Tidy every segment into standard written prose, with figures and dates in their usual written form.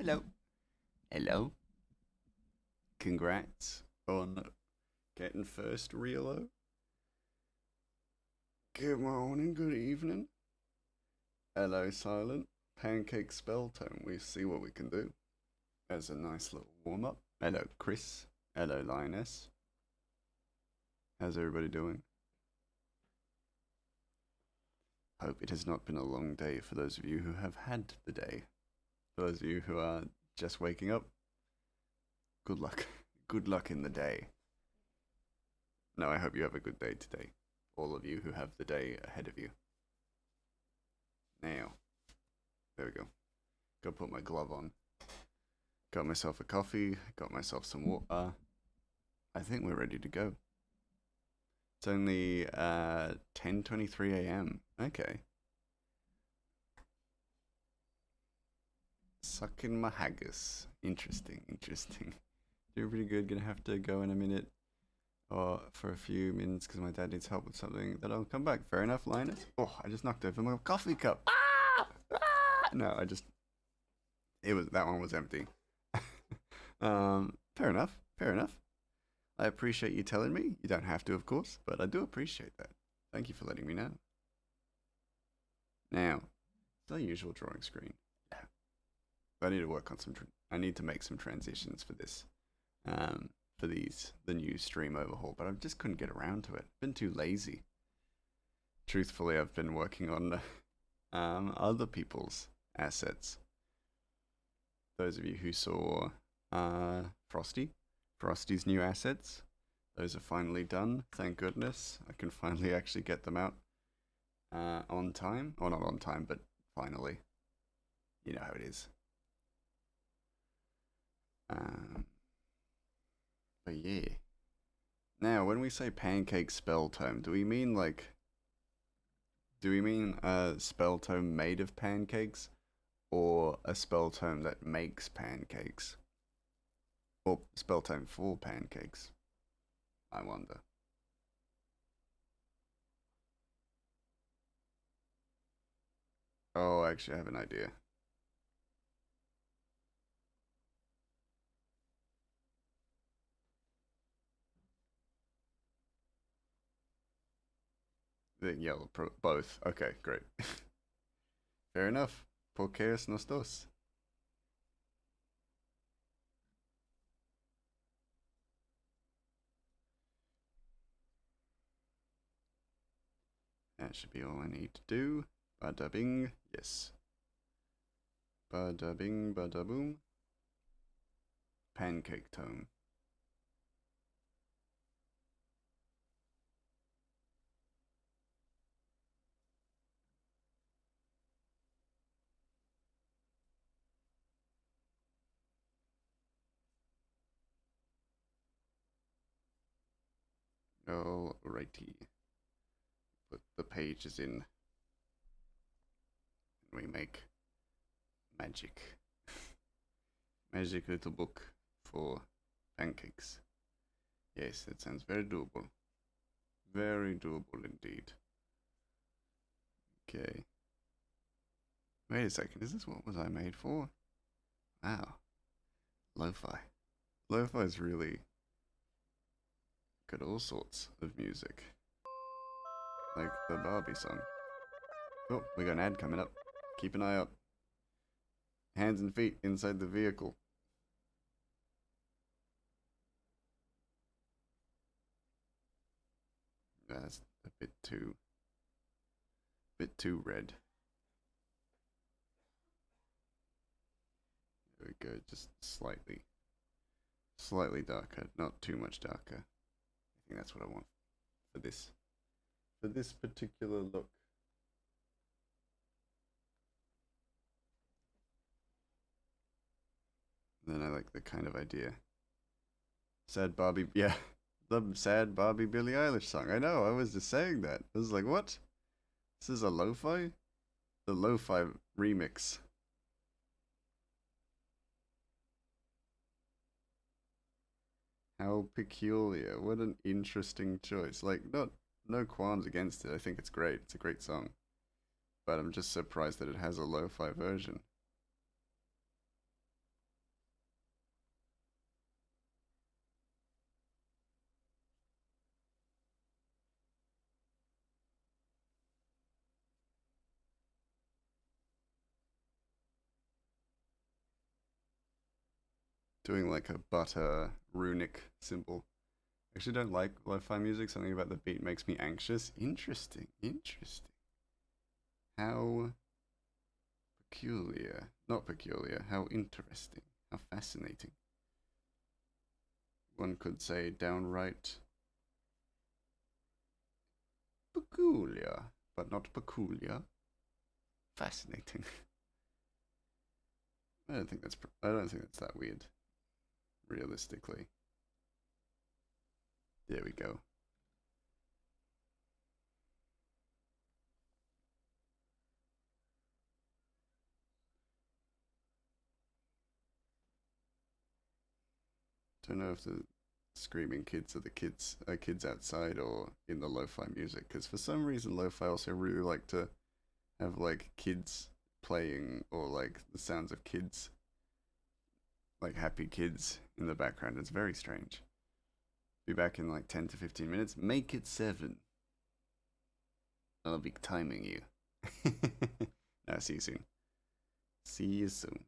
Hello. Hello. Congrats on getting first reelo. Good morning, good evening. Hello, Silent. Pancake spell tone. We see what we can do. As a nice little warm up. Hello, Chris. Hello, Lioness. How's everybody doing? Hope it has not been a long day for those of you who have had the day. For those of you who are just waking up, good luck. Good luck in the day. No, I hope you have a good day today. All of you who have the day ahead of you. Now, there we go. Go put my glove on. Got myself a coffee, got myself some water. I think we're ready to go. It's only 10:23 a.m. Okay. Sucking my haggis. Interesting, interesting. Doing pretty good. Gonna have to go in a minute. Or for a few minutes because my dad needs help with something. Then I'll come back. Fair enough, Linus. Oh, I just knocked over my coffee cup. Ah! Ah! No, that one was empty. Fair enough. Fair enough. I appreciate you telling me. You don't have to, of course, but I do appreciate that. Thank you for letting me know. Now, it's our usual drawing screen. Yeah. I need to work on I need to make some transitions for this. For the new stream overhaul, but I just couldn't get around to it. Been too lazy. Truthfully, I've been working on other people's assets. Those of you who saw Frosty's new assets, those are finally done. Thank goodness. I can finally actually get them out on time. Or not on time, but finally. You know how it is. But yeah. Now, when we say pancake spell tome, do we mean a spell tome made of pancakes, or a spell tome that makes pancakes? Or spell tome for pancakes? I wonder. Oh, actually, I have an idea. The yellow, both. Okay, great. Fair enough. Por qué es nos dos? That should be all I need to do. Bada bing, yes. Bada bing, bada boom. Pancake tome. Alrighty. Put the pages in. And we make magic. Magic little book for pancakes. Yes, that sounds very doable. Very doable indeed. Okay. Wait a second, is this what was I made for? Wow. Lo-fi. Lo-fi is really got all sorts of music. Like the Barbie song. Oh, we got an ad coming up. Keep an eye out. Hands and feet inside the vehicle. That's a bit too red. There we go, just slightly darker, not too much darker. I think that's what I want for this particular look. Then I like the kind of idea. Sad Barbie, yeah, the sad Barbie Billie Eilish song. I know, I was just saying that. I was like, what? This is a lo-fi? The lo-fi remix. How peculiar. What an interesting choice. Like, no qualms against it. I think it's great. It's a great song. But I'm just surprised that it has a lo-fi version. doing like a butter runic symbol. I actually don't like lo-fi music. Something about the beat makes me anxious. Interesting, interesting. How peculiar. Not peculiar. How interesting. How fascinating. One could say downright peculiar, but not peculiar. Fascinating. I don't think that's that weird. Realistically. There we go. Don't know if the screaming kids are the kids outside or in the lo-fi music, because for some reason lo-fi also really like to have like kids playing or like the sounds of kids, like happy kids in the background. It's very strange. Be back in like 10 to 15 minutes. Make it 7. I'll be timing you. Nah, see you soon. See you soon.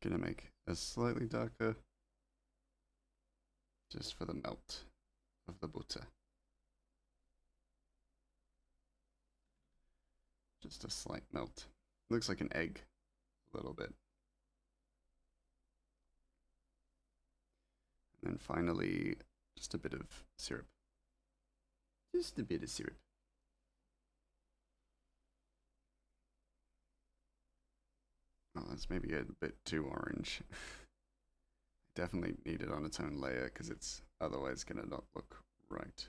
Gonna make a slightly darker just for the melt of the butter. Just a slight melt. Looks like an egg, a little bit. And then finally, just a bit of syrup. Just a bit of syrup. Oh, that's maybe a bit too orange. Definitely need it on its own layer because it's otherwise gonna not look right.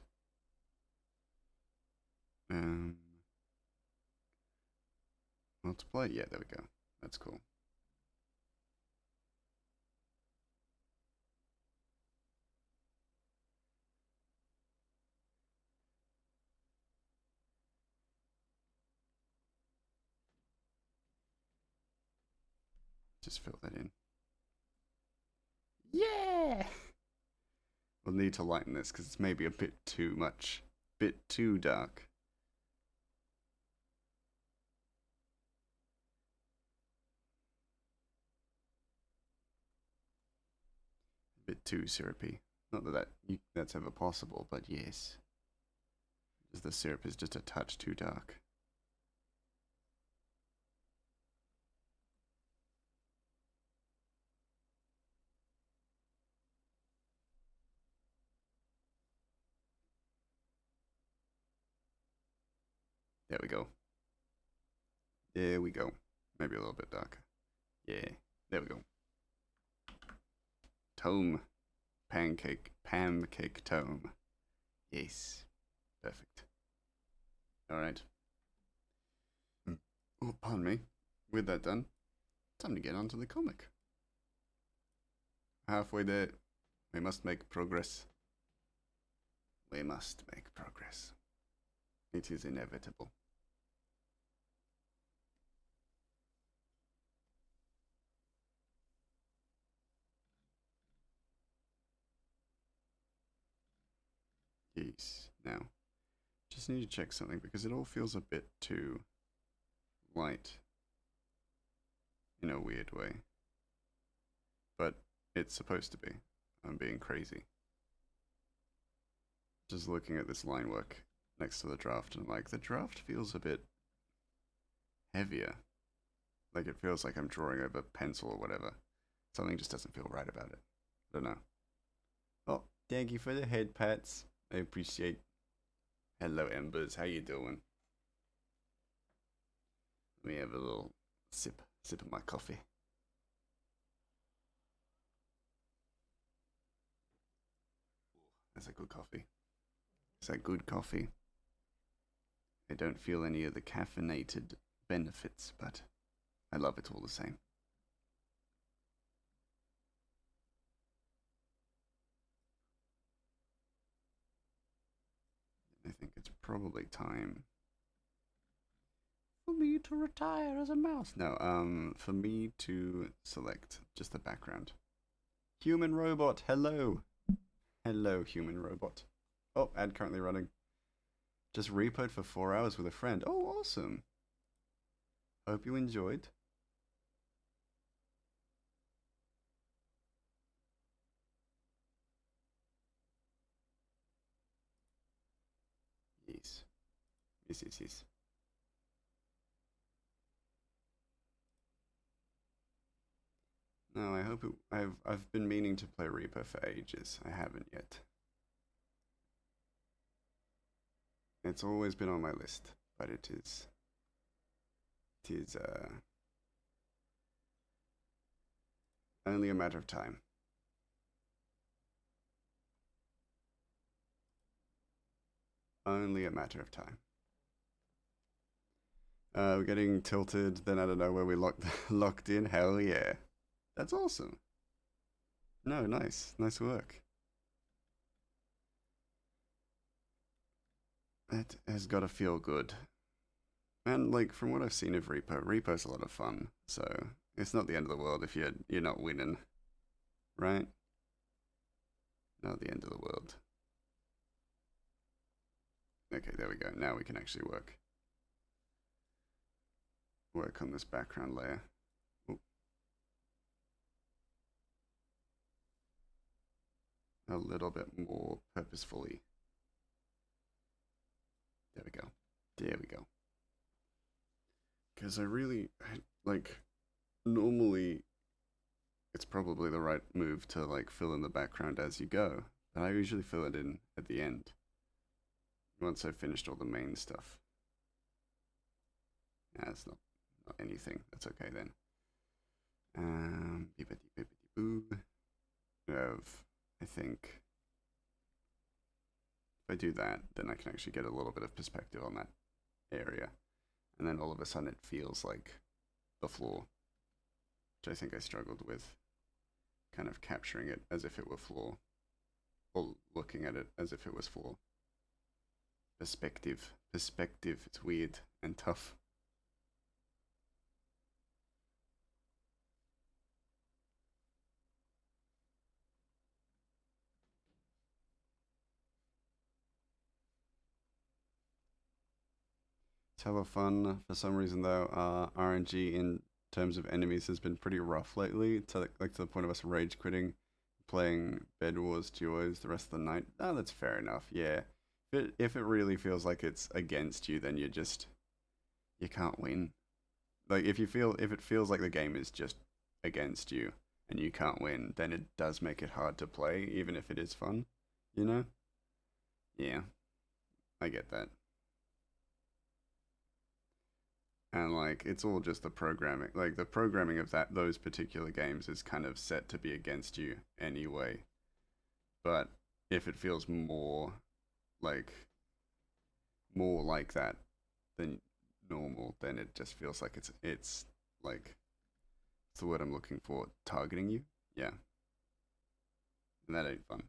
Multiply? Yeah, there we go. That's cool. Just fill that in. Yeah! We'll need to lighten this because it's maybe a bit too much. Bit too dark. Bit too syrupy. Not that, that's ever possible, but yes. Just the syrup is just a touch too dark. There we go. There we go. Maybe a little bit darker. Yeah, there we go. Tome. Pancake tome. Yes. Perfect. Alright. Oh, pardon me. With that done, time to get on to the comic. Halfway there. We must make progress. We must make progress. It is inevitable. Yes. Now, just need to check something because it all feels a bit too light in a weird way. But it's supposed to be. I'm being crazy. Just looking at this line work next to the draft, and like, the draft feels a bit heavier. Like, it feels like I'm drawing over pencil or whatever. Something just doesn't feel right about it. I don't know. Oh, thank you for the head pats. I appreciate. Hello, Embers. How you doing? Let me have a little sip of my coffee. That's a good coffee. Is that good coffee? I don't feel any of the caffeinated benefits, but I love it all the same. I think it's probably time for me to retire as a mouse. No, for me to select just the background. Human robot, hello. Hello, human robot. Oh, ad currently running. Just repoed for 4 hours with a friend. Oh, awesome. Hope you enjoyed. Yes. No, I hope it, I've been meaning to play Reaper for ages. I haven't yet. It's always been on my list, but it is only a matter of time. Only a matter of time. We're getting tilted, then I don't know where we locked in. Hell yeah. That's awesome. No, nice. Nice work. That has got to feel good. And like from what I've seen of Repo's a lot of fun. So it's not the end of the world if you're not winning, right? Not the end of the world. Okay, there we go. Now we can actually work on this background layer. Ooh. A little bit more purposefully. There we go. There we go. Because I really, like, normally it's probably the right move to, like, fill in the background as you go. And I usually fill it in at the end. Once I've finished all the main stuff. Yeah, it's not anything. That's okay then. Boo. I think if I do that, then I can actually get a little bit of perspective on that area. And then all of a sudden it feels like the floor, which I think I struggled with, kind of capturing it as if it were floor, or looking at it as if it was floor. Perspective, it's weird and tough. It's hella fun. For some reason though, RNG in terms of enemies has been pretty rough lately, to like to the point of us rage quitting playing Bed Wars duos the rest of the night. Oh, that's fair enough. Yeah. If it really feels like it's against you, then you can't win. Like if it feels like the game is just against you and you can't win, then it does make it hard to play, even if it is fun. You know? Yeah, I get that. And like it's all just the programming. Like the programming of those particular games is kind of set to be against you anyway. But if it feels like more like that than normal, then it just feels like it's like what's the word I'm looking for? Targeting you? Yeah. And that ain't fun.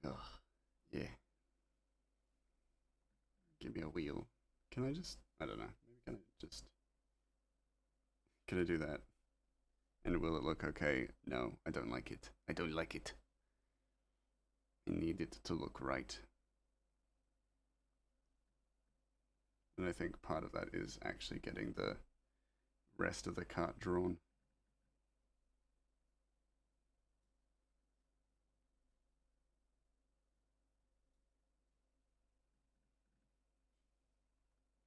Ugh. Yeah. Give me a wheel. Can I just I don't know. Maybe can I do that? And will it look okay? No, I don't like it. I don't like it. I need it to look right. And I think part of that is actually getting the rest of the cart drawn.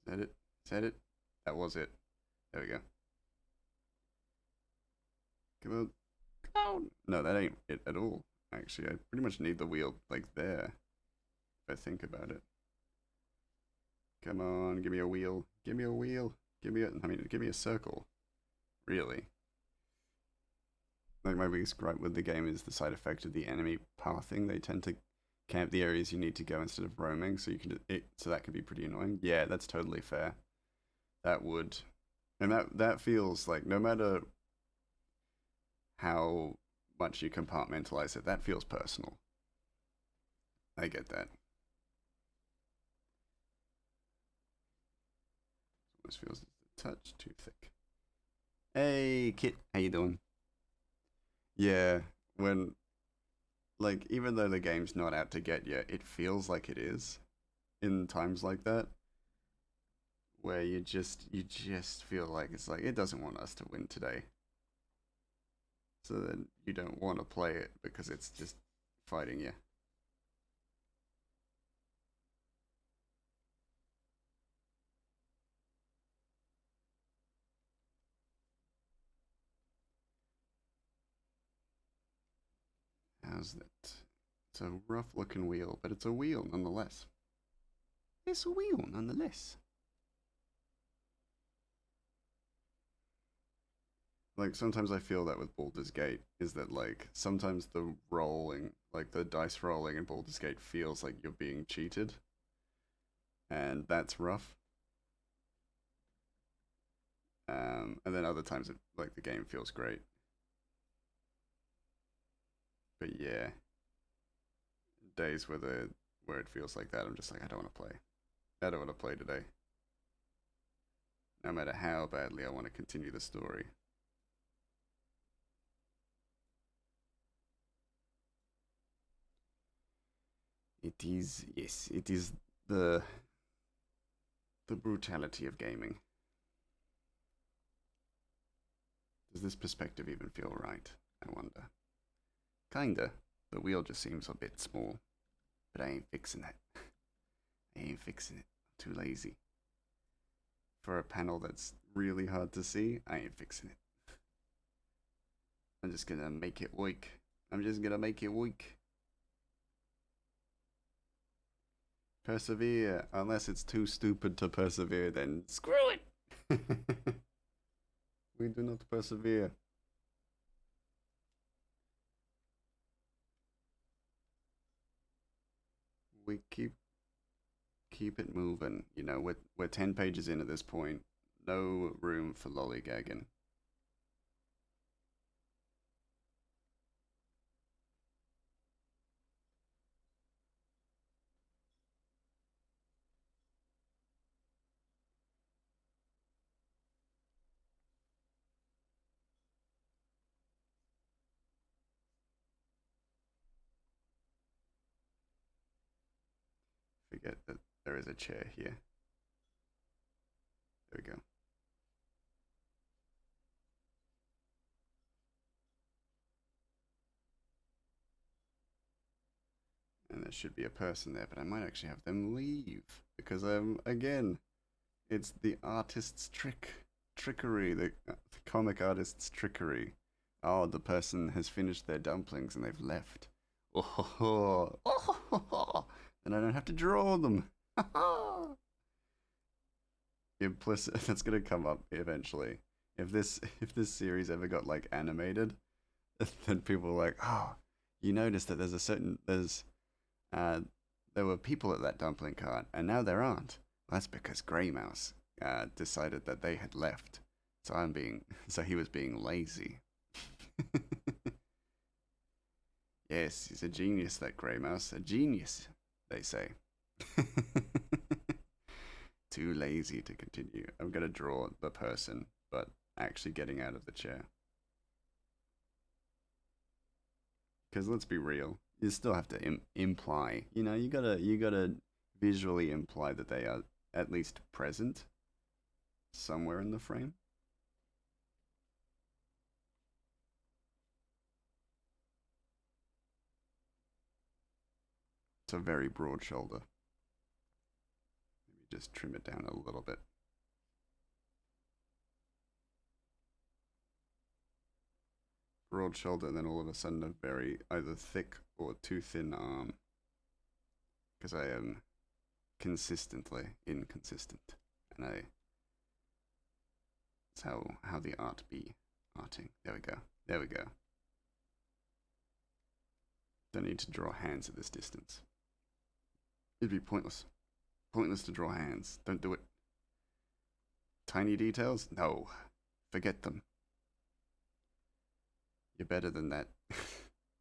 Is that it? Is that it? That was it. There we go. Come on. Oh, no, that ain't it at all. Actually, I pretty much need the wheel like there. If I think about it. Come on, give me a wheel. Give me a wheel. Give me a circle. Really. Like my biggest gripe with the game is the side effect of the enemy pathing. They tend to camp the areas you need to go instead of roaming, so so that could be pretty annoying. Yeah, that's totally fair. That would, and that feels like no matter how much you compartmentalize it, that feels personal. I get that. This feels a touch too thick. Hey, Kit, how you doing? Yeah, when like even though the game's not out to get you, it feels like it is. in times like that, where you just feel like it's like it doesn't want us to win today. So then you don't want to play it because it's just fighting you. How's that? It's a rough looking wheel, but it's a wheel nonetheless. It's a wheel nonetheless. Like sometimes I feel that with Baldur's Gate is that like sometimes the rolling, like the dice rolling in Baldur's Gate feels like you're being cheated, and that's rough. And then other times it like the game feels great. But yeah, days where it feels like that, I'm just like I don't want to play. I don't want to play today. No matter how badly I want to continue the story. It is, yes, it is the the brutality of gaming. Does this perspective even feel right? I wonder. Kinda. The wheel just seems a bit small, but I ain't fixing it. I ain't fixing it. I'm too lazy. For a panel that's really hard to see, I ain't fixing it. I'm just gonna make it weak. I'm just gonna make it weak. Persevere. Unless it's too stupid to persevere, then screw it. We do not persevere. We keep it moving. You know, we're 10 pages in at this point. No room for lollygagging. Forget that there is a chair here. There we go. And there should be a person there, but I might actually have them leave because again, it's the artist's trickery, the comic artist's trickery. Oh, the person has finished their dumplings and they've left. Oh, oh, and I don't have to draw them. Implicit. That's gonna come up eventually. If this series ever got like animated, then people are like, oh, you notice that uh there were people at that dumpling cart and now there aren't. Well, that's because Grey Mouse decided that they had left. So he was being lazy. Yes, he's a genius, that Grey Mouse. A genius, they say. Too lazy to continue. I'm gonna draw the person, but actually getting out of the chair. Because let's be real, you still have to imply. You know, you gotta visually imply that they are at least present somewhere in the frame. It's a very broad shoulder. Maybe just trim it down a little bit. Broad shoulder, and then all of a sudden a very either thick or too thin arm. Because I am consistently inconsistent, and I it's how the art be arting. There we go. There we go. Don't need to draw hands at this distance. It'd be pointless. Pointless to draw hands. Don't do it. Tiny details? No. Forget them. You're better than that.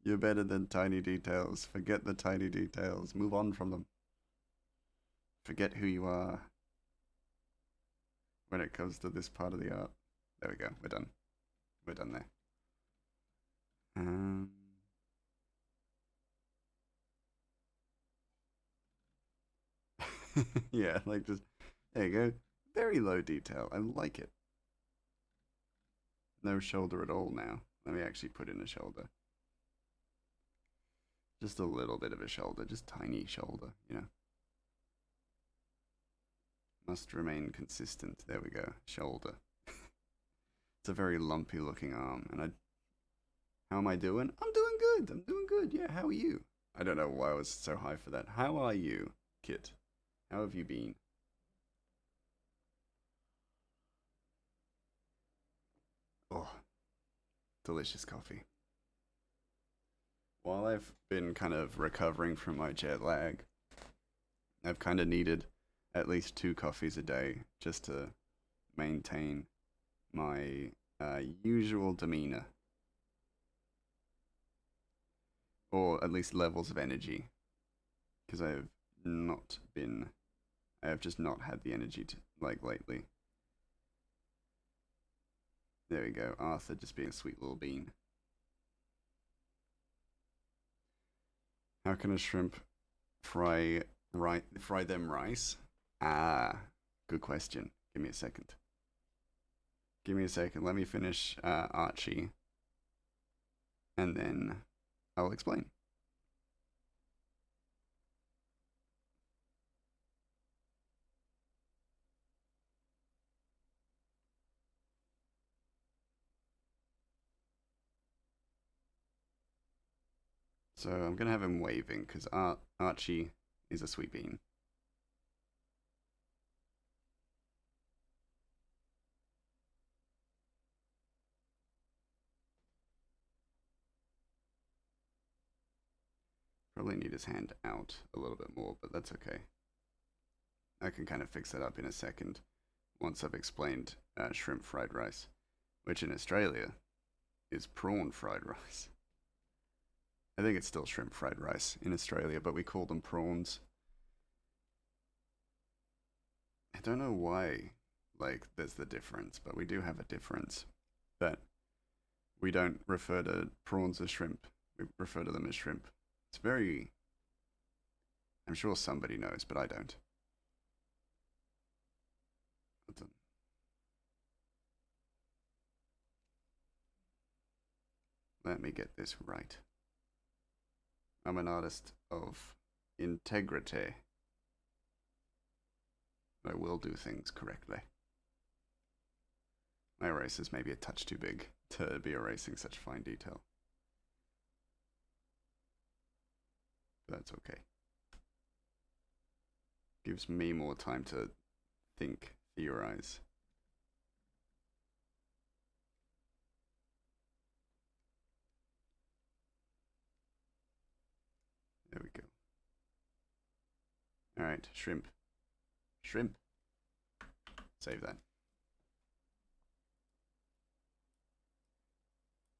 You're better than tiny details. Forget the tiny details. Move on from them. Forget who you are when it comes to this part of the art. There we go. We're done. We're done there. Um, Yeah, like just, there you go. Very low detail. I like it. No shoulder at all now. Let me actually put in a shoulder. Just a little bit of a shoulder, just tiny shoulder, you know. Must remain consistent. There we go. Shoulder. It's a very lumpy looking arm. And how am I doing? I'm doing good. I'm doing good. Yeah, how are you? I don't know why I was so high for that. How are you, Kit? How have you been? Oh, delicious coffee. While I've been kind of recovering from my jet lag, I've kind of needed at least 2 coffees a day just to maintain my usual demeanor, or at least levels of energy, because I have just not had the energy to, like, lately. There we go, Arthur just being a sweet little bean. How can a shrimp fry them rice? Ah, good question. Give me a second. Give me a second. Let me finish Archie, and then I'll explain. So I'm gonna have him waving because Archie is a sweet bean. Probably need his hand out a little bit more, but that's okay. I can kind of fix that up in a second once I've explained shrimp fried rice, which in Australia is prawn fried rice. I think it's still shrimp fried rice in Australia, but we call them prawns. I don't know why, like, there's the difference, but we do have a difference. That we don't refer to prawns as shrimp, we refer to them as shrimp. It's very. I'm sure somebody knows, but I don't. Let me get this right. I'm an artist of integrity. I will do things correctly. My eraser's maybe a touch too big to be erasing such fine detail. But that's okay. Gives me more time to think, theorize. There we go. Alright, shrimp. Shrimp. Save that.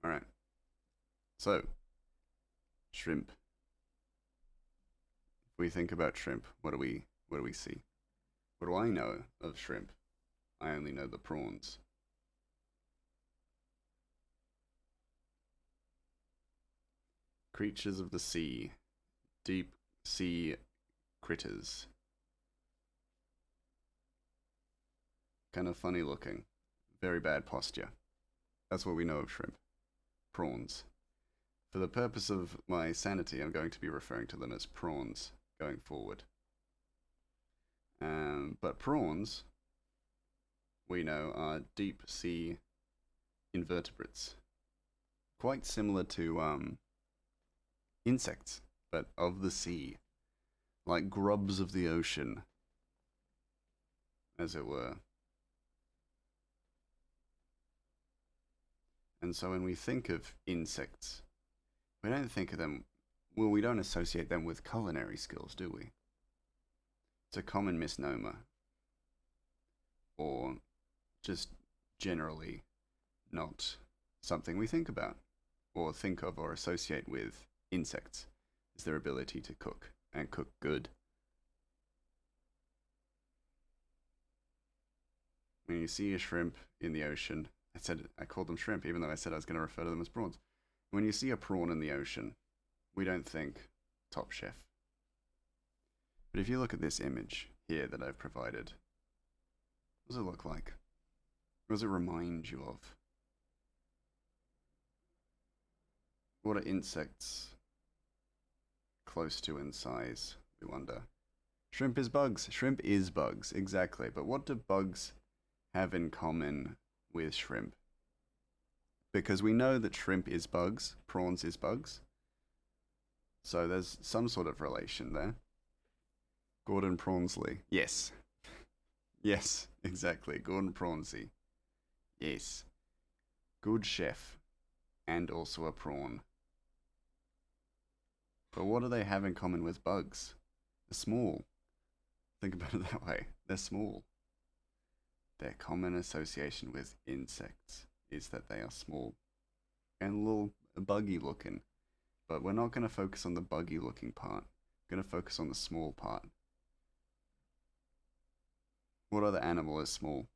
Alright. So, shrimp. If we think about shrimp, what do we see? What do I know of shrimp? I only know the prawns. Creatures of the sea. Deep sea critters. Kind of funny looking. Very bad posture. That's what we know of shrimp. Prawns. For the purpose of my sanity, I'm going to be referring to them as prawns going forward. But prawns, we know, are deep sea invertebrates. Quite similar to insects, but of the sea. Like grubs of the ocean, as it were. And so when we think of insects, we don't think of them, well, we don't associate them with culinary skills, do we? It's a common misnomer. Or just generally not something we think about, or think of or associate with insects, is their ability to cook, and cook good. When you see a shrimp in the ocean, I called them shrimp, even though I said I was going to refer to them as prawns. When you see a prawn in the ocean, we don't think Top Chef. But if you look at this image, here that I've provided. What does it look like? What does it remind you of? What are insects close to in size, we wonder? Shrimp is bugs. Shrimp is bugs, exactly. But what do bugs have in common with shrimp? Because we know that shrimp is bugs, prawns is bugs. So there's some sort of relation there. Gordon Prawnsley. Yes. Yes, exactly. Gordon Prawnsley. Yes. Good chef. And also a prawn. But what do they have in common with bugs? They're small. Think about it that way. They're small. Their common association with insects is that they are small and a little buggy looking. But we're not going to focus on the buggy looking part. We're going to focus on the small part. What other animal is small?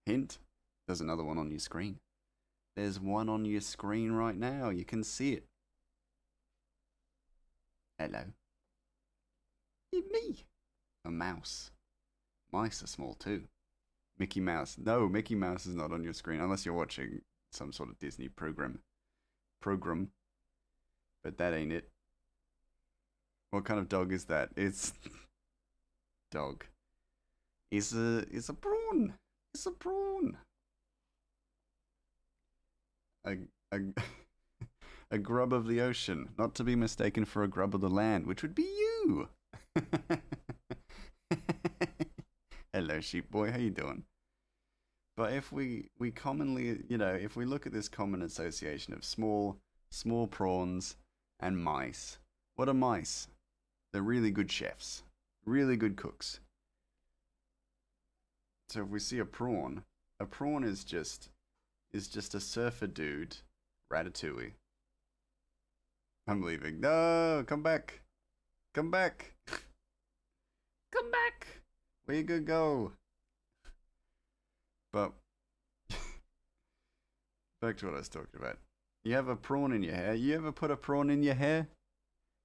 Hint, there's another one on your screen. There's one on your screen right now. You can see it. Hello. It's me. A mouse. Mice are small too. Mickey Mouse. No, Mickey Mouse is not on your screen unless you're watching some sort of Disney program. But that ain't it. What kind of dog is that? It's dog. It's a prawn. It's a prawn. A a grub of the ocean, not to be mistaken for a grub of the land, which would be you. Hello, sheep boy. How you doing? But if we commonly, if we look at this common association of small prawns and mice, what are mice? They're really good chefs, really good cooks. So if we see a prawn is just a surfer dude, Ratatouille. I'm leaving. No, come back. Come back. Come back. Where you gonna go? But back to what I was talking about. You have a prawn in your hair. You ever put a prawn in your hair?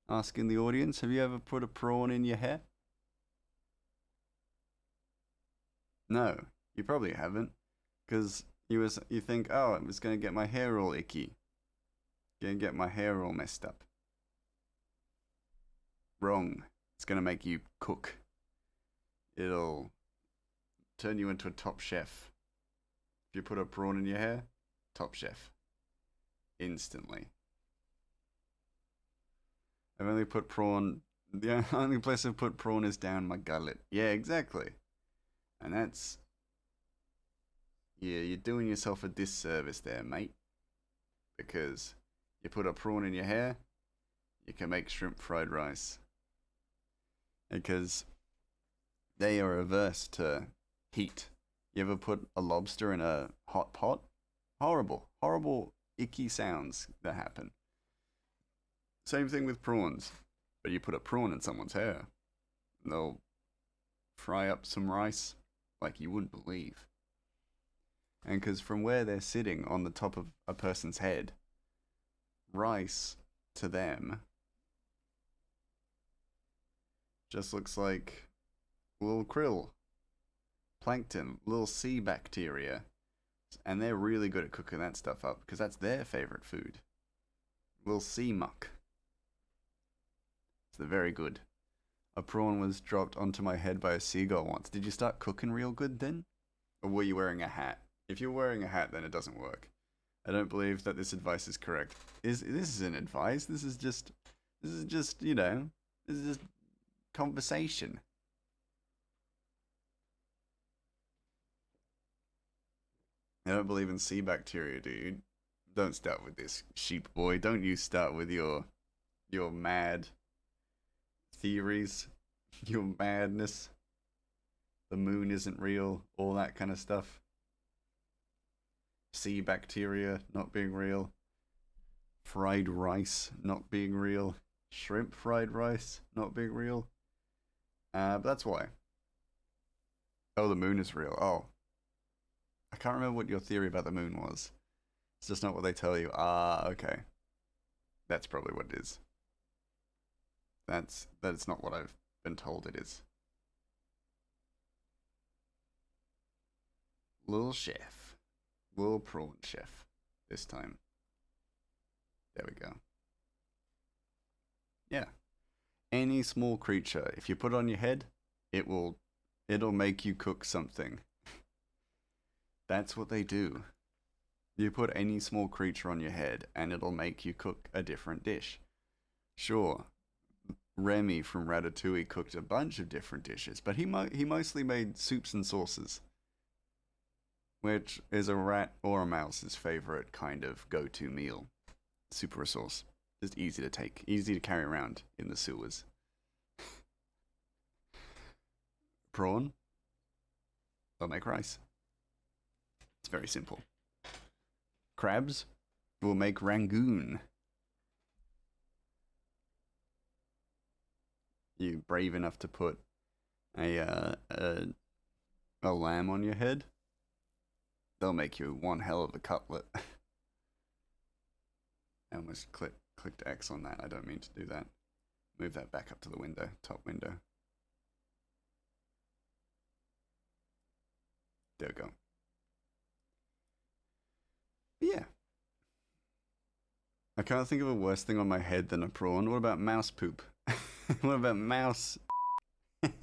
Asking the audience, have you ever put a prawn in your hair? No, you probably haven't, because you think, oh, I'm just gonna get my hair all icky, gonna get my hair all messed up. Wrong. It's gonna make you cook. It'll turn you into a top chef. If you put a prawn in your hair, top chef. Instantly. I've only put prawn. The only place I've put prawn is down my gullet. Yeah, exactly. And that's... yeah, you're doing yourself a disservice there, mate. Because you put a prawn in your hair, you can make shrimp fried rice. Because they are averse to heat. You ever put a lobster in a hot pot? Horrible, icky sounds that happen. Same thing with prawns. But you put a prawn in someone's hair, and they'll fry up some rice like you wouldn't believe. And because from where they're sitting on the top of a person's head, rice to them just looks like little krill, plankton, little sea bacteria. And they're really good at cooking that stuff up because that's their favorite food. Little sea muck. So they're very good. A prawn was dropped onto my head by a seagull once. Did you start cooking real good then? Or were you wearing a hat? If you're wearing a hat, then it doesn't work. I don't believe that this advice is correct. This isn't advice. This is just this is just conversation. I don't believe in sea bacteria, dude. Don't start with this, sheep boy. Don't you start with your mad theories, your madness. The moon isn't real, all that kind of stuff. Sea bacteria not being real. Fried rice not being real. Shrimp fried rice not being real. But that's why. Oh, the moon is real. Oh. I can't remember what your theory about the moon was. It's just not what they tell you. Ah, okay. That's probably what it is. That's not what I've been told it is. Little chef. Little prawn chef. This time. There we go. Yeah. Any small creature, if you put it on your head, it'll make you cook something. That's what they do. You put any small creature on your head and it'll make you cook a different dish. Sure, Remy from Ratatouille cooked a bunch of different dishes, but he mostly made soups and sauces, which is a rat or a mouse's favorite kind of go-to meal. Soup or sauce. Just easy to take, easy to carry around in the sewers. Prawn, they'll make rice. It's very simple. Crabs will make rangoon. You brave enough to put a lamb on your head? They'll make you one hell of a cutlet. I almost clicked X on that. I don't mean to do that. Move that back up to the window, top window. There we go. But yeah. I can't think of a worse thing on my head than a prawn. What about mouse poop? What about mouse? What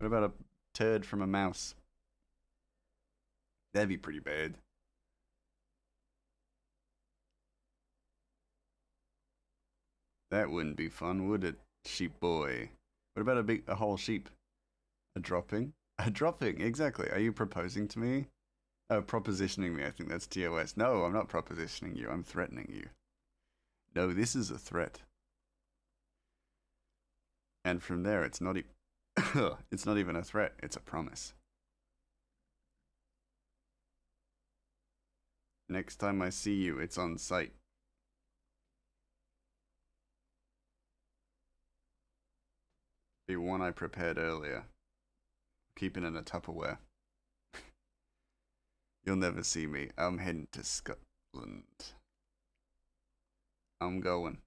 about a turd from a mouse? That'd be pretty bad. That wouldn't be fun, would it, sheep boy? What about a whole sheep? A dropping? A dropping, exactly. Are you proposing to me? Oh, propositioning me, I think that's TOS. No, I'm not propositioning you, I'm threatening you. No, this is a threat. And from there, it's not it's not even a threat, it's a promise. Next time I see you, it's on site. The one I prepared earlier. Keeping it in a Tupperware. You'll never see me. I'm heading to Scotland. I'm going.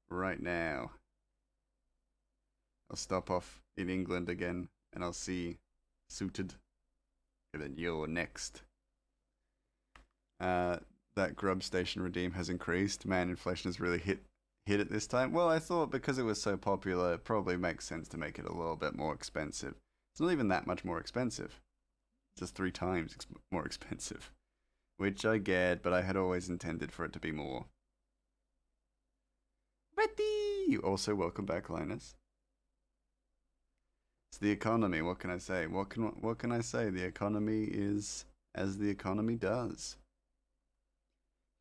Right now. I'll stop off in England again and I'll see Suited. And then you're next. That grub station redeem has increased. Man, inflation has really hit it this time. Well, I thought because it was so popular, it probably makes sense to make it a little bit more expensive. It's not even that much more expensive. Just 3 times more expensive. Which I get, but I had always intended for it to be more. Ready! Also, welcome back, Linus. It's the economy. What can I say? What can I say? The economy is as the economy does.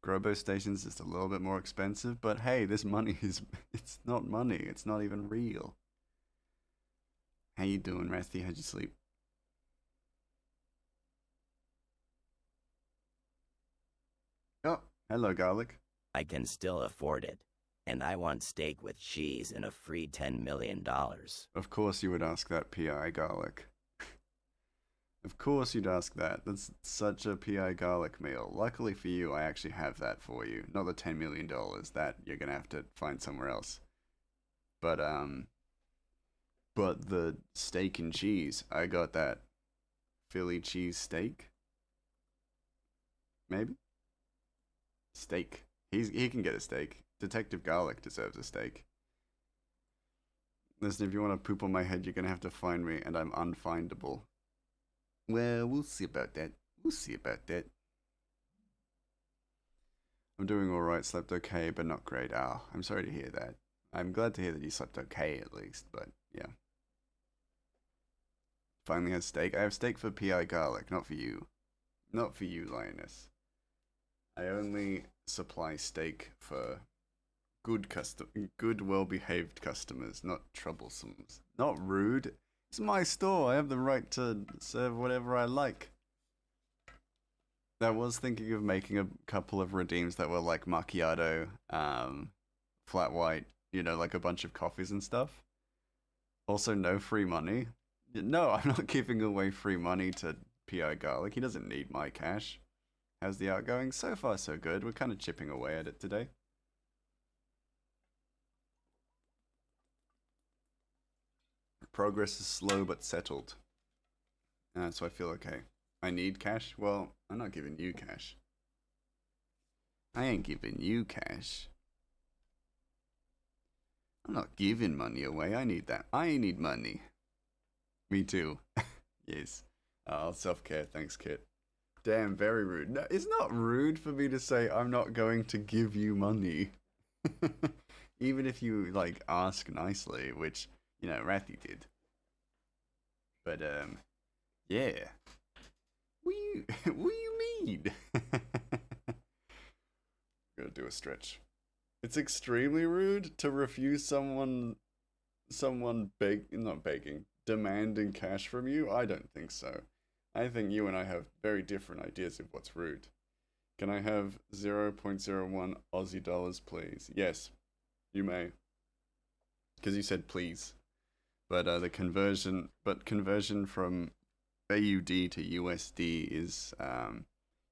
Grobo station's just a little bit more expensive, but hey, this money it's not money. It's not even real. How you doing, Rasty? How'd you sleep? Oh, hello, garlic. I can still afford it. And I want steak with cheese and a free $10 million. Of course you would ask that, PI garlic. Of course you'd ask that. That's such a PI garlic meal. Luckily for you, I actually have that for you. Not the $10 million. That you're gonna have to find somewhere else. But the steak and cheese, I got that Philly cheese steak. Maybe? Steak. He can get a steak. Detective Garlic deserves a steak. Listen, if you want to poop on my head, you're gonna have to find me, and I'm unfindable. Well, we'll see about that. We'll see about that. I'm doing alright, slept okay, but not great. Oh, I'm sorry to hear that. I'm glad to hear that you slept okay, at least, but yeah. Finally had steak. I have steak for PI Garlic, not for you. Not for you, Lioness. I only supply steak for good, well-behaved customers, not troublesomes. Not rude. It's my store. I have the right to serve whatever I like. I was thinking of making a couple of redeems that were like macchiato, flat white, like a bunch of coffees and stuff. Also, no free money. No, I'm not giving away free money to PI Garlic. He doesn't need my cash. How's the art going? So far, so good. We're kind of chipping away at it today. Progress is slow but settled. So I feel okay. I need cash? Well, I'm not giving you cash. I ain't giving you cash. I'm not giving money away. I need that. I need money. Me too. Yes. Self-care. Thanks, Kit. Damn, very rude. No, it's not rude for me to say I'm not going to give you money. Even if you, like, ask nicely, which, you know, Rathy did. But, yeah. What do you mean? Gotta do a stretch. It's extremely rude to refuse someone not begging, demanding cash from you. I don't think so. I think you and I have very different ideas of what's rude. Can I have 0.01 Aussie dollars, please? Yes, you may. Because you said please. But the conversion from AUD to USD is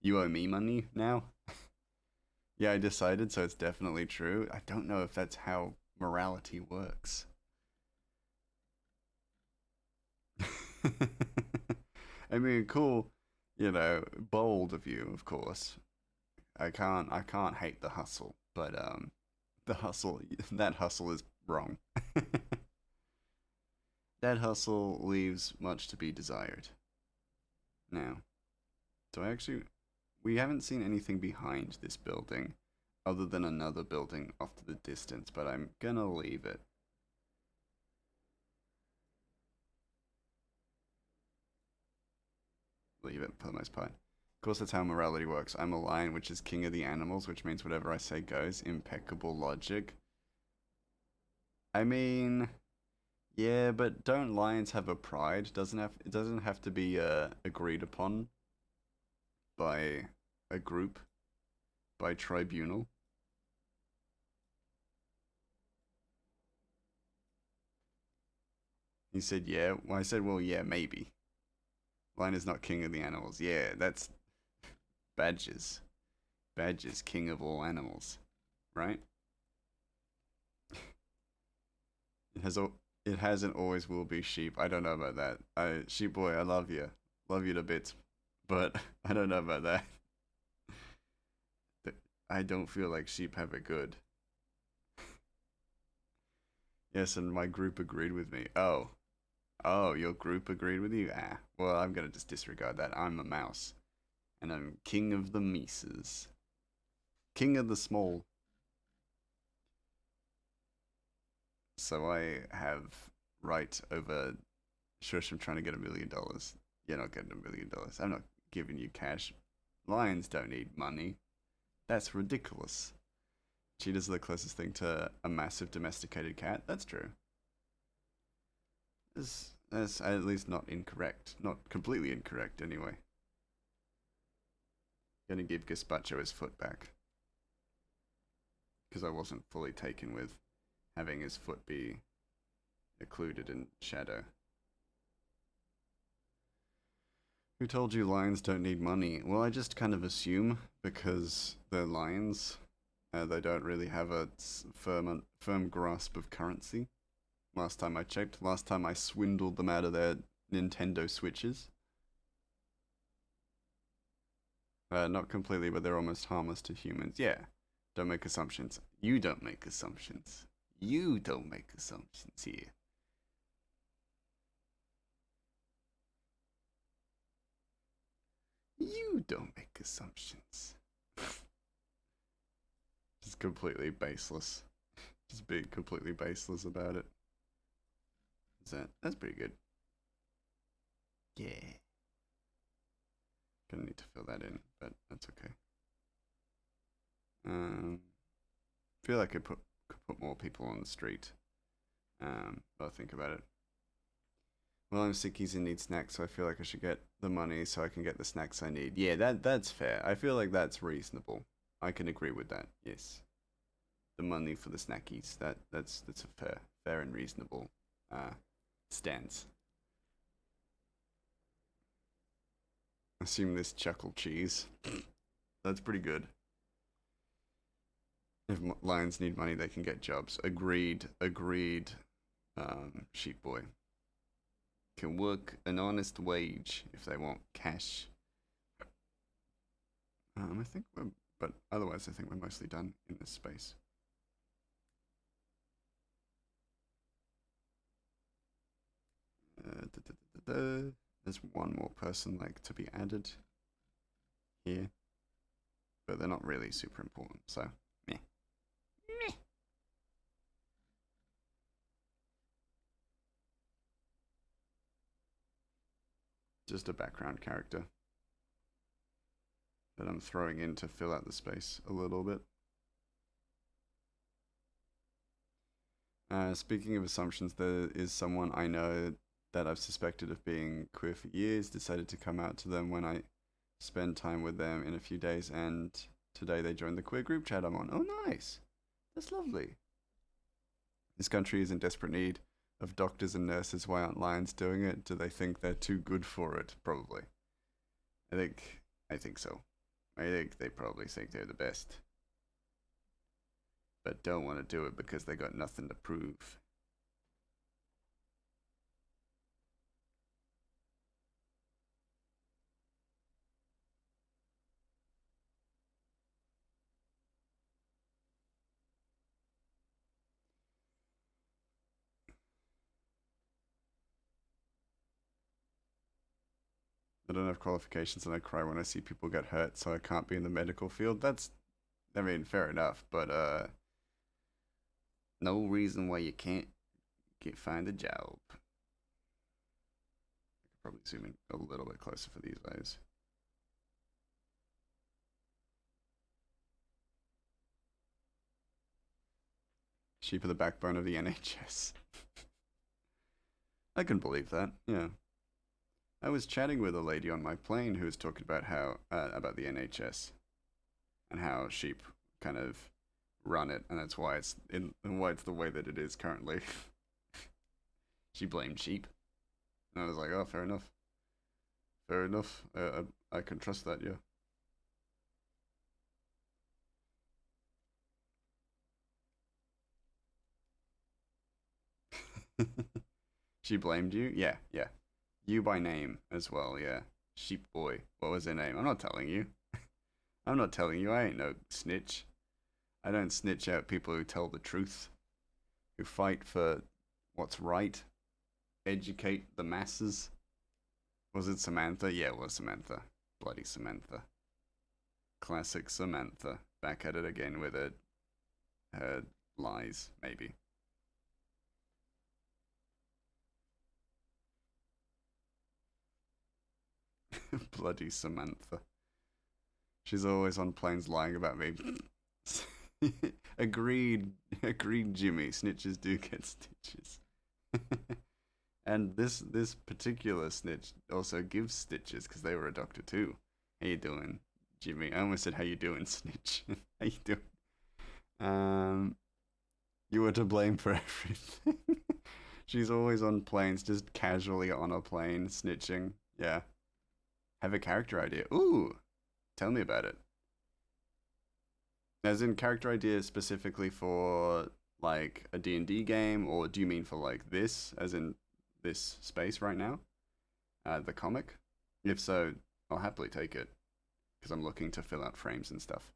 you owe me money now. Yeah, I decided, so it's definitely true. I don't know if that's how morality works. I mean, cool, you know, bold of you, of course. I can't hate the hustle, but the hustle that hustle is wrong. That hustle leaves much to be desired. Now, we haven't seen anything behind this building other than another building off to the distance, but I'm gonna leave it. Leave it for the most part. Of course, that's how morality works. I'm a lion, which is king of the animals, which means whatever I say goes. Impeccable logic. I mean, yeah, but don't lions have a pride? It doesn't have to be agreed upon by a group, by tribunal. He said, yeah. Well, I said, well, yeah, maybe. Lion is not king of the animals. Yeah, that's Badgers. Badgers, king of all animals, right? It has and always will be sheep. I don't know about that. Sheep boy, I love you to bits, but I don't know about that. I don't feel like sheep have it good. Yes, and my group agreed with me. Oh, your group agreed with you? Ah, well, I'm gonna just disregard that. I'm a mouse, and I'm king of the Mises, king of the small. So I have right over. Shush, I'm trying to get $1,000,000. You're not getting $1,000,000. I'm not giving you cash. Lions don't need money. That's ridiculous. Cheetahs are the closest thing to a massive domesticated cat. That's true. That's at least not incorrect. Not completely incorrect, anyway. Gonna give Gazpacho his foot back. Because I wasn't fully taken with having his foot be occluded in shadow. Who told you lions don't need money? Well, I just kind of assume because they're lions, they don't really have a firm grasp of currency. Last time I checked, last time I swindled them out of their Nintendo Switches. Not completely, but they're almost harmless to humans. Yeah, don't make assumptions. You don't make assumptions. You don't make assumptions here. You don't make assumptions. Just completely baseless. Just being completely baseless about it. That's pretty good. Yeah. Gonna need to fill that in, but that's okay. Feel like I could put more people on the street. But I'll think about it. Well, I'm sick, he's in need snacks, so I feel like I should get the money so I can get the snacks I need. Yeah, that's fair. I feel like that's reasonable. I can agree with that. Yes, the money for the snackies. That's a fair and reasonable stance. Assume this chuckle cheese. That's pretty good. If lions need money, they can get jobs. Agreed. Sheep boy. can work an honest wage if they want cash. I think but otherwise I think we're mostly done in this space. There's one more person like to be added here, but they're not really super important, so meh. Meh. Just a background character that I'm throwing in to fill out the space a little bit. Speaking of assumptions, there is someone I know that I've suspected of being queer for years, decided to come out to them when I spend time with them in a few days, and today they joined the queer group chat I'm on. Oh, nice. That's lovely. This country is in desperate need of doctors and nurses. Why aren't lions doing it? Do they think they're too good for it? Probably. I think so. I think they probably think they're the best, but don't want to do it because they got nothing to prove. I don't have qualifications and I cry when I see people get hurt, so I can't be in the medical field. I mean, fair enough, but no reason why you can't find a job. I could probably zoom in a little bit closer for these guys. Sheep are the backbone of the NHS. I can believe that, yeah. I was chatting with a lady on my plane who was talking about how about the NHS and how sheep kind of run it, and that's why it's the way that it is currently. She blamed sheep, and I was like, oh, fair enough. Fair enough. I can trust that, yeah. She blamed you? Yeah, yeah. You by name as well, yeah. Sheep boy. What was her name? I'm not telling you. I'm not telling you. I ain't no snitch. I don't snitch out people who tell the truth, who fight for what's right, educate the masses. Was it Samantha? Yeah, it was Samantha. Bloody Samantha. Classic Samantha. Back at it again with her lies, maybe. Bloody Samantha. She's always on planes lying about me. Agreed, Jimmy. Snitches do get stitches. And this particular snitch also gives stitches because they were a doctor too. How you doing, Jimmy? I almost said how you doing, snitch. How you doing? You were to blame for everything. She's always on planes, just casually on a plane, snitching. Yeah. Have a character idea. Ooh, tell me about it. As in character idea specifically for like a D&D game, or do you mean for like this, as in this space right now? The comic? If so, I'll happily take it, because I'm looking to fill out frames and stuff.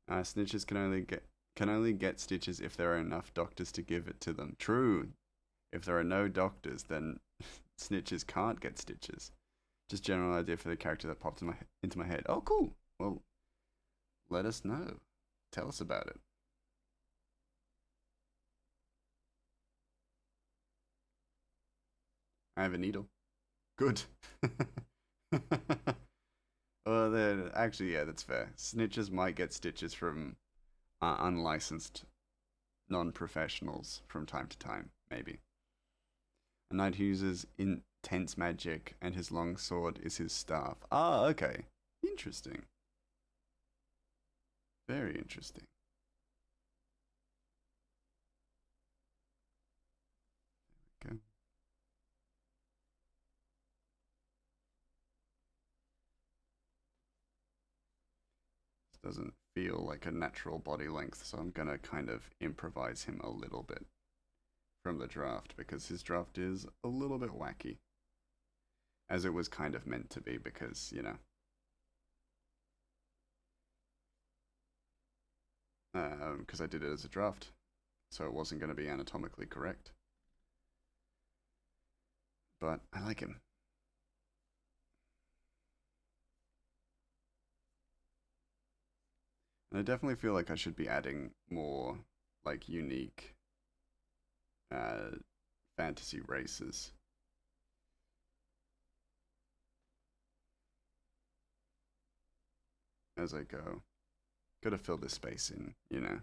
Snitches can only get stitches if there are enough doctors to give it to them. True. If there are no doctors, then snitches can't get stitches. Just general idea for the character that popped into my head. Oh, cool. Well, let us know. Tell us about it. I have a needle. Good. Well, then, actually, yeah, that's fair. Snitches might get stitches from unlicensed non-professionals from time to time, maybe. A knight who uses intense magic, and his long sword is his staff. Ah, okay. Interesting. Very interesting. Okay. Doesn't feel like a natural body length, so I'm gonna kind of improvise him a little bit from the draft, because his draft is a little bit wacky. As it was kind of meant to be, because, you know. Because I did it as a draft, so it wasn't going to be anatomically correct. But I like him. And I definitely feel like I should be adding more, like, unique fantasy races. As I go. Gotta fill this space in, you know,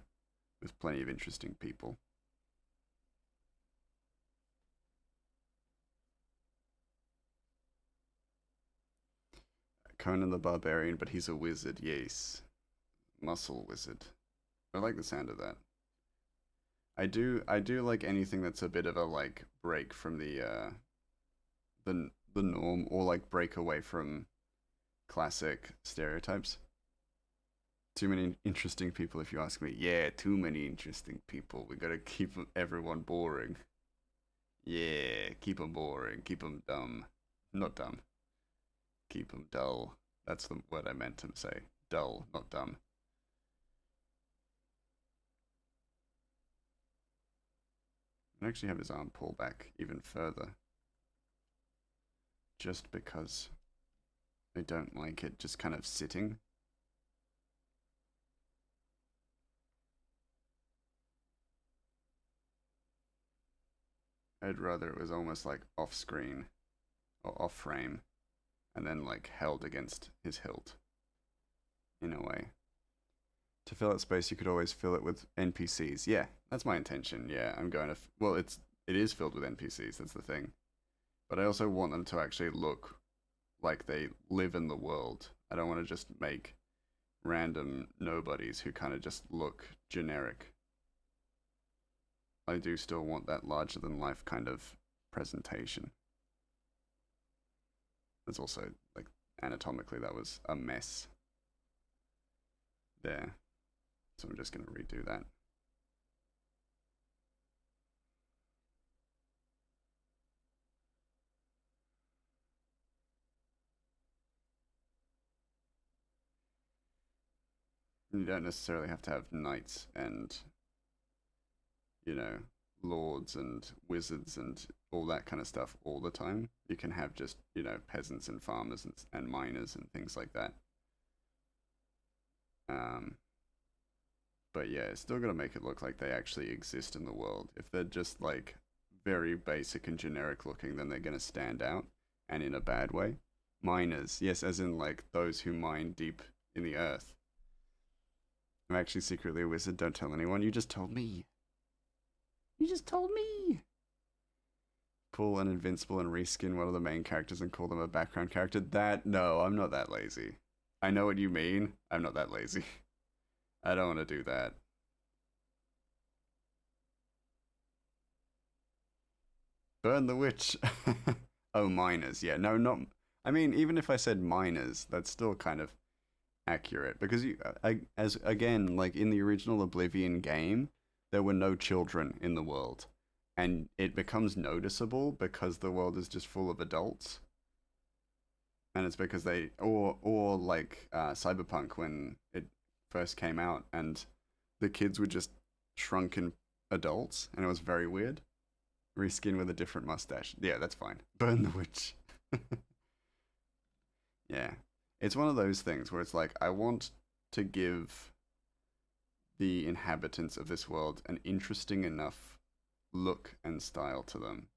with plenty of interesting people. Conan the Barbarian, but he's a wizard, yes. Muscle wizard. I like the sound of that. I do like anything that's a bit of a like break from the norm, or like break away from classic stereotypes. Too many interesting people, if you ask me. Yeah, too many interesting people. We gotta keep everyone boring. Yeah, keep them boring. Keep them dumb. Not dumb. Keep them dull. That's the word I meant to say. Dull, not dumb. And actually have his arm pull back even further. Just because I don't like it just kind of sitting. I'd rather it was almost like off screen or off frame and then like held against his hilt in a way. To fill out space, you could always fill it with NPCs. Yeah, that's my intention. Yeah, I'm going to. Well, it is filled with NPCs. That's the thing. But I also want them to actually look like they live in the world. I don't want to just make random nobodies who kind of just look generic. I do still want that larger than life kind of presentation. There's also, like, anatomically, that was a mess there. So I'm just going to redo that. You don't necessarily have to have knights and, you know, lords and wizards and all that kind of stuff all the time. You can have just, you know, peasants and farmers and miners and things like that. But yeah, it's still gonna make it look like they actually exist in the world. If they're just like very basic and generic looking, then they're gonna stand out, and in a bad way. Miners, yes, as in like those who mine deep in the earth. I'm actually secretly a wizard, don't tell anyone. You just told me. You just told me. Pull an invincible and reskin one of the main characters and call them a background character. No, I'm not that lazy. I know what you mean. I'm not that lazy. I don't want to do that. Burn the witch. Oh, miners. Yeah, no, not. I mean, even if I said miners, that's still kind of accurate, because as again, like in the original Oblivion game, there were no children in the world, and it becomes noticeable because the world is just full of adults, and it's because they or like Cyberpunk when it first came out, and the kids were just shrunken adults, and it was very weird. Reskin with a different mustache. Yeah, that's fine. Burn the witch. Yeah. It's one of those things where it's like, I want to give the inhabitants of this world an interesting enough look and style to them.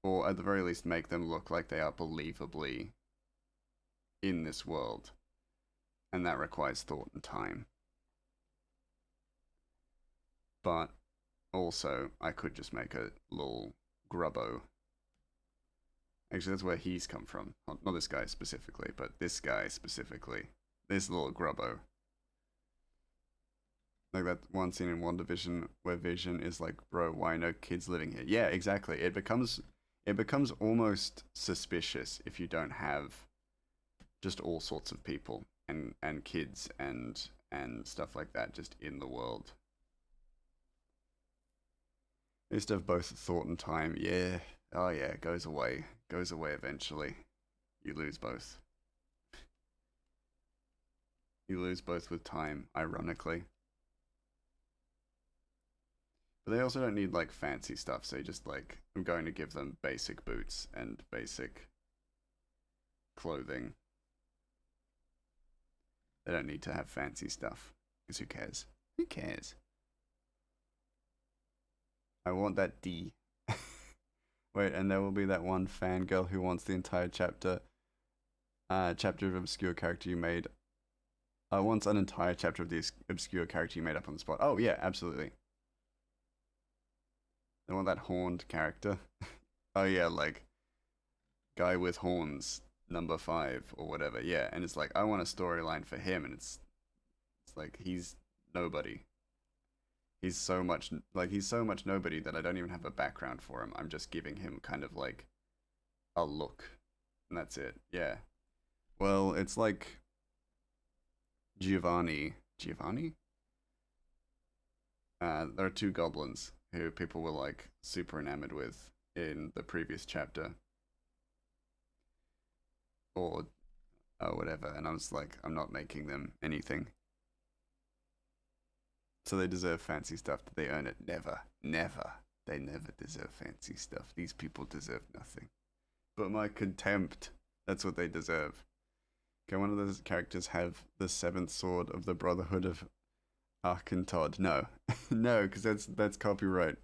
Or at the very least, make them look like they are believably in this world. And that requires thought and time. But also, I could just make a little grubbo. Actually, that's where he's come from. Not this guy specifically, but this guy specifically. This little grubbo. Like that one scene in WandaVision where Vision is like, bro, why no kids living here? Yeah, exactly. It becomes almost suspicious if you don't have just all sorts of people. and kids and stuff like that just in the world. I used to have both thought and time. Yeah. Oh yeah, it goes away. Goes away eventually. You lose both. You lose both with time, ironically. But they also don't need like fancy stuff, so you just like I'm going to give them basic boots and basic clothing. They don't need to have fancy stuff. Because who cares? Who cares? I want that D. Wait, and there will be that one fangirl who wants the entire chapter of obscure character you made. Wants an entire chapter of the obscure character you made up on the spot. Oh yeah, absolutely. They want that horned character. Oh yeah, like guy with horns, number 5 or whatever. Yeah, and it's like I want a storyline for him, and it's like he's nobody. He's so much nobody that I don't even have a background for him. I'm just giving him kind of like a look, and that's it. Yeah. Well, it's like Giovanni. Giovanni? There are 2 goblins who people were like super enamored with in the previous chapter, or whatever, and I was like, I'm not making them anything. So they deserve fancy stuff. Did they earn it? Never. Never. They never deserve fancy stuff. These people deserve nothing but my contempt. That's what they deserve. Can one of those characters have the 7th sword of the Brotherhood of Arkantod? No. No, because that's copyright.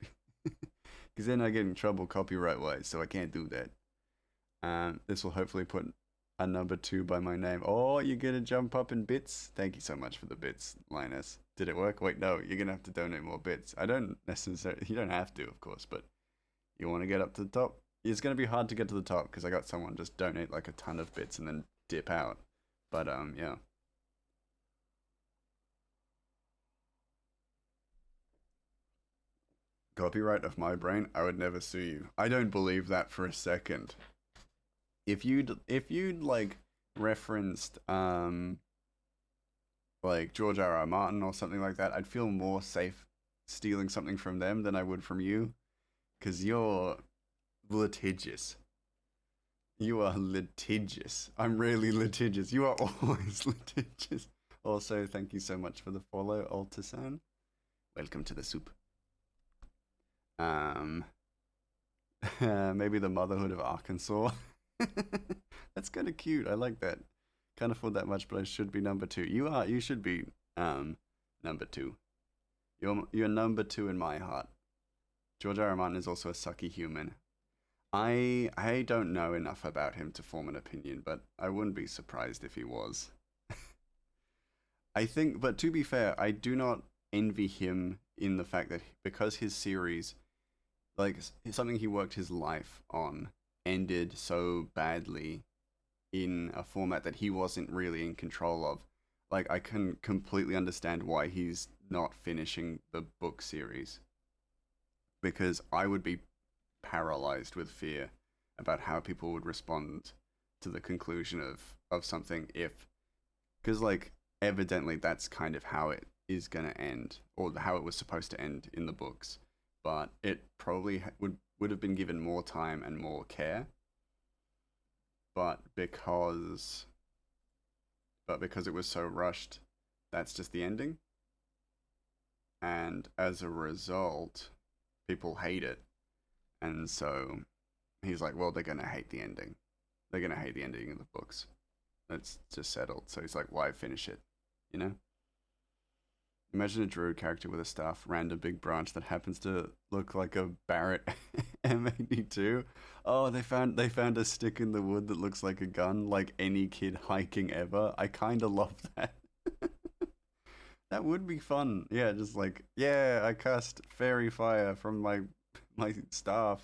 Because then I get in trouble copyright-wise, so I can't do that. This will hopefully put a number 2 by my name. Oh, you're gonna jump up in bits? Thank you so much for the bits, Linus. Did it work? Wait, no, you're gonna have to donate more bits. I don't necessarily, you don't have to, of course, but you want to get up to the top? It's gonna be hard to get to the top because I got someone just donate like a ton of bits and then dip out. But yeah. Copyright of my brain, I would never sue you. I don't believe that for a second. If you'd like referenced like George R.R. Martin or something like that, I'd feel more safe stealing something from them than I would from you, because you're litigious. You are litigious. I'm really litigious. You are always litigious. Also, thank you so much for the follow, Altasan. Welcome to the soup. Maybe the Motherhood of Arkansas. That's kind of cute. I like that. Can't afford that much, but I should be number 2. You should be number 2. You're number 2 in my heart. George R. R. Martin is also a sucky human. I don't know enough about him to form an opinion, but I wouldn't be surprised if he was. I think, but to be fair, I do not envy him in the fact that because his series, like something he worked his life on, ended so badly in a format that he wasn't really in control of. Like, I can completely understand why he's not finishing the book series. Because I would be paralyzed with fear about how people would respond to the conclusion of something if... Because, like, evidently that's kind of how it is going to end, or how it was supposed to end in the books. But it probably would have been given more time and more care. But because it was so rushed, that's just the ending. And as a result, people hate it. And so he's like, well, they're going to hate the ending. They're going to hate the ending of the books. It's just settled. So he's like, why finish it? You know? Imagine a druid character with a staff, random big branch that happens to look like a Barrett M82. Oh, they found a stick in the wood that looks like a gun, like any kid hiking ever. I kind of love that. That would be fun. Yeah, just like, yeah, I cast fairy fire from my staff.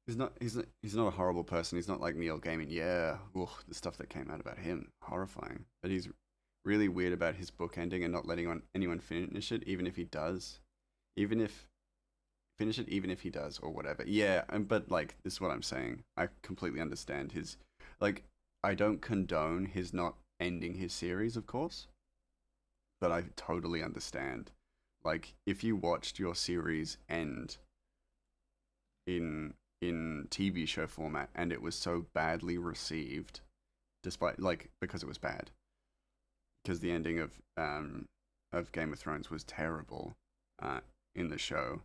He's not a horrible person. He's not like Neil Gaiman. Yeah, ugh, the stuff that came out about him, horrifying. But he's really weird about his book ending and not letting anyone finish it, even if he does. Even if he does, or whatever. Yeah, but like, this is what I'm saying. I completely understand his, like, I don't condone his not ending his series, of course, but I totally understand. Like, if you watched your series end in TV show format and it was so badly received, despite like because it was bad, because the ending of Game of Thrones was terrible, uh, in the show,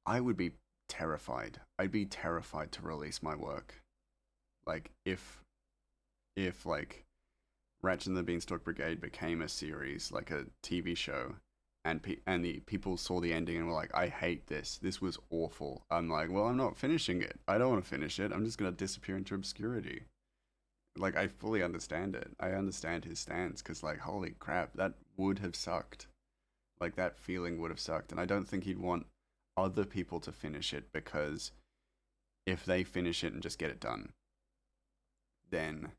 I would be terrified. I'd be terrified to release my work. Like if like Ratchet and the Beanstalk Brigade became a series, like a TV show, and the people saw the ending and were like, "I hate this. This was awful." I'm like, "Well, I'm not finishing it. I don't want to finish it. I'm just gonna disappear into obscurity." Like, I fully understand it. I understand his stance because, like, holy crap, that would have sucked. Like, that feeling would have sucked, and I don't think he'd want other people to finish it because if they finish it and just get it done, then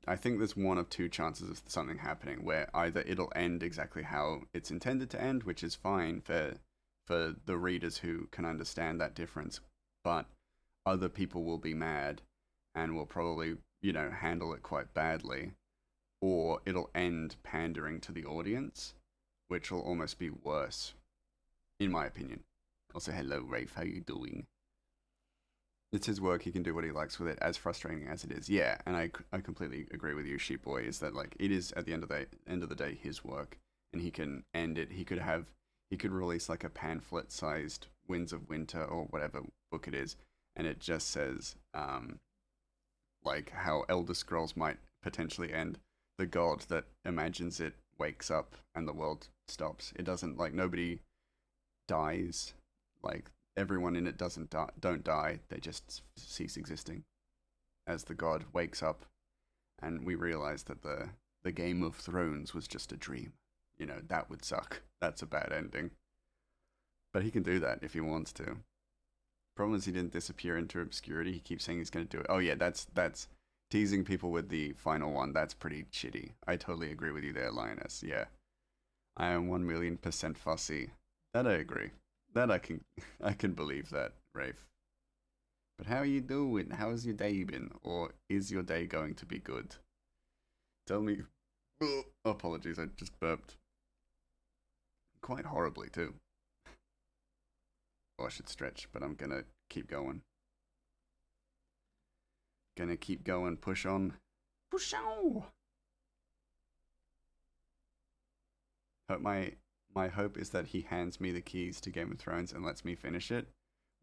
I think there's one of two chances of something happening where either it'll end exactly how it's intended to end, which is fine for the readers who can understand that difference, but other people will be mad and will probably, handle it quite badly, or it'll end pandering to the audience, which will almost be worse, in my opinion. Also, hello, Rafe, how you doing? It's his work. He can do what he likes with it, as frustrating as it is. Yeah, and I completely agree with you, Sheep Boy. Is that like it is at the end of the day his work, and he can end it. He could release like a pamphlet-sized Winds of Winter or whatever book it is, and it just says like how Elder Scrolls might potentially end. The god that imagines it wakes up and the world stops. It doesn't, like, nobody dies. Like, everyone in it don't die. They just cease existing as the god wakes up, and we realize that the Game of Thrones was just a dream. That would suck. That's a bad ending. But he can do that if he wants to. Problem is he didn't disappear into obscurity. He keeps saying he's going to do it. Oh yeah, that's teasing people with the final one. That's pretty shitty. I totally agree with you there, Lioness. Yeah, I am 1,000,000% fussy. That I agree. That I can believe that, Rafe. But how are you doing? How's your day been? Or is your day going to be good? Tell me. Apologies, I just burped. Quite horribly too. Well, I should stretch, but I'm gonna keep going. Gonna keep going. Push on. Push on. Hope my hope is that he hands me the keys to Game of Thrones and lets me finish it.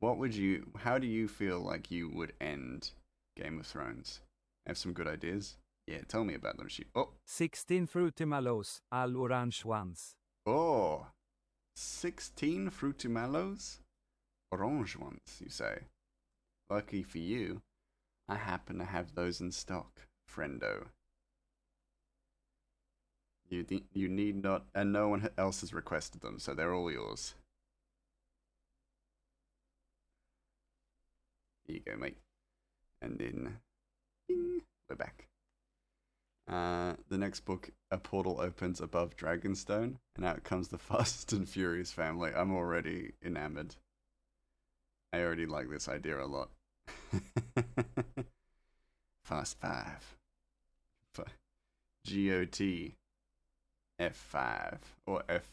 How do you feel like you would end Game of Thrones? Have some good ideas? Yeah, tell me about them. 16 fruity mallows, all orange ones. Oh, 16 fruity mallows? Orange ones, you say? Lucky for you, I happen to have those in stock, friendo. You need not, and no one else has requested them, so they're all yours. Here you go, mate. And then, ding, we're back. The next book, a portal opens above Dragonstone, and out comes the Fast and Furious family. I'm already enamored. I already like this idea a lot. Fast 5. GOT F5. Or F,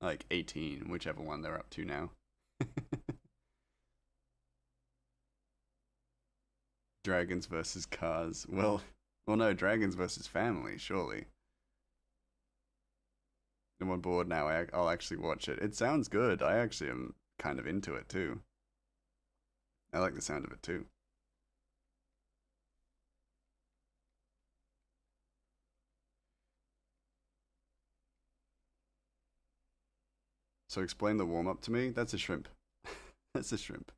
like 18, whichever one they're up to now. Dragons versus cars. Well, no, dragons versus family, surely. I'm on board now. I'll actually watch it. It sounds good. I actually am kind of into it too. I like the sound of it too. So explain the warm-up to me. That's a shrimp. That's a shrimp.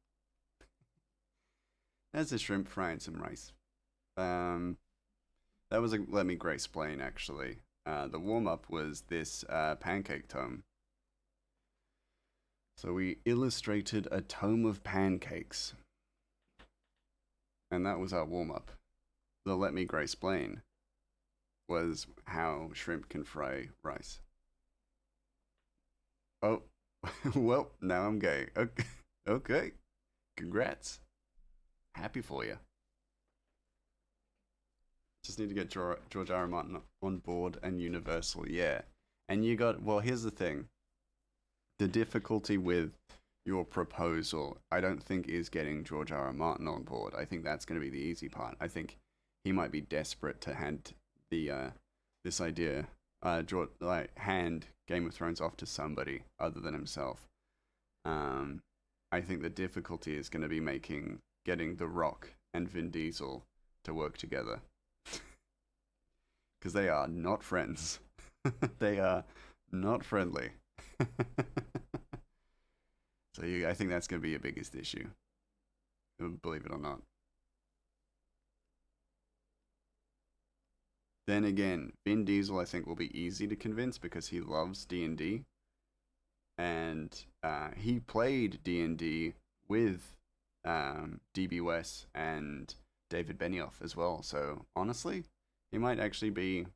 That's a shrimp frying some rice. That was a Let me explain actually. The warm-up was this pancake tome. So we illustrated a tome of pancakes. And that was our warm-up. The Let me explain was how shrimp can fry rice. Oh, well, now I'm gay. Okay. Okay. Congrats. Happy for you. Just need to get George R. R. Martin on board and Universal, yeah. And you got, well, here's the thing. The difficulty with your proposal, I don't think, is getting George R. R. Martin on board. I think that's going to be the easy part. I think he might be desperate to hand this idea, hand Game of Thrones off to somebody other than himself. I think the difficulty is going to be getting The Rock and Vin Diesel to work together. Because they are not friends. They are not friendly. So I think that's going to be your biggest issue. Believe it or not. Then again, Vin Diesel I think will be easy to convince because he loves D&D. And he played D&D with DB West and David Benioff as well. So honestly, he might actually be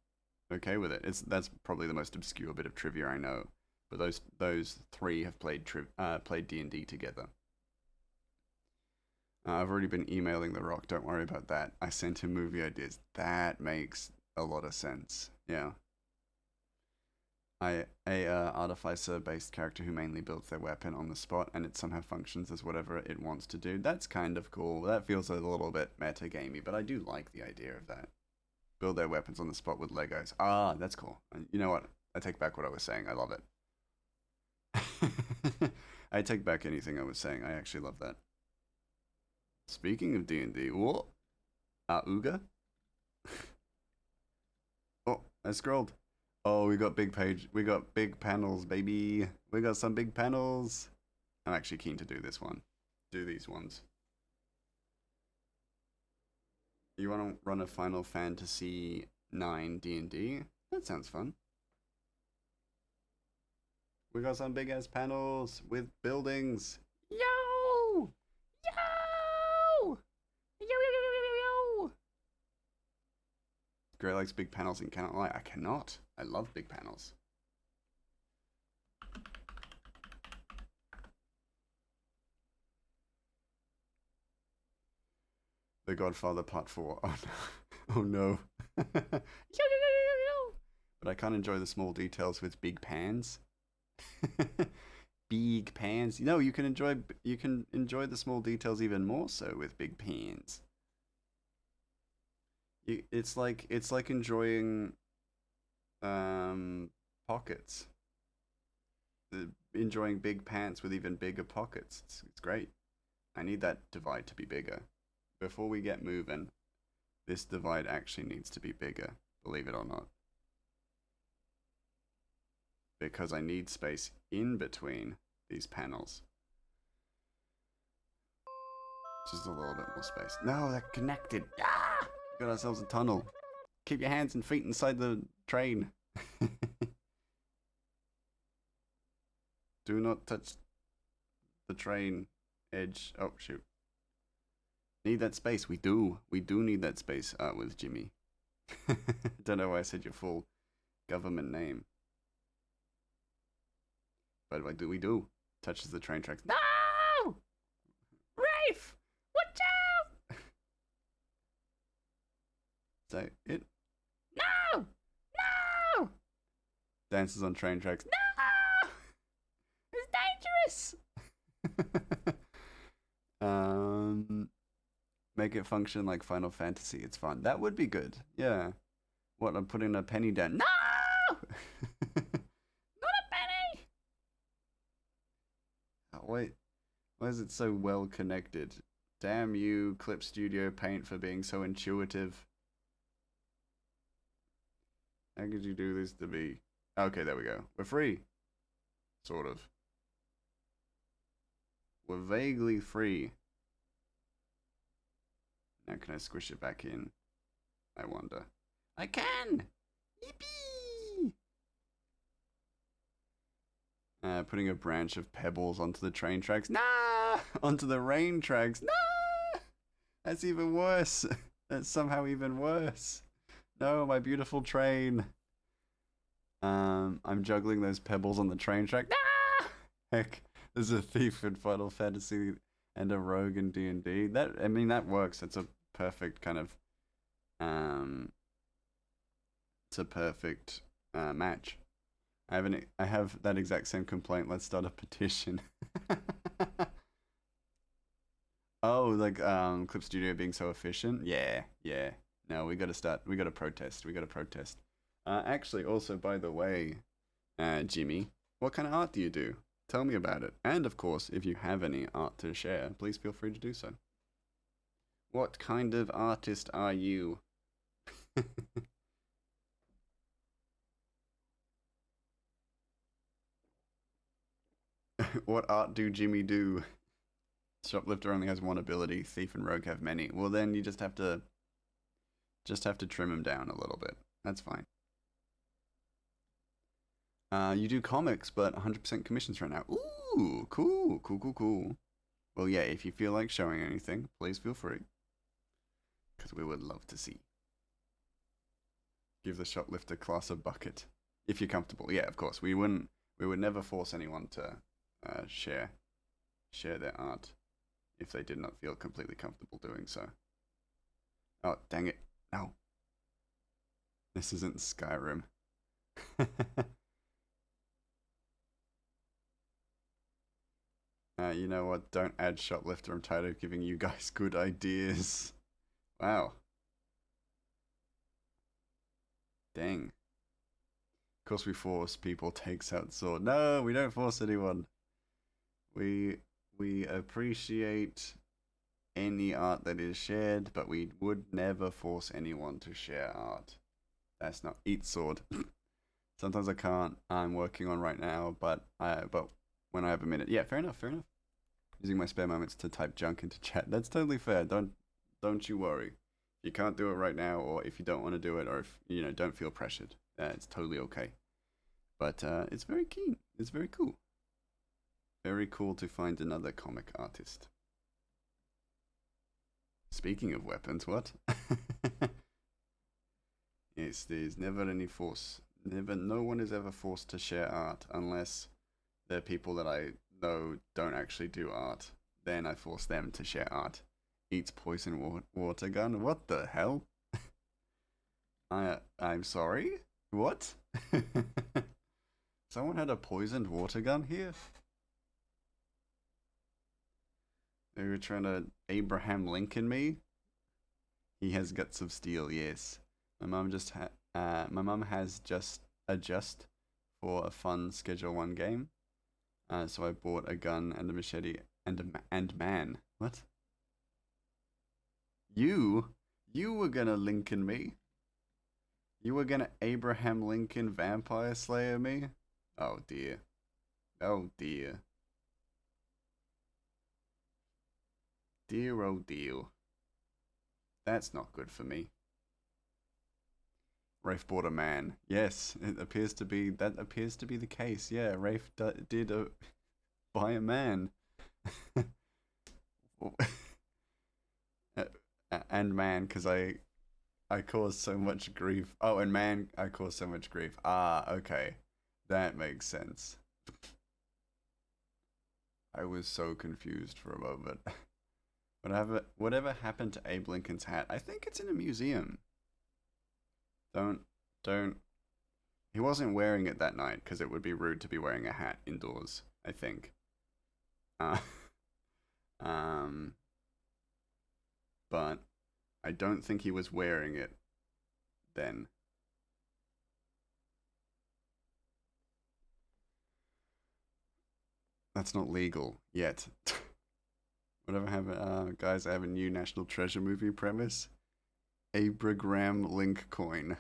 okay with it. That's probably the most obscure bit of trivia I know. But those three have played D&D together. I've already been emailing The Rock. Don't worry about that. I sent him movie ideas. That makes a lot of sense. Yeah. A artificer-based character who mainly builds their weapon on the spot, and it somehow functions as whatever it wants to do. That's kind of cool. That feels a little bit meta-gamey, but I do like the idea of that. Build their weapons on the spot with Legos. Ah, that's cool. And you know what? I take back what I was saying. I love it. I take back anything I was saying. I actually love that. Speaking of D&D, what? Ooga? Oh, I scrolled. Oh, we got big panels, baby. We got some big panels. I'm actually keen to do this one. Do these ones. You want to run a Final Fantasy 9 D&D? That sounds fun. We got some big ass panels with buildings. Yo! Yo! Yo! Gray likes big panels and cannot lie. I cannot. I love big panels. The Godfather Part 4. Oh no. Oh no. But I can't enjoy the small details with big pans. Big pans. No, you can enjoy the small details even more so with big pans. It's like enjoying pockets. Enjoying big pants with even bigger pockets. It's great. I need that divide to be bigger. Before we get moving, this divide actually needs to be bigger, believe it or not. Because I need space in between these panels. Just a little bit more space. No, they're connected. Ah! We got ourselves a tunnel. Keep your hands and feet inside the train. Do not touch the train edge. Oh, shoot. Need that space. We do need that space with Jimmy. Don't know why I said your full government name. But we do. Touches the train tracks. No! Rafe! Watch out! So it. No! No! Dances on train tracks. No! It's dangerous! Make it function like Final Fantasy. It's fun. That would be good. Yeah. What, I'm putting a penny down. No! Not a penny! Wait, why is it so well connected? Damn you, Clip Studio Paint, for being so intuitive. How could you do this to me? Okay, there we go. We're free. Sort of. We're vaguely free. Now can I squish it back in? I wonder. I can! Yippee! Putting a branch of pebbles onto the train tracks. Nah! Onto the rain tracks. Nah! That's even worse. That's somehow even worse. No, my beautiful train. I'm juggling those pebbles on the train track. Nah! Heck, there's a thief in Final Fantasy and a rogue in D&D. That works. It's a perfect kind of Um, it's a perfect match. I have that exact same complaint. Let's start a petition. Oh, like Clip Studio being so efficient. Yeah, yeah. No, we gotta start. We gotta protest. We gotta protest. Actually, also by the way, Jimmy, what kind of art do you do? Tell me about it. And of course, if you have any art to share, please feel free to do so. What kind of artist are you? What art do Jimmy do? Shoplifter only has one ability. Thief and rogue have many. Well, then you just have to trim him down a little bit. That's fine. You do comics, but 100% commissions right now. Ooh, cool, cool, cool, cool. Well, yeah, if you feel like showing anything, please feel free. Because we would love to see. Give the shoplifter class a bucket. If you're comfortable. Yeah, of course. We would never force anyone to share their art if they did not feel completely comfortable doing so. Oh, dang it. No. This isn't Skyrim. You know what? Don't add shoplifter. I'm tired of giving you guys good ideas. Wow. Dang. Of course we force people takes out sword. No, we don't force anyone. We appreciate any art that is shared, but we would never force anyone to share art. That's not eat sword. Sometimes I can't. I'm working on right now, but when I have a minute. Yeah, fair enough, fair enough. Using my spare moments to type junk into chat. That's totally fair. Don't you worry. If you can't do it right now, or if you don't want to do it, or if don't feel pressured. It's totally okay. But it's very keen. It's very cool. Very cool to find another comic artist. Speaking of weapons, what? Yes, there's never any force. No one is ever forced to share art unless they're people that I know don't actually do art. Then I force them to share art. Eats poison water gun. What the hell? I'm sorry. What? Someone had a poisoned water gun here? They were trying to Abraham Lincoln me? He has guts of steel, yes. My mum has just adjust for a fun Schedule 1 game. So I bought a gun and a machete and man. What? You were gonna Lincoln me? You were gonna Abraham Lincoln Vampire Slayer me? Oh dear. Oh dear. Dear oh dear. That's not good for me. Rafe bought a man. Yes, that appears to be the case. Yeah, Rafe did buy a man. And man, because I caused so much grief. Oh, and man, I caused so much grief. Ah, okay. That makes sense. I was so confused for a moment. Whatever happened to Abe Lincoln's hat? I think it's in a museum. Don't. He wasn't wearing it that night because it would be rude to be wearing a hat indoors, I think. But I don't think he was wearing it then. That's not legal yet. Whatever happened, guys, I have a new National Treasure movie premise. Abraham Link coin.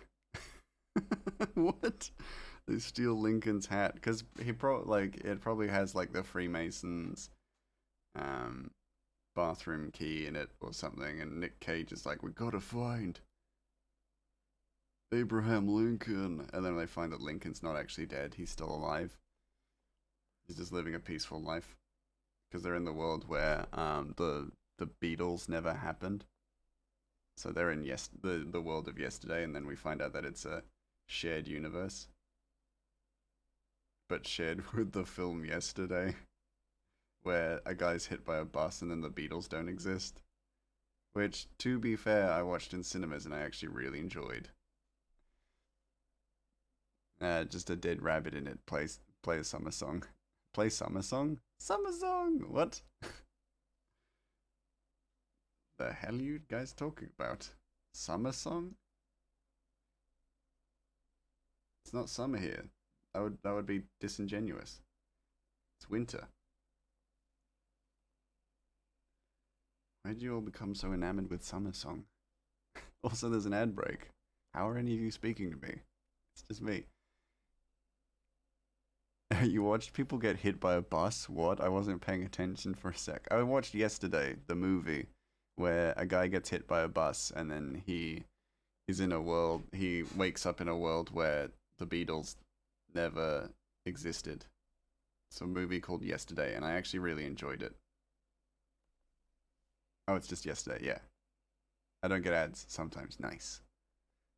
What? They steal Lincoln's hat because it probably has like the Freemasons bathroom key in it or something, and Nick Cage is like, we gotta find Abraham Lincoln, and then they find that Lincoln's not actually dead, he's still alive. He's just living a peaceful life because they're in the world where the Beatles never happened. So they're in the world of yesterday, and then we find out that it's a shared universe, but shared with the film Yesterday, where a guy's hit by a bus and then the Beatles don't exist. which, to be fair, I watched in cinemas and I actually really enjoyed. Just a dead rabbit in it play a summer song. Play summer song? Summer song! What? The hell are you guys talking about? Summer song? It's not summer here. That would be disingenuous. It's winter. Why did you all become so enamored with summer song? Also, there's an ad break. How are any of you speaking to me? It's just me. You watched people get hit by a bus? What? I wasn't paying attention for a sec. I watched yesterday the movie where a guy gets hit by a bus and then he wakes up in a world where the Beatles never existed. It's a movie called Yesterday, and I actually really enjoyed it. Oh, it's just Yesterday, yeah. I don't get ads sometimes. Nice.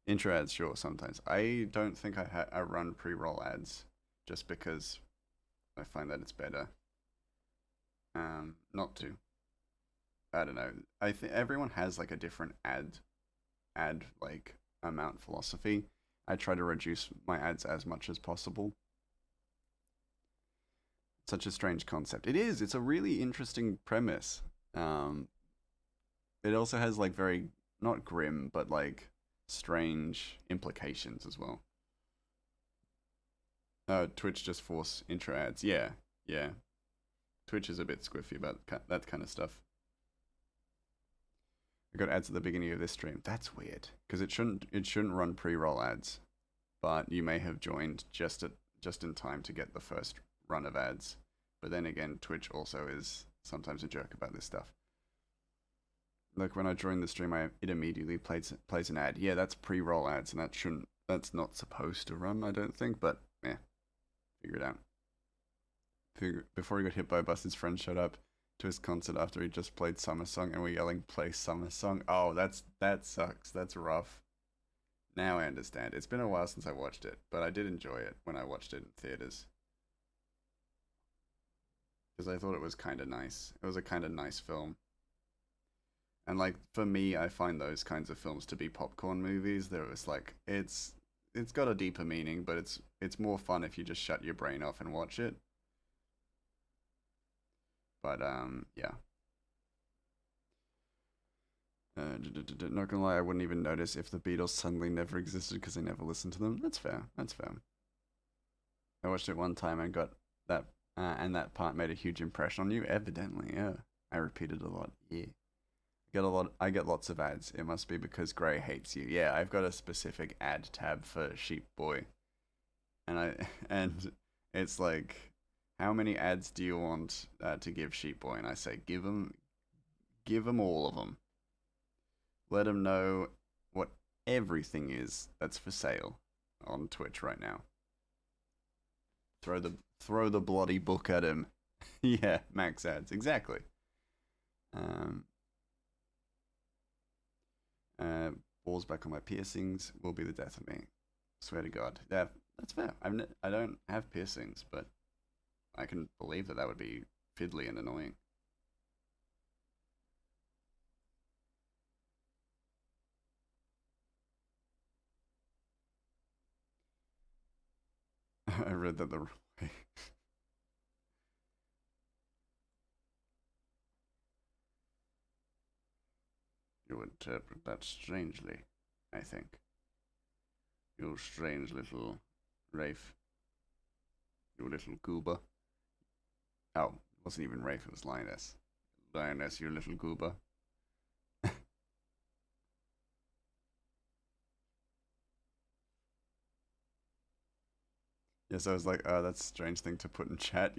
Intro ads, sure, sometimes. I don't think I run pre-roll ads just because I find that it's better not to. I don't know. I think everyone has like a different ad like amount philosophy. I try to reduce my ads as much as possible. Such a strange concept. It is. It's a really interesting premise. It also has like very not grim but like strange implications as well. Twitch just force intro ads. Yeah, yeah. Twitch is a bit squiffy about that kind of stuff. I got ads at the beginning of this stream. That's weird because it shouldn't run pre-roll ads, but you may have joined just in time to get the first run of ads. But then again, Twitch also is sometimes a jerk about this stuff. Like when I joined the stream, it immediately plays an ad. Yeah, that's pre-roll ads, and that's not supposed to run, I don't think. But yeah, figure it out. Before he got hit by a bus, his friend showed up to his concert after he just played Summer Song, and we're yelling, "Play Summer Song!" Oh, that sucks. That's rough. Now I understand. It's been a while since I watched it, but I did enjoy it when I watched it in theaters. Because I thought it was kind of nice. It was a kind of nice film. And like for me, I find those kinds of films to be popcorn movies. There was like it's got a deeper meaning, but it's more fun if you just shut your brain off and watch it. But yeah. Not gonna lie, I wouldn't even notice if the Beatles suddenly never existed because I never listened to them. That's fair. That's fair. I watched it one time and got that, and that part made a huge impression on you. Evidently, yeah. I repeated a lot. Yeah. I get lots of ads. It must be because Gray hates you. Yeah, I've got a specific ad tab for Sheep Boy, and it's like, how many ads do you want to give Sheep Boy? And I say, give him all of them. Let him know what everything is that's for sale on Twitch right now. Throw the bloody book at him. Yeah, max ads, exactly. Balls back on my piercings will be the death of me. Swear to God. Yeah, that's fair. I don't have piercings, but I can believe that would be fiddly and annoying. I read that the wrong way. You interpret that strangely, I think. You strange little Rafe. You little goober. Oh, it wasn't even Rafe, it was Lioness. Lioness, you little goober. Yes, I was like, oh, that's a strange thing to put in chat.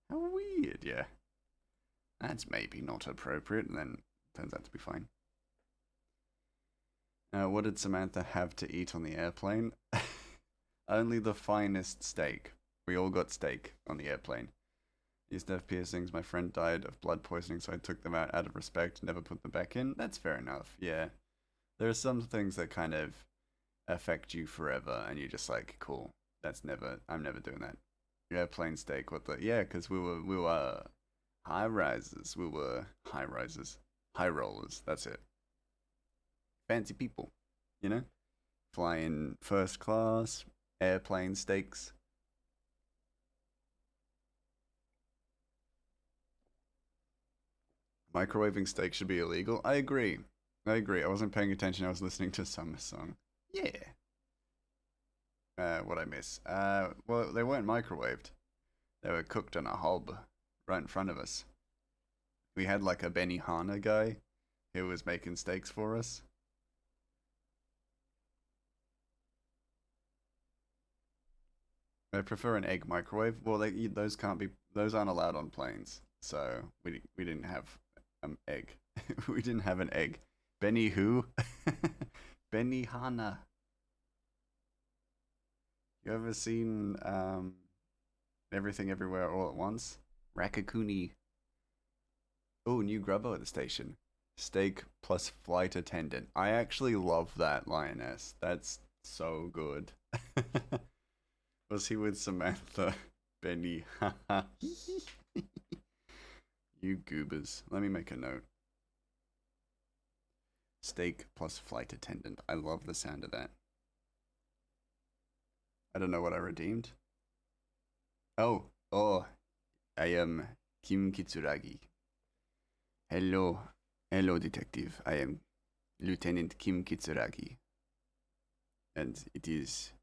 How weird, yeah. That's maybe not appropriate, and then turns out to be fine. What did Samantha have to eat on the airplane? Only the finest steak. We all got steak on the airplane. Used to have piercings. My friend died of blood poisoning, so I took them out of respect, never put them back in. That's fair enough, yeah. There are some things that kind of affect you forever, and you're just like, cool. I'm never doing that. Airplane steak, what the, yeah, because we were high rises. We were high rises. High rollers, that's it. Fancy people, you know? Flying first class, airplane steaks. Microwaving steak should be illegal. I agree. I wasn't paying attention. I was listening to some song. Yeah. What I miss? Well, they weren't microwaved. They were cooked on a hob right in front of us. We had like a Benihana guy who was making steaks for us. I prefer an egg microwave. Well, those can't be. Those aren't allowed on planes. So we didn't have egg. We didn't have an egg. Benny who? Benihana. You ever seen Everything Everywhere All at Once? Rakakuni. Oh, new grubbo at the station. Steak plus flight attendant. I actually love that, Lioness. That's so good. Was he with Samantha? Benny. You goobers. Let me make a note. Steak plus flight attendant. I love the sound of that. I don't know what I redeemed. Oh, I am Kim Kitsuragi. Hello, detective. I am Lieutenant Kim Kitsuragi. And it is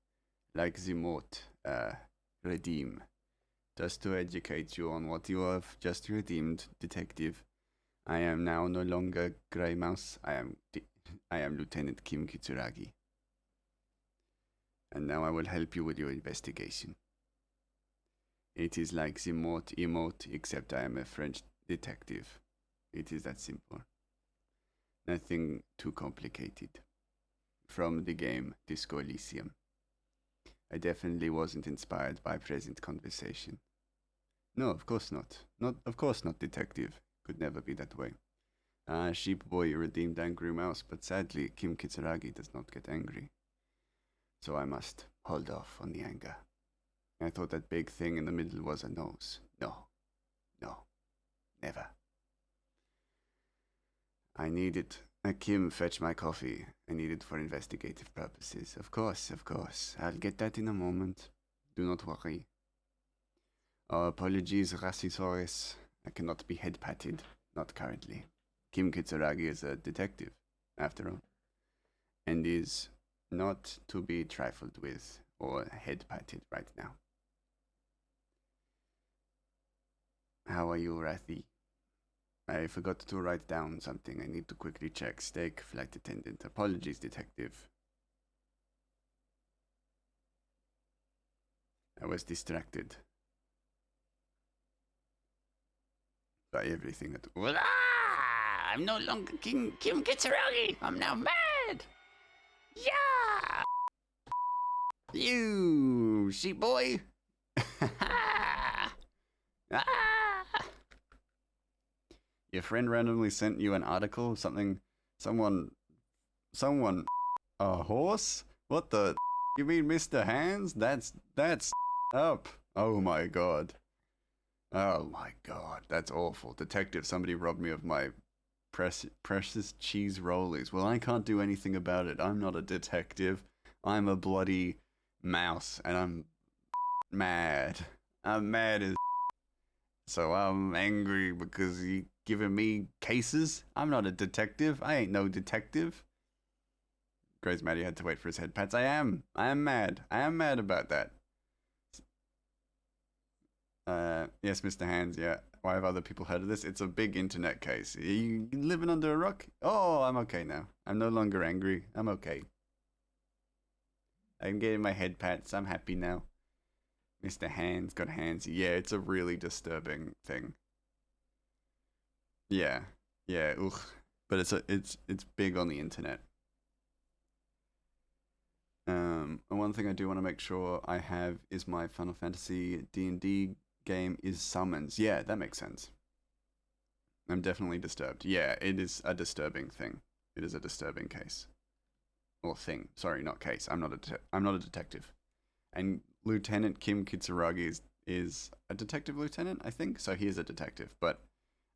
like the moat, redeem. Just to educate you on what you have just redeemed, detective. I am now no longer Grey Mouse. I am Lieutenant Kim Kitsuragi. And now I will help you with your investigation. It is like the moat emote, except I am a French detective. It is that simple. Nothing too complicated. From the game Disco Elysium. I definitely wasn't inspired by present conversation. No, of course not. Of course not, detective. Could never be that way. Sheep boy redeemed angry mouse, but sadly Kim Kitsuragi does not get angry. So I must hold off on the anger. I thought that big thing in the middle was a nose. No, never. I need it. Kim, fetch my coffee. I need it for investigative purposes. Of course. I'll get that in a moment. Do not worry. Apologies, Rassisaurus. I cannot be head patted. Not currently. Kim Kitsuragi is a detective, after all, and is not to be trifled with or head patted right now. How are you, Rathi? I forgot to write down something. I need to quickly check. Steak, flight attendant. Apologies, detective. I was distracted by everything that... I'm no longer Kim Kitsuragi. I'm now mad. Yeah. You sheep boy. Your friend randomly sent you an article. Someone. A horse? What the? You mean Mr. Hands? That's up. Oh my god. Oh my god, that's awful. Detective, somebody robbed me of my precious cheese rollies. Well, I can't do anything about it. I'm not a detective. I'm a bloody mouse, and I'm mad. I'm mad as so I'm angry because you giving me cases. I'm not a detective. I ain't no detective. Grey's Maddie had to wait for his head pats. I am mad. I am mad about that. Yes, Mr. Hands, yeah. Why have other people heard of this? It's a big internet case. Are you living under a rock? Oh, I'm okay now. I'm no longer angry. I'm okay. I'm getting my head pats. I'm happy now. Mr. Hands got hands. Yeah, it's a really disturbing thing. Yeah. Ugh. But it's big on the internet. And one thing I do want to make sure I have is my Final Fantasy D&D game is summons. Yeah, that makes sense. I'm definitely disturbed. Yeah, it is a disturbing thing. It is a disturbing case. Or thing. Sorry, not case. I'm not a detective. And Lieutenant Kim Kitsuragi is a detective lieutenant, I think. So he is a detective. But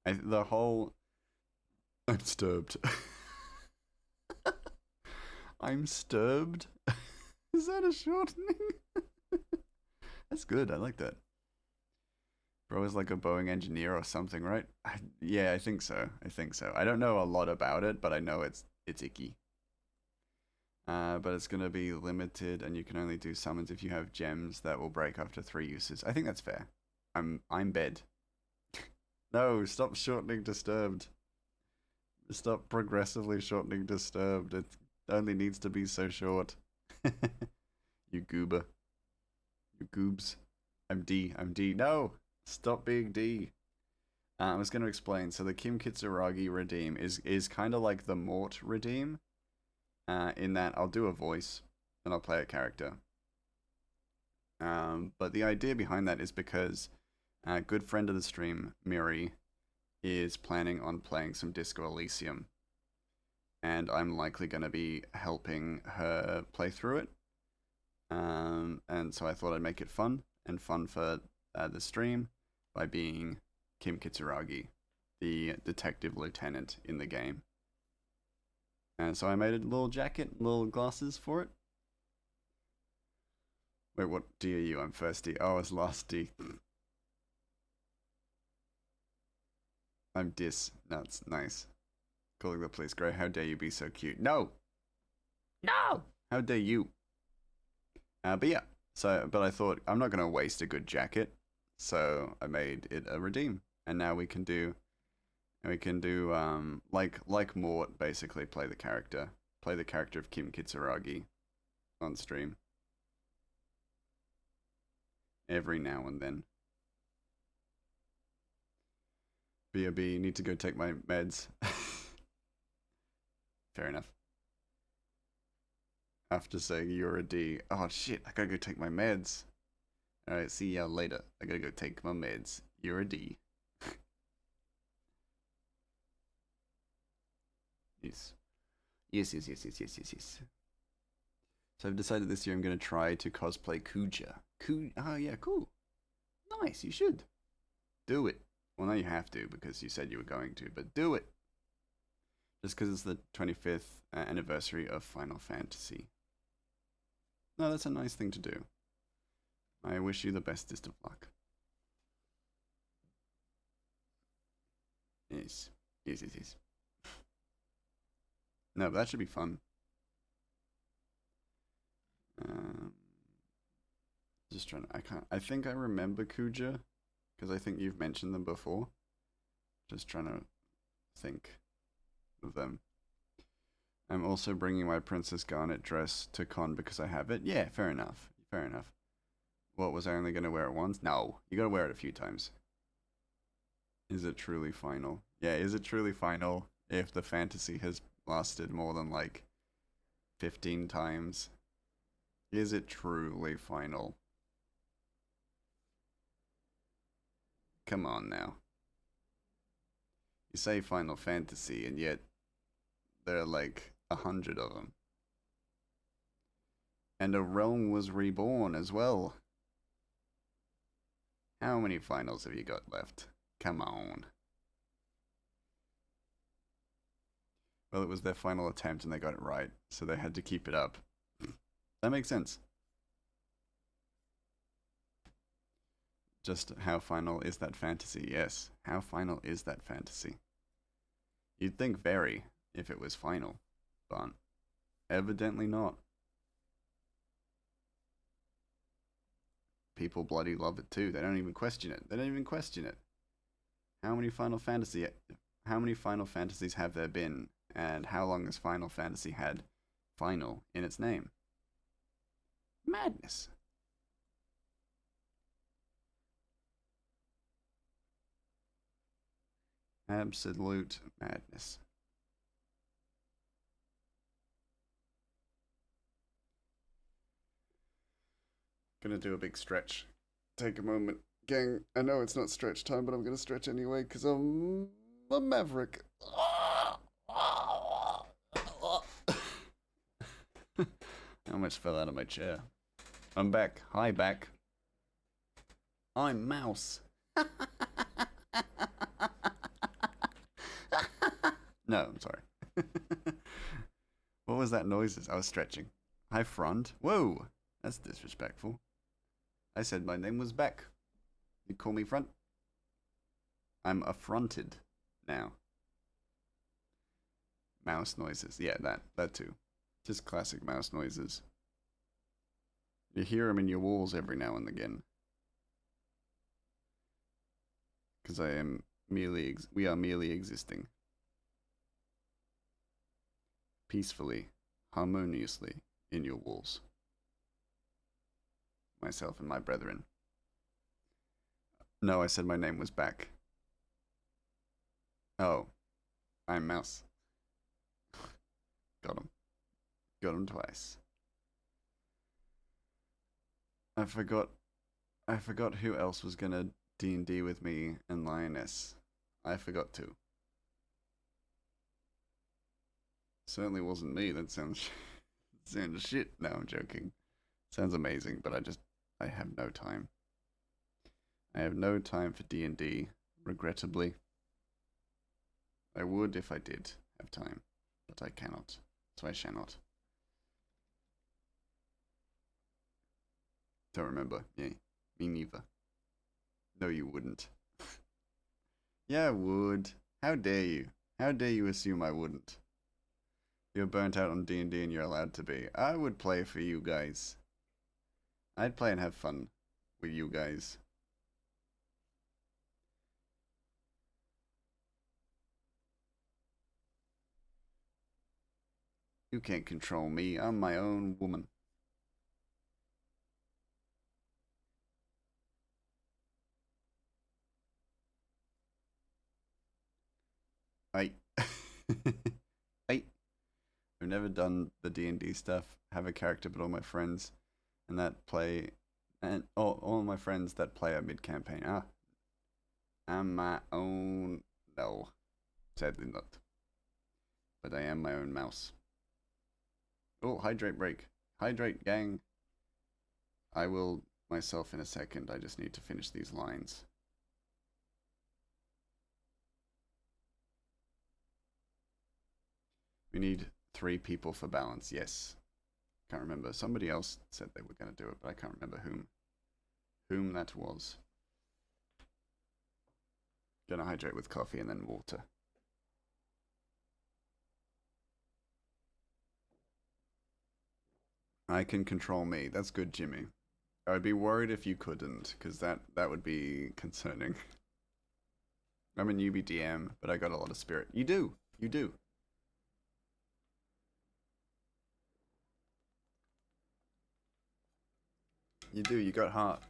the whole I'm disturbed. I'm disturbed. Is that a shortening? That's good. I like that. Bro is like a Boeing engineer or something, right? Yeah, I think so. I think so. I don't know a lot about it, but I know it's icky. But it's gonna be limited, and you can only do summons if you have gems that will break after 3 uses. I think that's fair. I'm bed. No, stop shortening disturbed. Stop progressively shortening disturbed. It only needs to be so short. You goober. You goobs. I'm D. I'm D. No! Stop being D. I was going to explain. So the Kim Kitsuragi redeem is kind of like the Mort redeem. In that I'll do a voice and I'll play a character. But the idea behind that is because a good friend of the stream, Miri, is planning on playing some Disco Elysium. And I'm likely going to be helping her play through it. And so I thought I'd make it fun for the stream by being Kim Kitsuragi, the detective lieutenant in the game. And so I made a little jacket, little glasses for it. Wait, what D are you? I'm first D. Oh, it's last D. I'm Dis. That's nice. Calling the police. Gray, how dare you be so cute? No! No! How dare you? But yeah. But I thought, I'm not going to waste a good jacket. So I made it a redeem. And now we can do like Mort, basically play the character of Kim Kitsuragi on stream every now and then. B.O.B. need to go take my meds. Fair enough. After saying you're a D. Oh shit, I gotta go take my meds. Alright, see ya later. I gotta go take my meds. You're a D. Yes. Yes. So I've decided this year I'm going to try to cosplay Kuja. Oh yeah, cool. Nice, you should. Do it. Well, now you have to because you said you were going to, but do it. Just because it's the 25th anniversary of Final Fantasy. No, that's a nice thing to do. I wish you the bestest of luck. Yes. No, but that should be fun. Just trying to, I think I remember Kuja, because I think you've mentioned them before. Just trying to think of them. I'm also bringing my Princess Garnet dress to con because I have it. Yeah, fair enough. What, was I only going to wear it once? No, you got to wear it a few times. Is it truly final? Yeah, is it truly final if the fantasy has lasted more than like 15 times? Is it truly final? Come on now. You say Final Fantasy and yet there are like 100 of them. And a realm was reborn as well. How many finals have you got left? Come on. Well, it was their final attempt and they got it right, so they had to keep it up. That makes sense. Just how final is that fantasy? Yes. How final is that fantasy? You'd think very if it was final, but evidently not. People bloody love it too. They don't even question it. How many Final Fantasies have there been, and how long has Final Fantasy had final in its name? Madness. Absolute madness. Gonna do a big stretch. Take a moment. Gang, I know it's not stretch time, but I'm gonna stretch anyway because I'm a maverick. I almost fell out of my chair. I'm back. Hi, back. I'm Mouse. No, I'm sorry. What was that noises? I was stretching. Hi, front. Whoa, that's disrespectful. I said my name was Beck. You call me front? I'm affronted now. Mouse noises. Yeah, that too. Just classic mouse noises. You hear them in your walls every now and again. Because we are merely existing. Peacefully, harmoniously in your walls. Myself and my brethren. No, I said my name was Beck. Oh, I'm Mouse. Got him. Got him twice. I forgot who else was gonna D&D with me and Lioness. I forgot to. Certainly wasn't me. That sounds shit. No, I'm joking. Sounds amazing, but I have no time. I have no time for D&D, regrettably. I would if I did have time, but I cannot, so I shall not. Don't remember. Yeah, me neither. No, you wouldn't. Yeah, I would. How dare you? How dare you assume I wouldn't? You're burnt out on D&D and you're allowed to be. I would play for you guys. I'd play and have fun with you guys. You can't control me. I'm my own woman. I I've never done the D&D stuff. Have a character, but all my friends all my friends that play a mid-campaign. I'm my own. No, sadly not. But I am my own mouse. Oh, hydrate break. Hydrate, gang. I will myself in a second. I just need to finish these lines. We need 3 people for balance. Yes. Can't remember. Somebody else said they were going to do it, but I can't remember whom that was. Gonna hydrate with coffee and then water. I can control me. That's good, Jimmy. I would be worried if you couldn't, because that would be concerning. I'm a newbie DM, but I got a lot of spirit. You do. You do. You do. You got heart.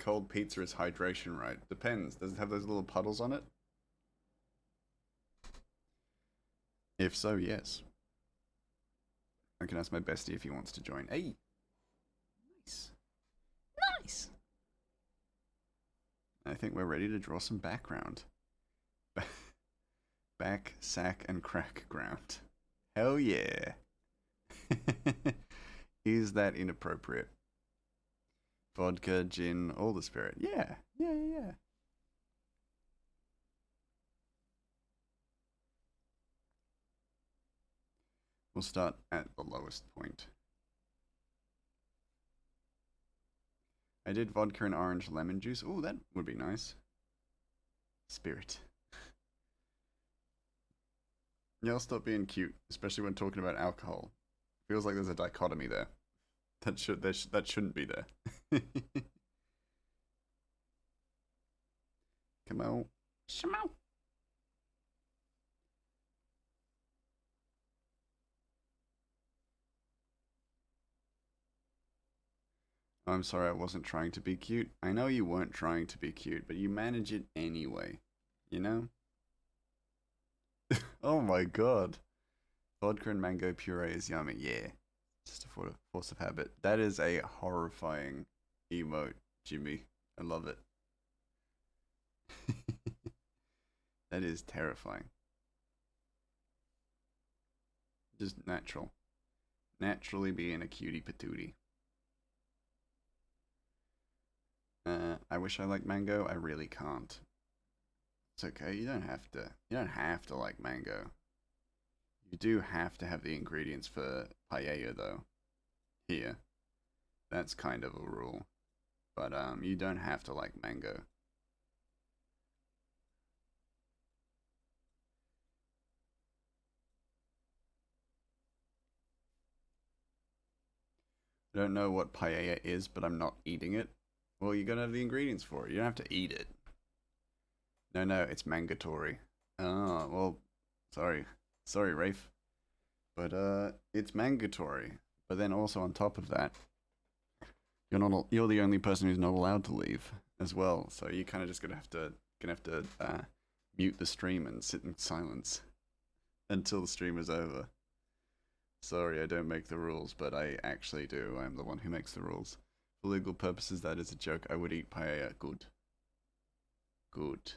Cold pizza is hydration, right? Depends. Does it have those little puddles on it? If so, yes. I can ask my bestie if he wants to join. Hey! Nice. Nice! I think we're ready to draw some background. Back, sack, and crack ground. Hell yeah! Is that inappropriate? Vodka, gin, all the spirit. Yeah. We'll start at the lowest point. I did vodka and orange lemon juice. Oh, that would be nice. Spirit. Yeah, I'll stop being cute, especially when talking about alcohol. Feels like there's a dichotomy there. That shouldn't be there. Come on. Shmow. I'm sorry, I wasn't trying to be cute. I know you weren't trying to be cute, but you manage it anyway. You know? Oh my god. Vodka and mango puree is yummy. Yeah. Just a force of habit. That is a horrifying emote, Jimmy. I love it. That is terrifying. Just natural. Naturally being a cutie patootie. I wish I liked mango. I really can't. It's okay. You don't have to. You don't have to like mango. You do have to have the ingredients for paella though. Here, that's kind of a rule. But you don't have to like mango. I don't know what paella is, but I'm not eating it. Well, you gotta have the ingredients for it. You don't have to eat it. No, it's mandatory. Oh, well, sorry. Sorry, Rafe. But it's mandatory. But then also on top of that, you're the only person who's not allowed to leave as well. So you kind of just gonna have to mute the stream and sit in silence until the stream is over. Sorry, I don't make the rules, but I actually do. I'm the one who makes the rules. For legal purposes, that is a joke. I would eat paella. Good. Good.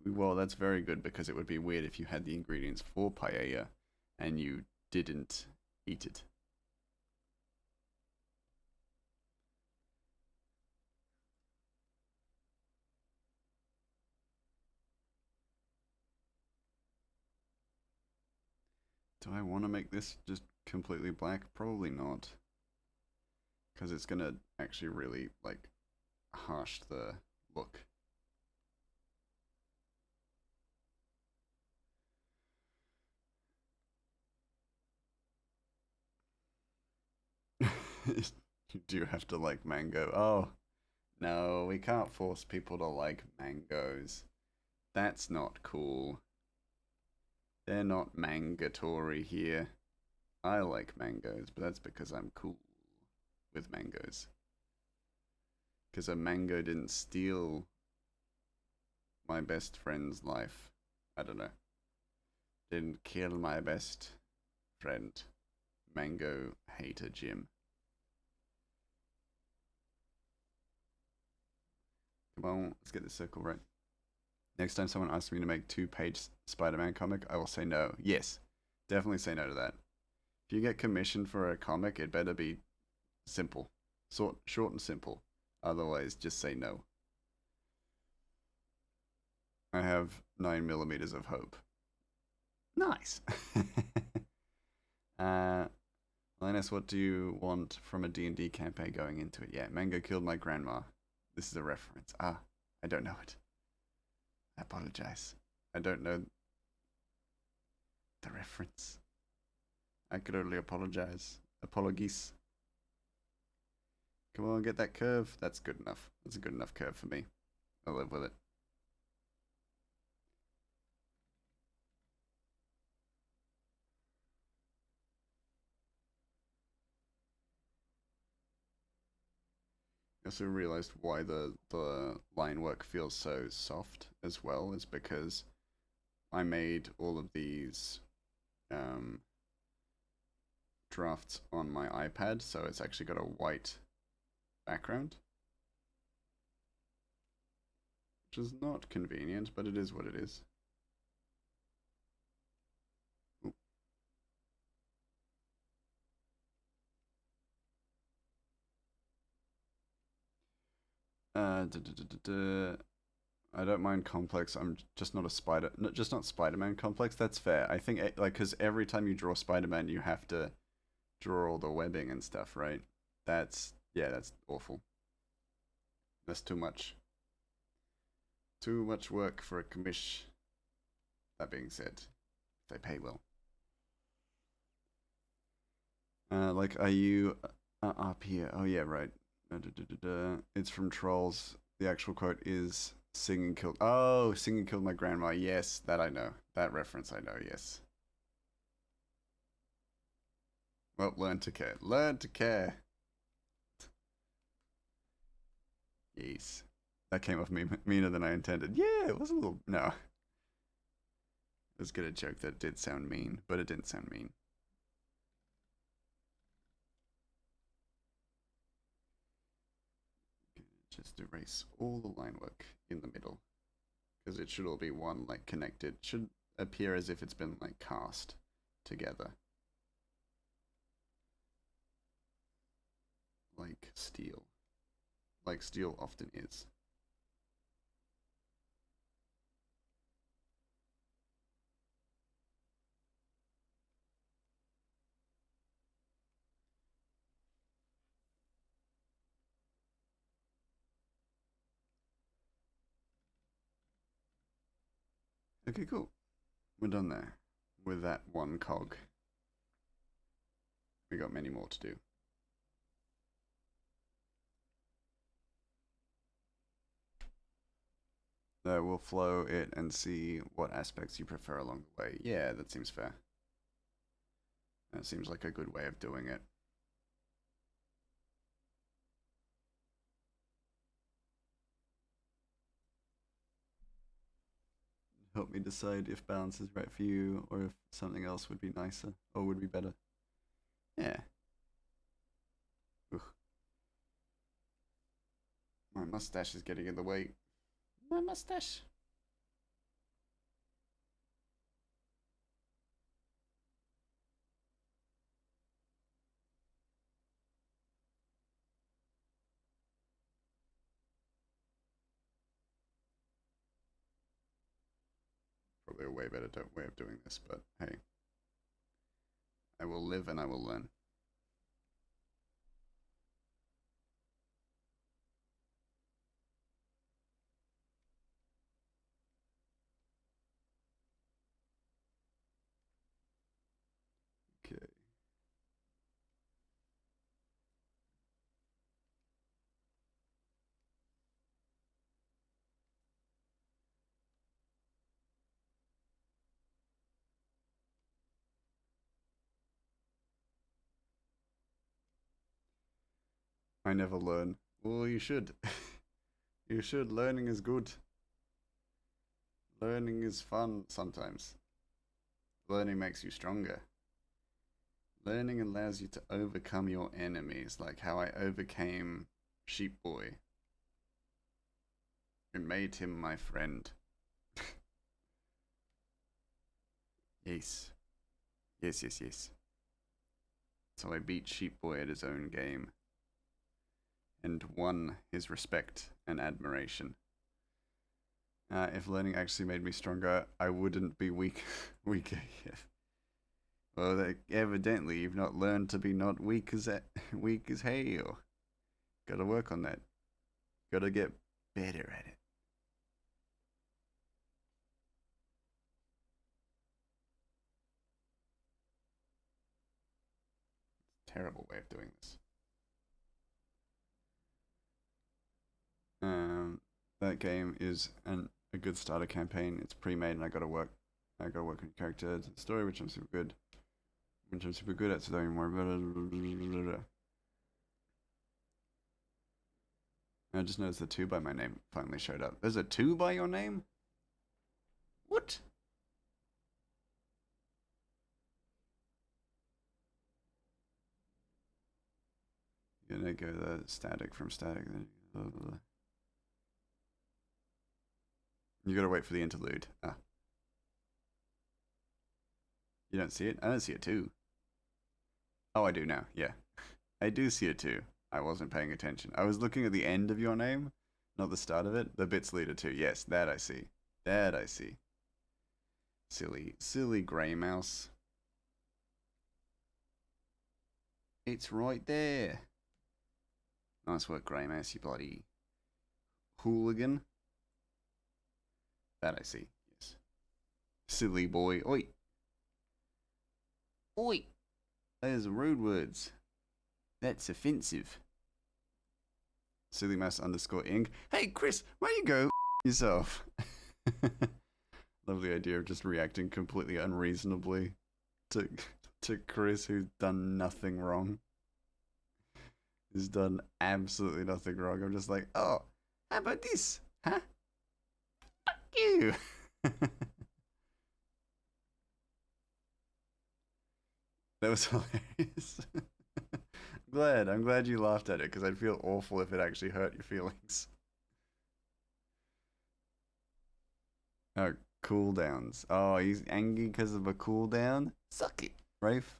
Well, that's very good because it would be weird if you had the ingredients for paella and you didn't eat it. Do I want to make this just completely black? Probably not. Because it's going to actually really, like, harsh the look. You do have to like mango. Oh, no, we can't force people to like mangoes. That's not cool. They're not mangatory here. I like mangoes, but that's because I'm cool with mangoes. Because a mango didn't steal my best friend's life. I don't know. Didn't kill my best friend. Mango hater Jim. Come on, let's get this circle right. Next time someone asks me to make 2-page Spider-Man comic, I will say no. Yes, definitely say no to that. If you get commissioned for a comic, it better be simple. Short and simple. Otherwise, just say no. I have 9mm of hope. Nice. Linus, what do you want from a D&D campaign going into it? Yeah, Mango killed my grandma. This is a reference. Ah, I don't know it. I apologize. I don't know the reference. I could only apologize. Apologies. Come on, get that curve. That's good enough. That's a good enough curve for me. I'll live with it. I also realized why the line work feels so soft as well is because I made all of these drafts on my iPad, so it's actually got a white background, which is not convenient, but it is what it is. Ooh. I don't mind complex. I'm just not a spider. No, just not Spider-Man complex. That's fair. I think like because every time you draw Spider-Man, you have to draw all the webbing and stuff, right? That's awful. That's too much. Too much work for a commish. That being said, they pay well. Like, are you up here? Oh yeah, right. It's from Trolls. The actual quote is "Singing killed." Oh, singing killed my grandma. Yes, that I know. That reference I know. Yes. Well, learn to care. Learn to care. Yes. That came off meaner than I intended. Yeah, it was a little. No. I was gonna joke that it did sound mean, but it didn't sound mean. Just erase all the line work in the middle. Because it should all be one, like, connected. Should appear as if it's been, like, cast together. Like steel. Like steel often is. Okay, cool. We're done there with that one cog. We got many more to do. We'll flow it and see what aspects you prefer along the way. Yeah, that seems fair. That seems like a good way of doing it. Help me decide if balance is right for you or if something else would be nicer or would be better. Yeah. Ugh. My mustache is getting in the way. My mustache. Probably a way better way of doing this, but hey. I will live and I will learn. Okay. I never learn. Well, you should. You should. Learning is good. Learning is fun sometimes. Learning makes you stronger. Learning allows you to overcome your enemies, like how I overcame Sheep Boy and made him my friend. Yes. Yes, yes, yes. So I beat Sheep Boy at his own game and won his respect and admiration. If learning actually made me stronger, I wouldn't be weaker yet. Well, evidently you've not learned to be not weak as hell. Gotta work on that. Gotta get better at it. Terrible way of doing this. That game is a good starter campaign. It's pre-made, and I gotta work on your character. It's a story, which I'm super good at. So don't more about it. I just noticed the 2 by my name finally showed up. There's a 2 by your name? What? You're gonna go the static from static. You gotta wait for the interlude. Ah. You don't see it? I don't see it too. Oh, I do now. Yeah. I do see it too. I wasn't paying attention. I was looking at the end of your name, not the start of it. The bits leader too. Yes, that I see. That I see. Silly grey mouse. It's right there. Nice work, grey mouse, you bloody hooligan. That I see. Yes. Silly boy. Oi. Oi. Those are rude words. That's offensive. Silly mouse underscore ing. Hey, Chris, why you go yourself? Love the idea of just reacting completely unreasonably to Chris, who's done nothing wrong. He's done absolutely nothing wrong. I'm just like, oh, how about this? Huh? Fuck you. That was hilarious. I'm glad you laughed at it, because I'd feel awful if it actually hurt your feelings. Oh, cooldowns. Oh, he's angry because of a cooldown? Suck it, Rafe.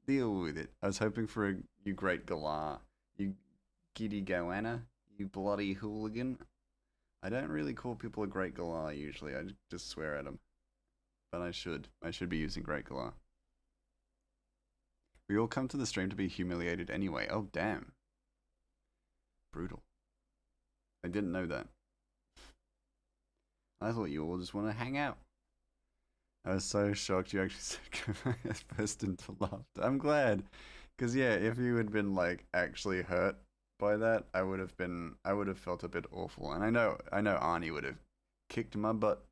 Deal with it. I was hoping for you great Galar. You giddy goanna. You bloody hooligan. I don't really call people a great Galar usually. I just swear at them. But I should. I should be using great Galar. We all come to the stream to be humiliated anyway. Oh, damn. Brutal. I didn't know that. I thought you all just want to hang out. I was so shocked you actually said I burst into laughter. I'm glad, because yeah, if you had been like actually hurt by that, I would have felt a bit awful, and I know Arnie would have kicked my butt.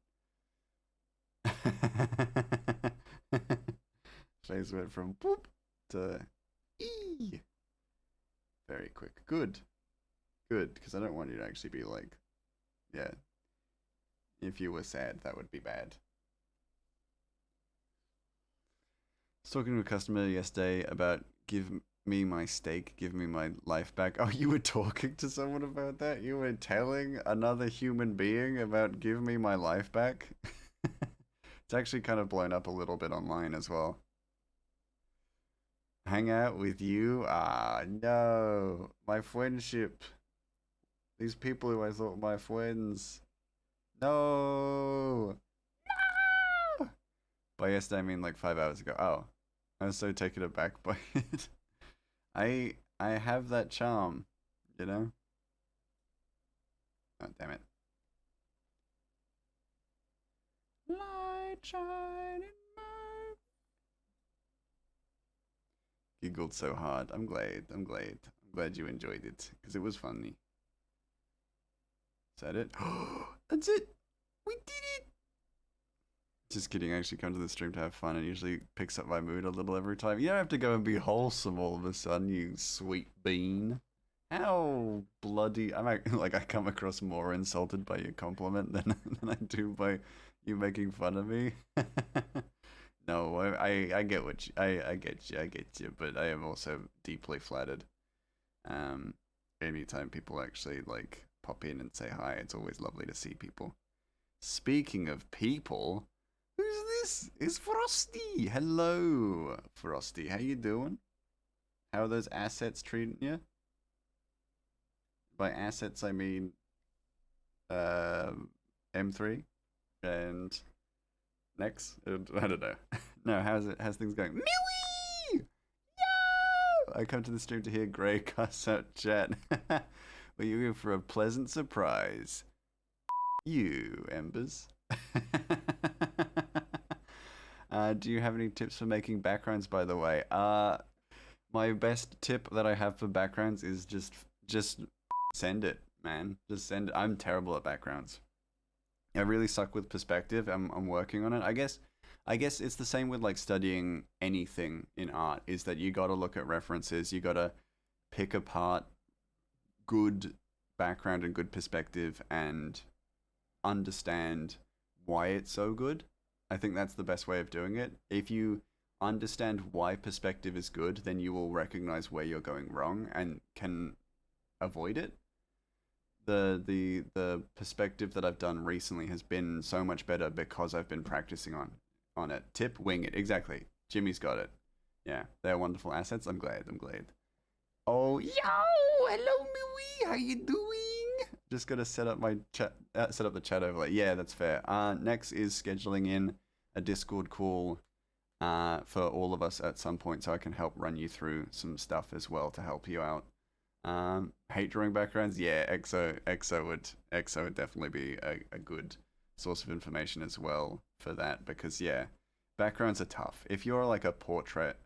Face went from boop to ee. Very quick. Good. Good, because I don't want you to actually be like, yeah. If you were sad, that would be bad. I was talking to a customer yesterday about give me my steak, give me my life back. Oh, you were talking to someone about that? You were telling another human being about give me my life back? It's actually kind of blown up a little bit online as well. Hang out with you? Ah, no. My friendship. These people who I thought were my friends. No. No. By yesterday, I mean like 5 hours ago. Oh, I was so taken aback by it. I have that charm, you know? Oh, damn it. Light shining my... Giggled so hard. I'm glad. I'm glad you enjoyed it, because it was funny. Is that it? That's it! We did it! Just kidding, I actually come to the stream to have fun and usually picks up my mood a little every time. You don't have to go and be wholesome all of a sudden, you sweet bean. How bloody... I come across more insulted by your compliment than I do by you making fun of me. No, I get what you... I get you, but I am also deeply flattered. Anytime people actually, like, pop in and say hi, it's always lovely to see people. Speaking of people... Who's this? It's Frosty. Hello, Frosty. How you doing? How are those assets treating you? By assets, I mean M3 and next. I don't know. No, how's things going? Mewie! Yo! I come to the stream to hear Grey cuss out chat. Were you in for a pleasant surprise? You, Embers. Do you have any tips for making backgrounds, by the way? My best tip that I have for backgrounds is just send it, man. Just send it. I'm terrible at backgrounds. I really suck with perspective. I'm working on it. I guess it's the same with like studying anything in art, is that you got to look at references, you got to pick apart good background and good perspective and understand why it's so good. I think that's the best way of doing it. If you understand why perspective is good, then you will recognize where you're going wrong and can avoid it. The perspective that I've done recently has been so much better because I've been practicing on it. Tip, wing it. Exactly. Jimmy's got it. Yeah, they're wonderful assets. I'm glad. Oh, yo! Hello, Miwi! How you doing? Just gotta set up my chat, set up the chat overlay. Yeah, that's fair. Next is scheduling in a Discord call for all of us at some point, so I can help run you through some stuff as well to help you out. Hate drawing backgrounds? Yeah, Exo would definitely be a good source of information as well for that, because yeah, backgrounds are tough. If you're like a portrait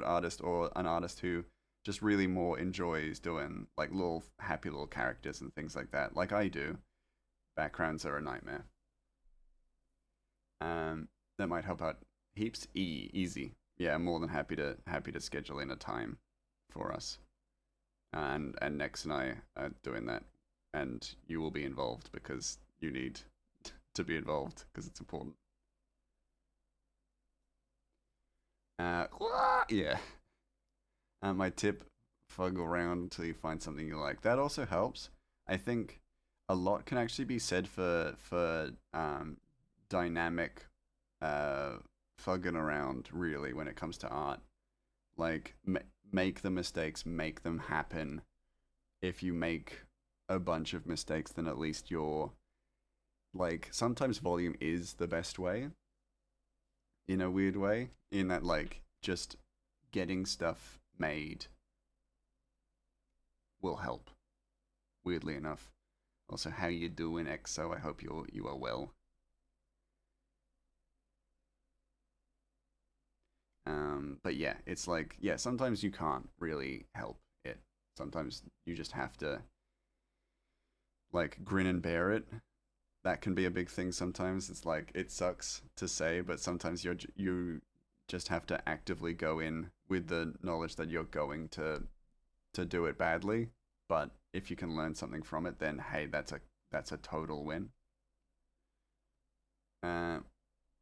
artist or an artist who just really more enjoys doing like little happy little characters and things like that, like I do, backgrounds are a nightmare. That might help out heaps. Easy. Yeah, I'm more than happy to schedule in a time for us. And Nex and I are doing that, and you will be involved because you need to be involved because it's important. Yeah. My tip: fug around until you find something you like. That also helps. I think a lot can actually be said for dynamic fugging around, really, when it comes to art. Like, make the mistakes, make them happen. If you make a bunch of mistakes, then at least you're, like, sometimes volume is the best way, in a weird way, in that, like, just getting stuff made will help, weirdly enough. Also, how you doing, EXO? I hope you are well. But yeah, it's like, yeah, sometimes you can't really help it. Sometimes you just have to like grin and bear it. That can be a big thing sometimes. It's like it sucks to say, but sometimes you just have to actively go in with the knowledge that you're going to do it badly. But if you can learn something from it, then hey, that's a total win. Uh,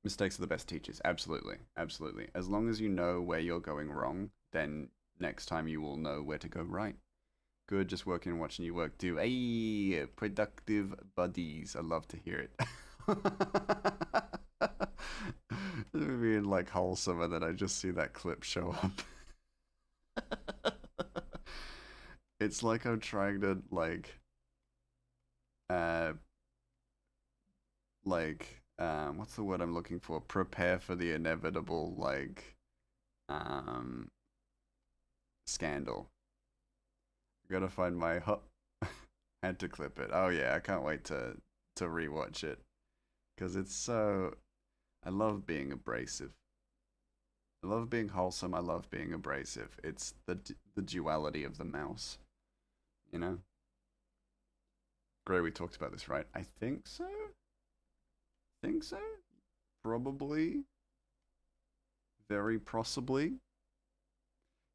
Mistakes are the best teachers. Absolutely, absolutely. As long as you know where you're going wrong, then next time you will know where to go right. Good, just working and watching you work too. Hey, productive buddies. I love to hear it. It would be like wholesome, and then I just see that clip show up. It's like I'm trying to uh, what's the word I'm looking for? Prepare for the inevitable um scandal. Gotta find my had to clip it. Oh yeah, I can't wait to rewatch it because it's so. I love being abrasive. I love being wholesome. I love being abrasive. It's the duality of the mouse. You know. Gray, we talked about this, right? I think so. Think so. Probably. Very possibly.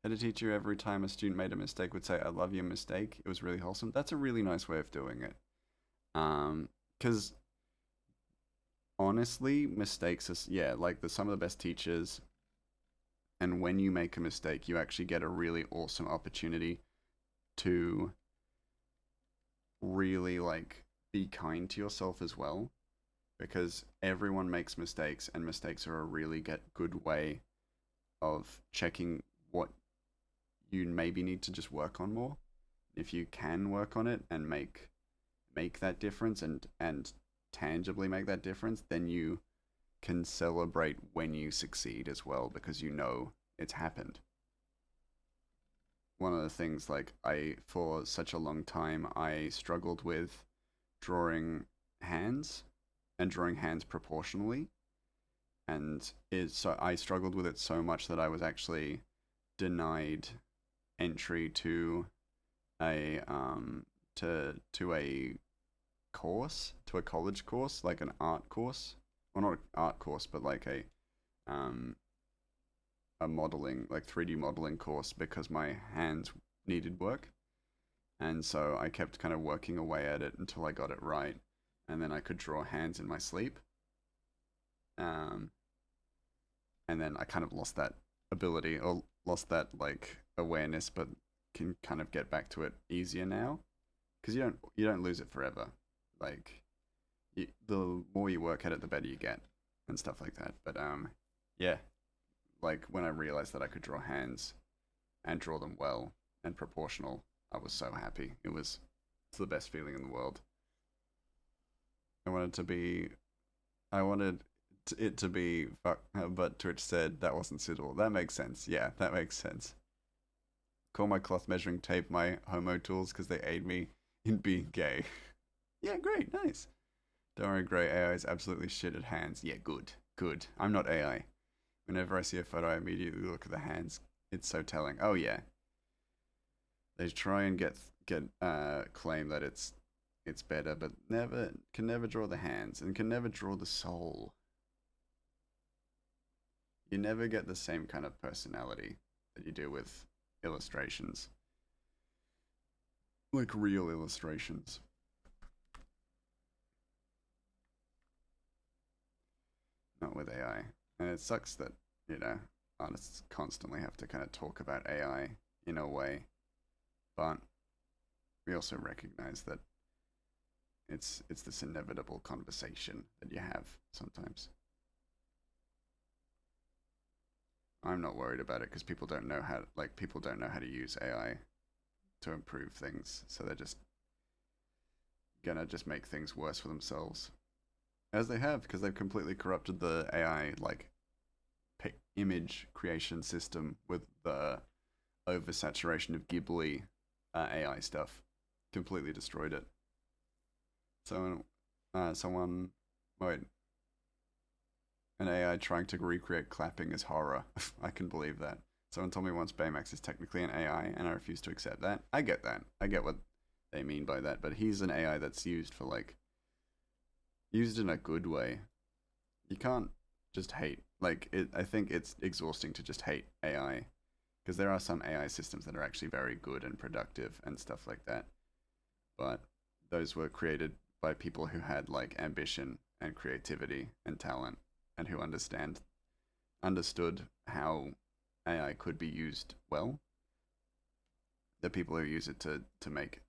Had a teacher every time a student made a mistake would say, "I love your mistake." It was really wholesome. That's a really nice way of doing it. Because honestly, mistakes are, yeah, like some of the best teachers. And when you make a mistake, you actually get a really awesome opportunity to really be kind to yourself as well, because everyone makes mistakes, and mistakes are a really good way of checking what you maybe need to just work on more. If you can work on it and make that difference and tangibly make that difference, then you can celebrate when you succeed as well, because you know it's happened. One of the things, for such a long time I struggled with drawing hands and drawing hands proportionally, and I struggled with it so much that I was actually denied entry to a to a course, to a college course, like an art course. Well, not an art course, but like um a modeling, like 3D modeling course, because my hands needed work. And so I kept kind of working away at it until I got it right, and then I could draw hands in my sleep. Um and then I kind of lost that ability, or lost that awareness, but can kind of get back to it easier now, because you don't lose it forever. Like the more you work at it, the better you get, and stuff like that. But yeah, like when I realized that I could draw hands and draw them well and proportional, I was so happy. It's the best feeling in the world. I wanted to be, I wanted it to be fuck, but Twitch said that wasn't suitable. That makes sense. Yeah, that makes sense. Call my cloth measuring tape my homo tools because they aid me in being gay. Yeah, great, nice. Don't worry, Grey, AI is absolutely shit at hands. Yeah, good, good. I'm not AI. Whenever I see a photo, I immediately look at the hands. It's so telling. Oh yeah, they try and get claim that it's better, but never draw the hands, and can never draw the soul. You never get the same kind of personality that you do with illustrations, like real illustrations. Not with AI. And it sucks that, artists constantly have to kind of talk about AI in a way, but we also recognize that it's this inevitable conversation that you have sometimes. I'm not worried about it because people don't know how to use AI to improve things, so they're just gonna just make things worse for themselves, as they have, because they've completely corrupted the AI image creation system with the oversaturation of Ghibli AI stuff. Completely destroyed it. So someone, wait, An AI trying to recreate clapping is horror. I can believe that. Someone told me once Baymax is technically an AI, and I refuse to accept that. I get that. I get what they mean by that, but he's an AI that's used for, like, used in a good way. You can't just hate. Like, I think it's exhausting to just hate AI, because there are some AI systems that are actually very good and productive and stuff like that. But those were created by people who had, like, ambition and creativity and talent, and who understood how AI could be used well. The people who use it to make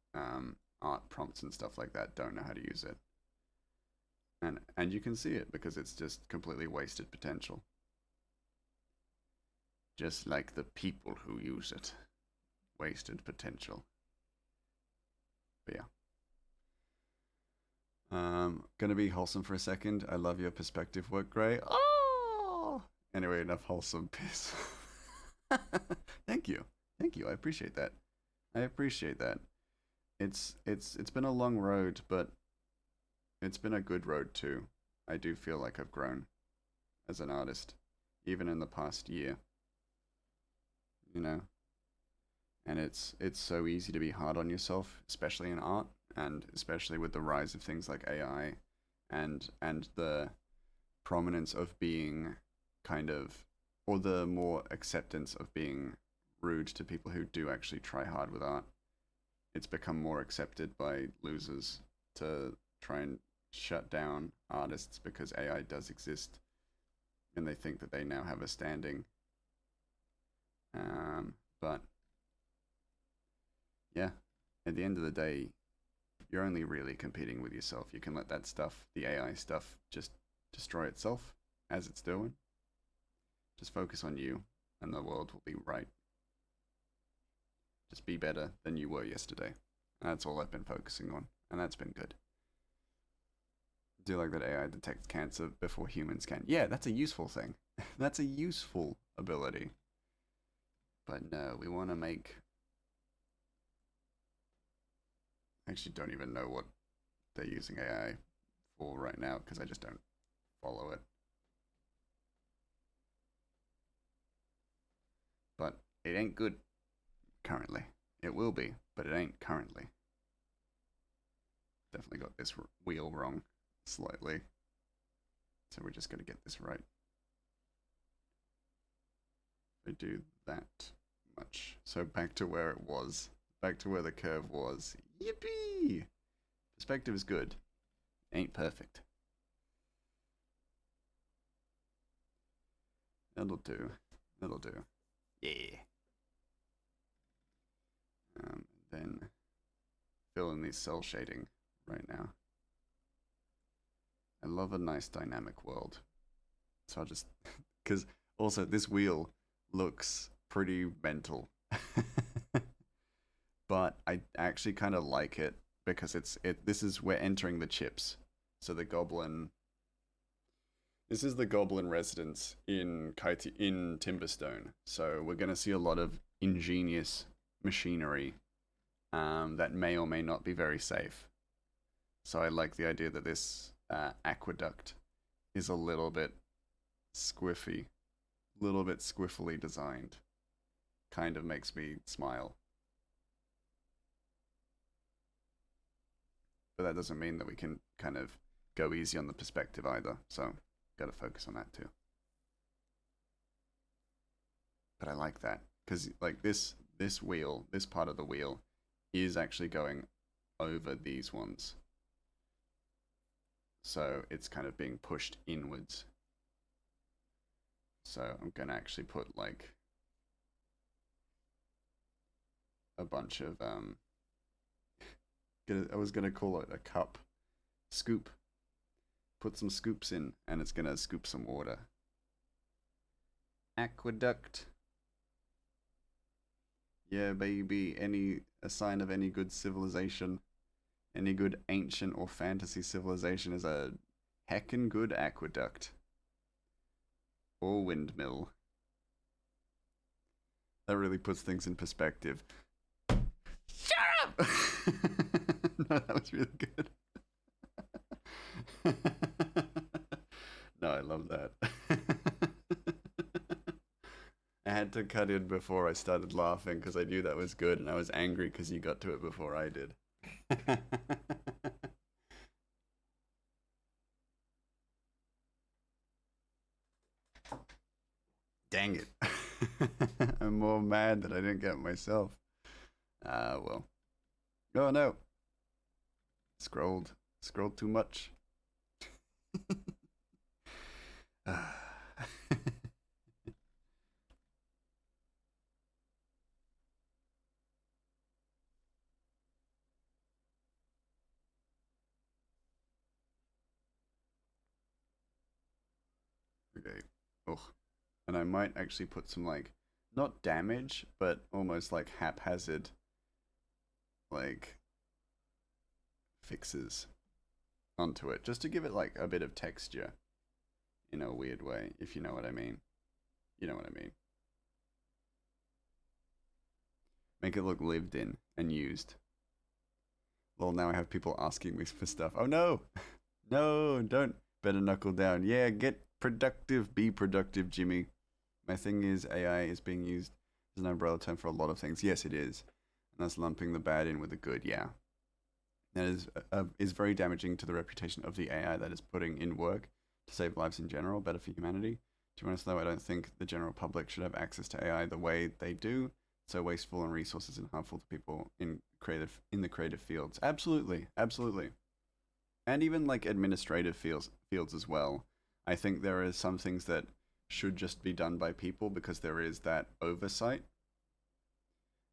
art prompts and stuff like that don't know how to use it. And you can see it because it's just completely wasted potential. Just like the people who use it. Wasted potential. But yeah. Gonna be wholesome for a second. I love your perspective work, Gray. Oh! Anyway, enough wholesome piss. Thank you. Thank you. I appreciate that. I appreciate that. It's been a long road, but it's been a good road too. I do feel like I've grown as an artist, even in the past year. You know? And it's so easy to be hard on yourself, especially in art, and especially with the rise of things like AI and the prominence of being kind of, or the more acceptance of being rude to people who do actually try hard with art. It's become more accepted by losers to try and shut down artists because AI does exist, and they think that they now have a standing. But yeah, at the end of the day, you're only really competing with yourself. You can let that stuff, the AI stuff, just destroy itself as it's doing. Just focus on you, and the world will be right. Just be better than you were yesterday. And that's all I've been focusing on, and that's been good. Do you like that AI detects cancer before humans can? Yeah, that's a useful thing. That's a useful ability. But no, we want to make... I actually don't even know what they're using AI for right now, because I just don't follow it. But it ain't good currently. It will be, but it ain't currently. Definitely got this wheel wrong slightly. So we're just going to get this right. I do that much. So back to where it was. Back to where the curve was. Yippee! Perspective is good. Ain't perfect. That'll do. That'll do. Yeah. Then fill in these cell shading right now. I love a nice dynamic world. So I'll just... Because also this wheel looks pretty mental. But I actually kind of like it because this is, we're entering the chips. So the goblin... This is the goblin residence in Timberstone. So we're going to see a lot of ingenious machinery that may or may not be very safe. So I like the idea that this aqueduct is a little bit squiffy, a little bit squiffily designed. Kind of makes me smile. But that doesn't mean that we can kind of go easy on the perspective either. So gotta focus on that too. But I like that because like this wheel, this part of the wheel is actually going over these ones. So it's kind of being pushed inwards. So I'm gonna actually put like a bunch of I was gonna call it a cup scoop. Put some scoops in, and it's gonna scoop some water. Aqueduct. Yeah, baby. A sign of any good civilization, any good ancient or fantasy civilization is a heckin' good aqueduct. Or windmill. That really puts things in perspective. Shut up! No, that was really good. No, I love that. I had to cut in before I started laughing because I knew that was good, and I was angry because you got to it before I did. Dang it. I'm more mad that I didn't get it myself. Well. Oh no. Scrolled too much. Okay. Oh. And I might actually put some, like, not damage, but almost like haphazard, like, fixes onto it, just to give it like a bit of texture in a weird way, if you know what I mean. You know what I mean. Make it look lived in and used. Well, now I have people asking me for stuff. Oh no! No, don't. Better knuckle down. Yeah, get productive. Be productive, Jimmy. My thing is, AI is being used as an umbrella term for a lot of things. Yes, it is. And that's lumping the bad in with the good, yeah. That is very damaging to the reputation of the AI that is putting in work to save lives in general, better for humanity. To be honest, though, I don't think the general public should have access to AI the way they do. So wasteful in resources and harmful to people in the creative fields. Absolutely, absolutely, and even like administrative fields as well. I think there are some things that should just be done by people because there is that oversight,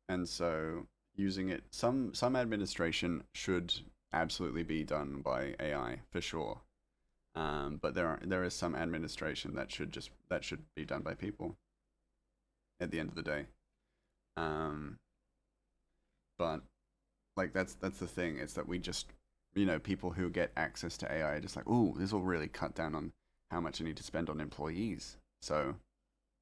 and so using it, some administration should absolutely be done by AI for sure. But there is some administration that should be done by people at the end of the day. Um, but like that's the thing. It's that we just, people who get access to AI are just like, ooh, this will really cut down on how much I need to spend on employees. So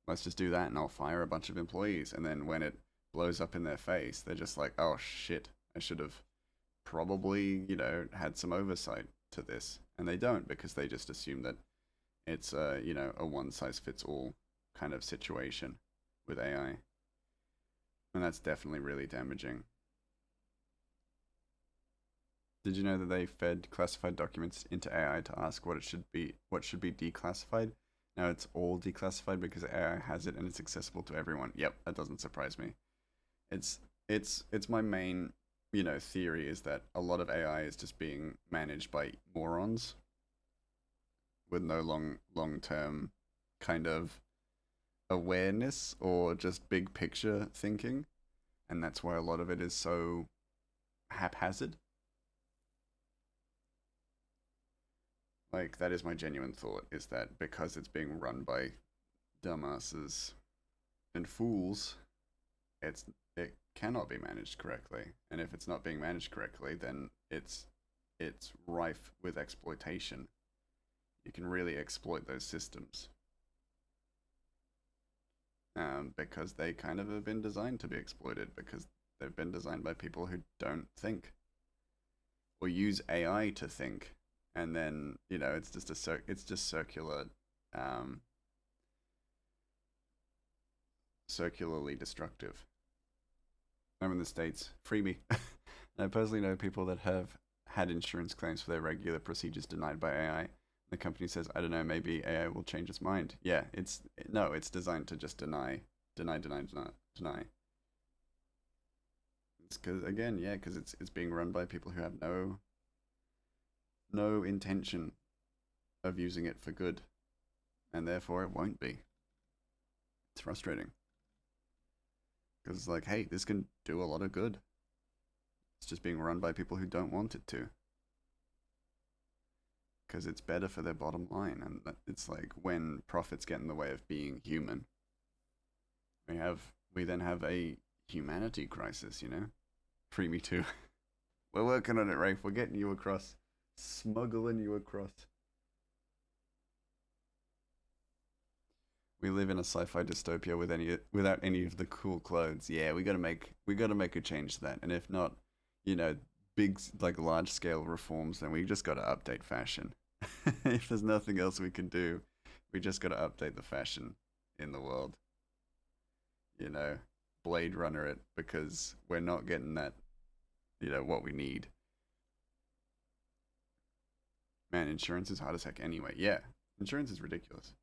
let's just do that, and I'll fire a bunch of employees. And then when it blows up in their face, they're just like, oh shit, I should have probably, had some oversight to this. And they don't, because they just assume that it's a one size fits all kind of situation with AI. And that's definitely really damaging. Did you know that they fed classified documents into AI to ask what should be declassified? Now it's all declassified because AI has it and it's accessible to everyone. Yep, that doesn't surprise me. It's my main, theory is that a lot of AI is just being managed by morons with no long term kind of awareness or just big picture thinking, and that's why a lot of it is so haphazard. Like, that is my genuine thought, is that because it's being run by dumbasses and fools, it cannot be managed correctly. And if it's not being managed correctly, then it's rife with exploitation. You can really exploit those systems. Because they kind of have been designed to be exploited, because they've been designed by people who don't think or use AI to think, and then it's just circular, circularly destructive. I'm in the States, free me. I personally know people that have had insurance claims for their regular procedures denied by AI. The company says, I don't know, maybe AI will change its mind. Yeah, it's designed to just deny. It's because it's being run by people who have no intention of using it for good, and therefore it won't be. It's frustrating because it's like, hey, this can do a lot of good. It's just being run by people who don't want it to, because it's better for their bottom line. And it's like, when profits get in the way of being human, we then have a humanity crisis. Free me too. We're working on it, Rafe. We're getting you across, smuggling you across. We live in a sci-fi dystopia without any of the cool clothes. Yeah, we gotta make a change to that. And if not, big, like, large scale reforms, then we just gotta update fashion. If there's nothing else we can do, we just gotta update the fashion in the world. you know, Blade Runner it because we're not getting that, you know, what we need. Man, insurance is hard as heck anyway. Yeah, insurance is ridiculous.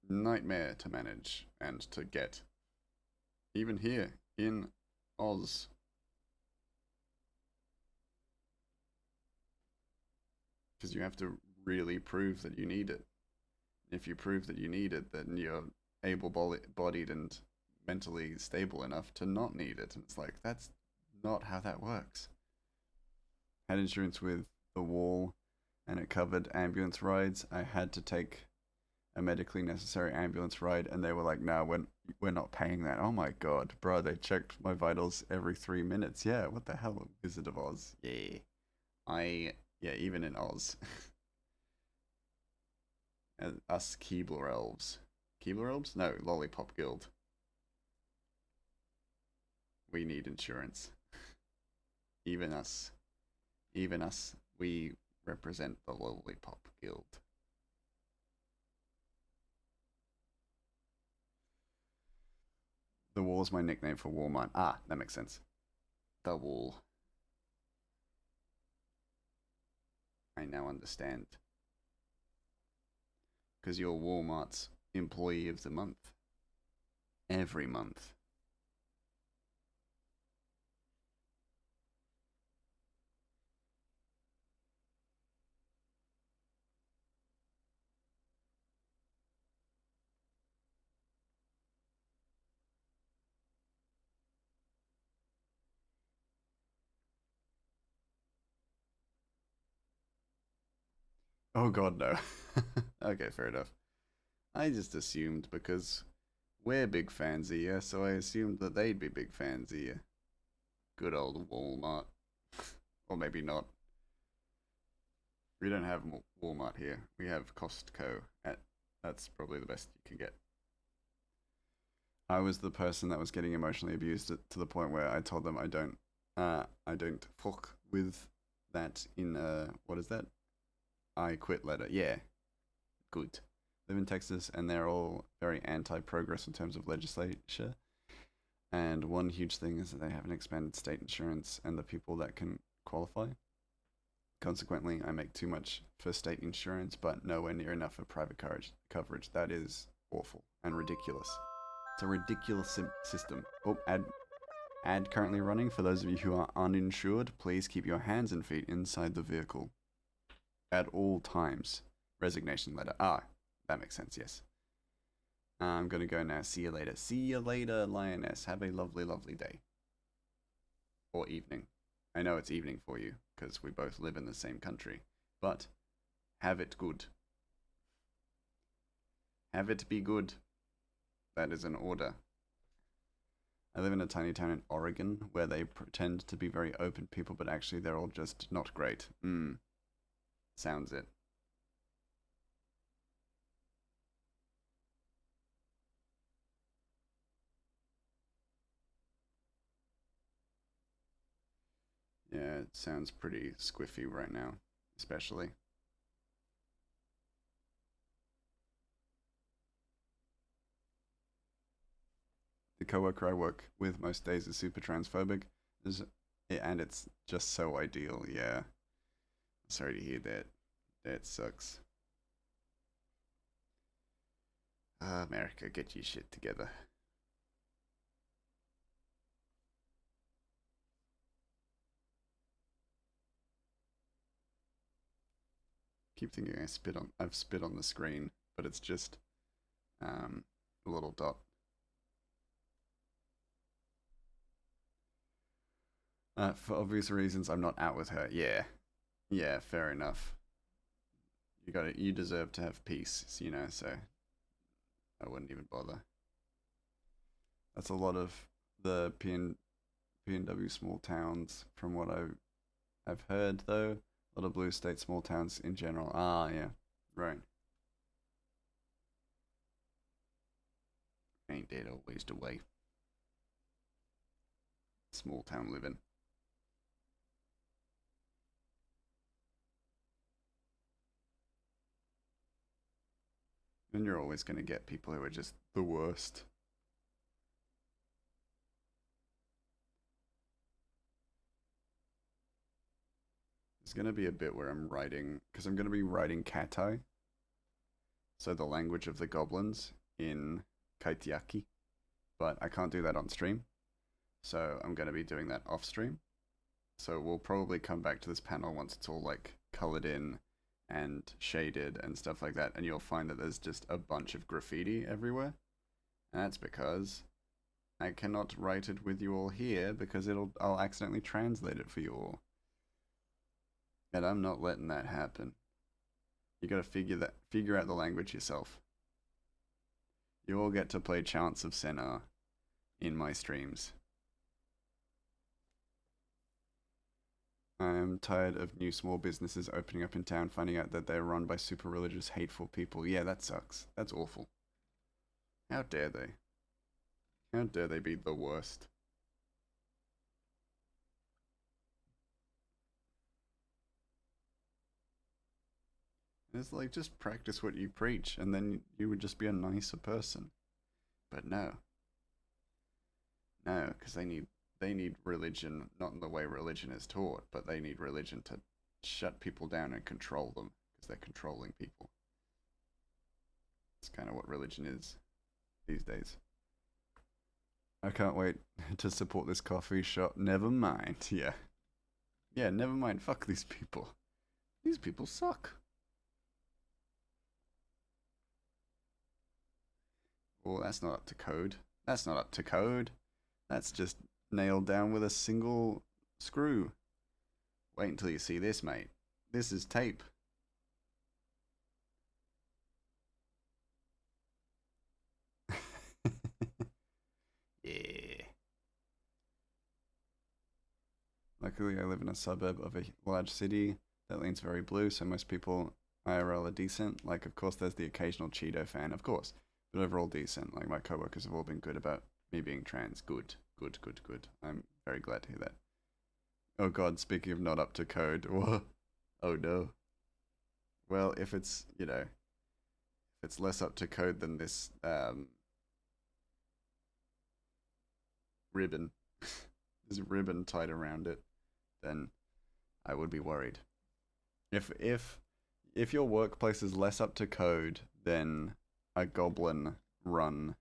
Nightmare to manage and to get. Even here in Oz. Because you have to really prove that you need it. If you prove that you need it, then you're able-bodied and mentally stable enough to not need it. And it's like, that's not how that works. Had insurance with the wall, and it covered ambulance rides. I had to take a medically necessary ambulance ride, and they were like, "No, we're not paying that." Oh my god, bro! They checked my vitals every 3 minutes. Yeah, what the hell, Wizard of Oz? Yeah, yeah, even in Oz, and us Keebler elves, Keebler elves? No, Lollipop Guild. We need insurance. Even us, we represent the Lollipop Guild. The Wall is my nickname for Walmart. Ah, that makes sense. The Wall. I now understand. Because you're Walmart's Employee of the Month. Every month. Oh god, no. Okay, fair enough. I just assumed because we're big fans of you, so I assumed that they'd be big fans of you. Good old Walmart. Or maybe not. We don't have Walmart here. We have Costco. That's probably the best you can get. I was the person that was getting emotionally abused to the point where I told them I don't fuck with that in what is that? I quit letter. Yeah, good. Live in Texas, and they're all very anti-progress in terms of legislature. And one huge thing is that they have an expanded state insurance and the people that can qualify. Consequently, I make too much for state insurance, but nowhere near enough for private coverage. That is awful and ridiculous. It's a ridiculous system. Oh, ad currently running. For those of you who are uninsured, please keep your hands and feet inside the vehicle at all times. Resignation letter. Ah, that makes sense, yes. I'm gonna go now. See you later. See you later, Lioness. Have a lovely, lovely day. Or evening. I know it's evening for you, because we both live in the same country. But, have it good. Have it be good. That is an order. I live in a tiny town in Oregon, where they pretend to be very open people, but actually they're all just not great. Sounds it. Yeah, it sounds pretty squiffy right now, especially. The coworker I work with most days is super transphobic, and it's just so ideal. Yeah, sorry to hear that. That sucks. America, get your shit together. Keep thinking I've spit on the screen, but it's just a little dot. For obvious reasons, I'm not out with her. Yeah, yeah, fair enough. You deserve to have peace, you know. So I wouldn't even bother. That's a lot of the PNW small towns, from what I've heard though. A lot of blue state small towns in general. Ah, yeah, right. Ain't that always the way? Small town living. And you're always going to get people who are just the worst. There's going to be a bit where I'm writing, because I'm going to be writing Katai, so the language of the goblins in Kaitiaki, but I can't do that on stream, so I'm going to be doing that off stream. So we'll probably come back to this panel once it's all like colored in and shaded and stuff like that, and you'll find that there's just a bunch of graffiti everywhere. And that's because I cannot write it with you all here because I'll accidentally translate it for you all. And I'm not letting that happen. You gotta figure out the language yourself. You all get to play Chants of Senna in my streams. I'm tired of new small businesses opening up in town, finding out that they're run by super religious, hateful people. Yeah, that sucks. That's awful. How dare they? How dare they be the worst? It's like, just practice what you preach, and then you would just be a nicer person. But no. No, because they need religion, not in the way religion is taught, but they need religion to shut people down and control them, because they're controlling people. It's kind of what religion is these days. I can't wait to support this coffee shop. Never mind. Yeah. Yeah, never mind. Fuck these people. These people suck. Well, that's not up to code. That's not up to code. That's just nailed down with a single screw. Wait until you see this, mate. This is tape. Yeah. Luckily, I live in a suburb of a large city that leans very blue, so most people IRL are decent. Like, of course, there's the occasional Cheeto fan, of course, but overall decent. Like, my coworkers have all been good about me being trans. Good, good, good, good. I'm very glad to hear that. Oh god, speaking of not up to code. Oh no. Well, if it's, you know, if it's less up to code than this, ribbon, there's a ribbon tied around it, then I would be worried. If your workplace is less up to code than a goblin run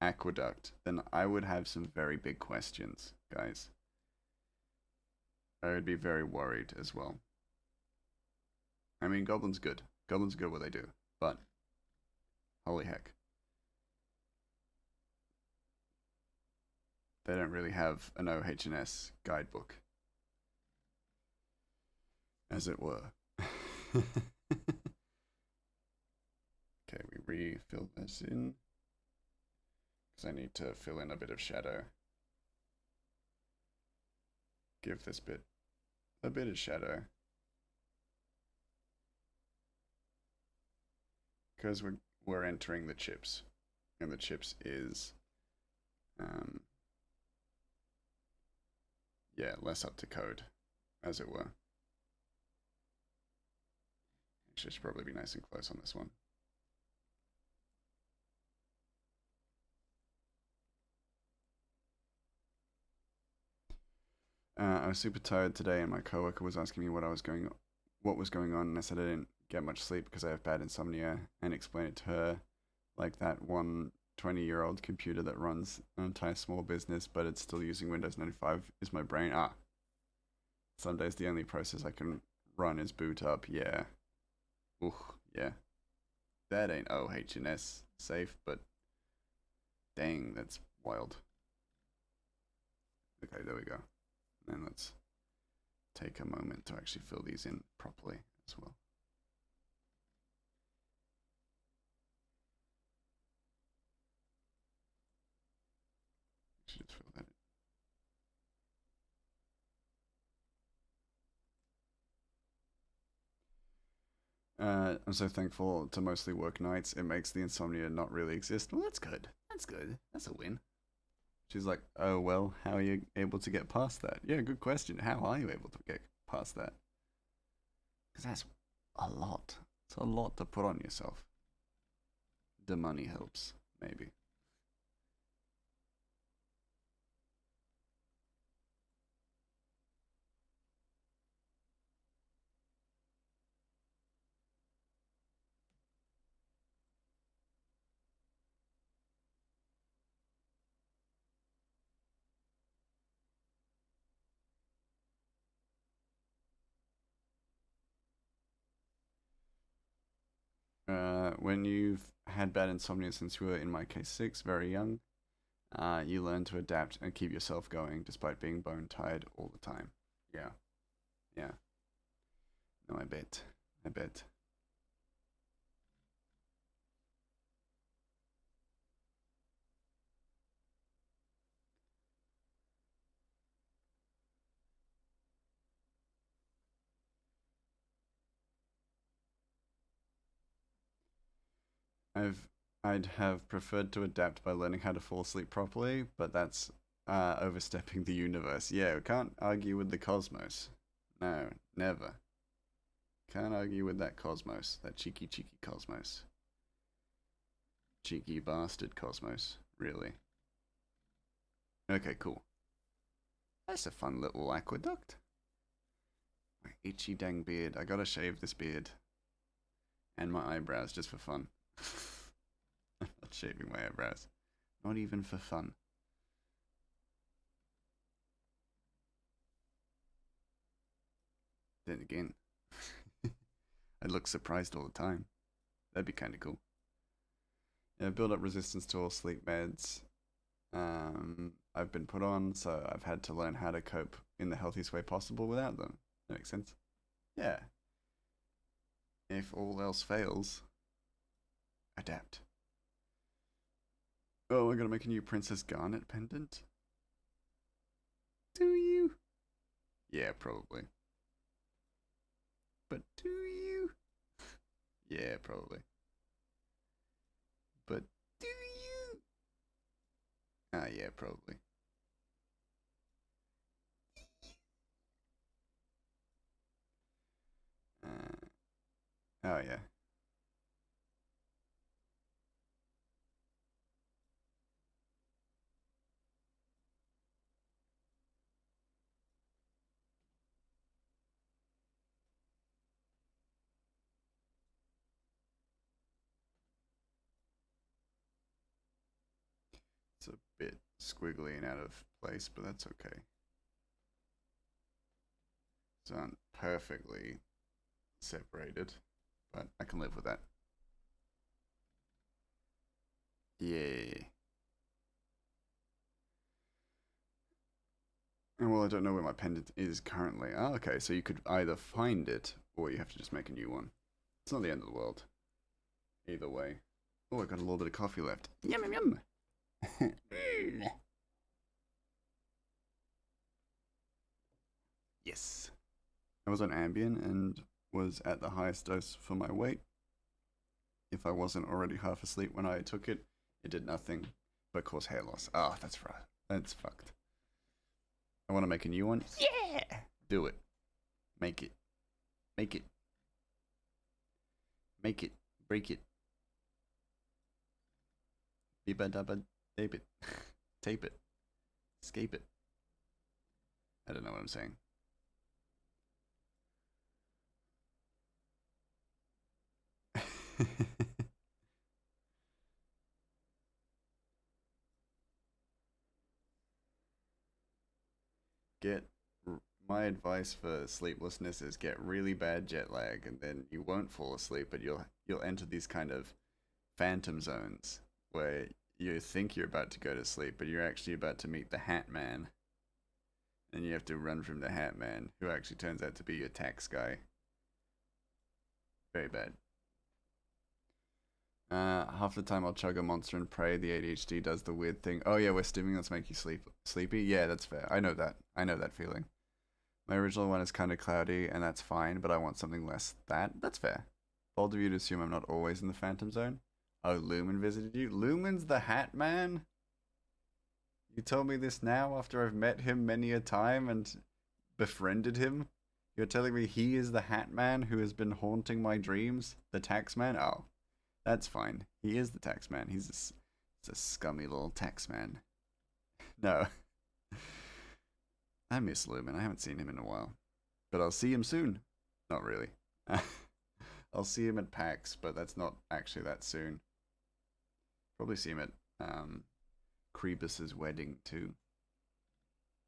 aqueduct, then I would have some very big questions, guys. I would be very worried as well. I mean, goblins good. Goblins good what they do, but holy heck. They don't really have an OH&S guidebook, as it were. Okay, we refill this in, because I need to fill in a bit of shadow. Give this bit a bit of shadow. Because we're entering the chips, and the chips is, yeah, less up to code, as it were. Actually, I should probably be nice and close on this one. I was super tired today, and my coworker was asking me what was going on, and I said I didn't get much sleep because I have bad insomnia, and explained it to her like that one 20-year-old computer that runs an entire small business, but it's still using Windows 95 is my brain. Some days the only process I can run is boot up. Yeah. Ooh, yeah. That ain't OH&S safe, but dang, that's wild. Okay, there we go. And then let's take a moment to actually fill these in properly as well. Just fill that in. I'm so thankful to mostly work nights. It makes the insomnia not really exist. Well, that's good. That's good. That's a win. She's like, oh, well, how are you able to get past that? Yeah, good question. How are you able to get past that? Because that's a lot. It's a lot to put on yourself. The money helps, maybe. When you've had bad insomnia since you were, in my case, 6, very young, you learn to adapt and keep yourself going despite being bone tired all the time. Yeah. Yeah. No, I bet. I bet. I'd have preferred to adapt by learning how to fall asleep properly, but that's overstepping the universe. Yeah, we can't argue with the cosmos. No, never. Can't argue with that cosmos. That cheeky, cheeky cosmos. Cheeky bastard cosmos, really. Okay, cool. That's a fun little aqueduct. My itchy dang beard. I gotta shave this beard. And my eyebrows just for fun. I'm not shaving my eyebrows. Not even for fun. Then again, I look surprised all the time. That'd be kind of cool. Yeah, build up resistance to all sleep meds. I've been put on, so I've had to learn how to cope in the healthiest way possible without them. That makes sense. Yeah. If all else fails, adapt. Oh, we're gonna make a new Princess Garnet pendant? Do you? Yeah, probably. But do you? Yeah, probably. But do you? Ah, yeah, probably. Oh, yeah. It's a bit squiggly and out of place, but that's okay. It's not perfectly separated, but I can live with that. Yeah. Well, I don't know where my pendant is currently. Oh, okay, so you could either find it, or you have to just make a new one. It's not the end of the world. Either way. Oh, I got a little bit of coffee left. Yum, yum, yum. Yes. I was on Ambien and was at the highest dose for my weight. If I wasn't already half asleep when I took it, it did nothing but cause hair loss. Ah, that's right. That's fucked. I want to make a new one. Yeah! Do it. Make it. Make it. Make it. Break it. Bibba dabba tape it. Tape it. Escape it. I don't know what I'm saying. Get my advice for sleeplessness is get really bad jet lag, and then you won't fall asleep, but you'll enter these kind of phantom zones where you think you're about to go to sleep, but you're actually about to meet the Hat Man, and you have to run from the Hat Man, who actually turns out to be your tax guy. Very bad. Half the time I'll chug a monster and pray. The ADHD does the weird thing. Oh yeah, where stimulants make you sleepy. Yeah, that's fair. I know that. I know that feeling. My original one is kind of cloudy, and that's fine, but I want something less that. That's fair. Bold of you to assume I'm not always in the Phantom Zone. Oh, Lumen visited you? Lumen's the Hat Man? You told me this now after I've met him many a time and befriended him? You're telling me he is the Hat Man who has been haunting my dreams? The tax man? Oh, that's fine. He is the tax man. He's a scummy little tax man. No. I miss Lumen. I haven't seen him in a while. But I'll see him soon. Not really. I'll see him at PAX, but that's not actually that soon. Probably see him at Krebus's wedding too.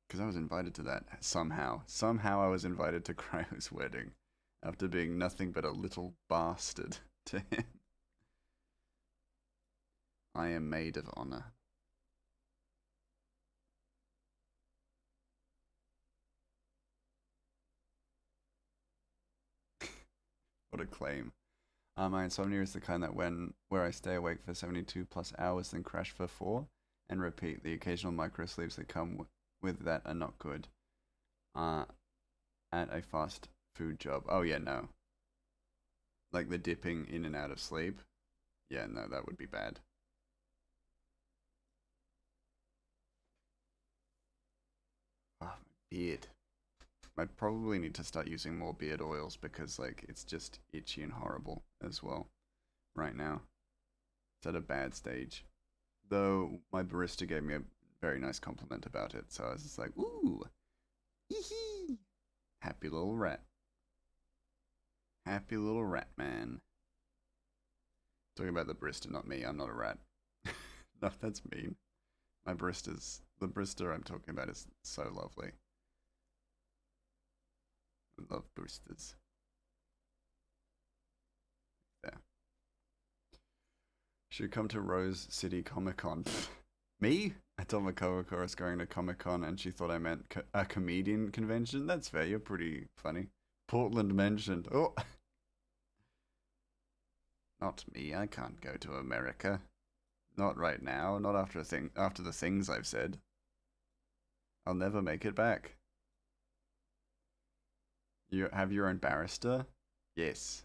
Because I was invited to that somehow. Somehow I was invited to Cryo's wedding after being nothing but a little bastard to him. I am maid of honor. What a claim. My insomnia is the kind that where I stay awake for 72 plus hours, then crash for 4, and repeat. The occasional micro sleeps that come with that are not good. At a fast food job. Oh yeah, no. Like the dipping in and out of sleep. Yeah, no, that would be bad. Oh, my beard. I probably need to start using more beard oils because like it's just itchy and horrible as well right now. It's at a bad stage. Though my barista gave me a very nice compliment about it, so I was just like, ooh, hee hee. Happy little rat. Happy little rat man. Talking about the barista, not me. I'm not a rat. No, that's mean. The barista I'm talking about is so lovely. I love baristas. There. Should come to Rose City Comic Con. Me? I told my coworker I was going to Comic Con and she thought I meant a comedian convention. That's fair. You're pretty funny. Portland mentioned. Oh. Not me. I can't go to America. Not right now. Not after the things I've said. I'll never make it back. You have your own barrister? Yes.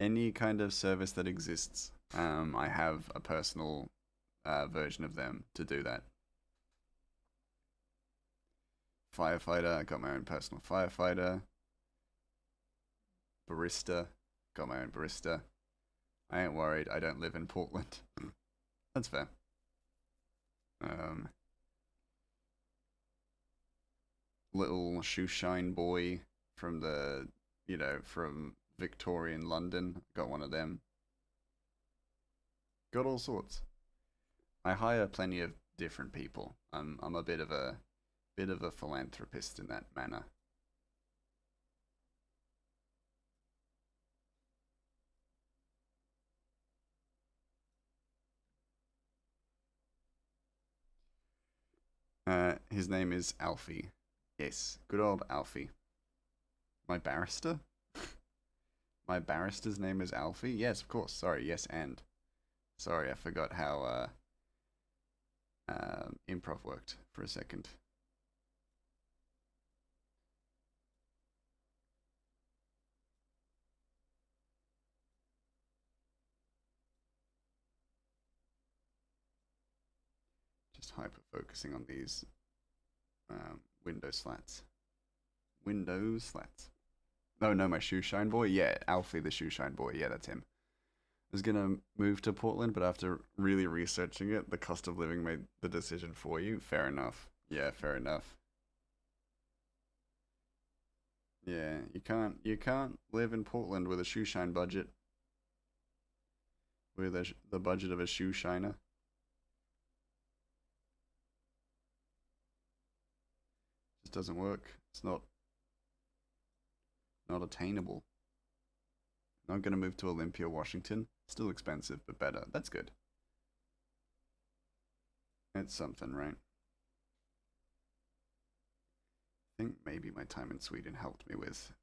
Any kind of service that exists. I have a personal version of them to do that. Firefighter, I got my own personal firefighter. Barista, got my own barista. I ain't worried, I don't live in Portland. That's fair. Little shoeshine boy from from Victorian London. Got one of them. Got all sorts. I hire plenty of different people. I'm a bit of a philanthropist in that manner. His name is Alfie. Yes, good old Alfie. My barrister? My barrister's name is Alfie? Yes, of course. Sorry, yes, and. Sorry, I forgot how improv worked for a second. Just hyper focusing on these window slats. Window slats. Oh no, my shoe shine boy. Yeah, Alfie the shoe shine boy. Yeah, that's him. I was gonna move to Portland, but after really researching it, the cost of living made the decision for you. Fair enough. Yeah, fair enough. Yeah, you can't live in Portland with a shoe shine budget. With the budget of a shoe shiner. Just doesn't work. It's not attainable. Not gonna move to Olympia, Washington. Still expensive, but better. That's good. It's something, right? I think maybe my time in Sweden helped me with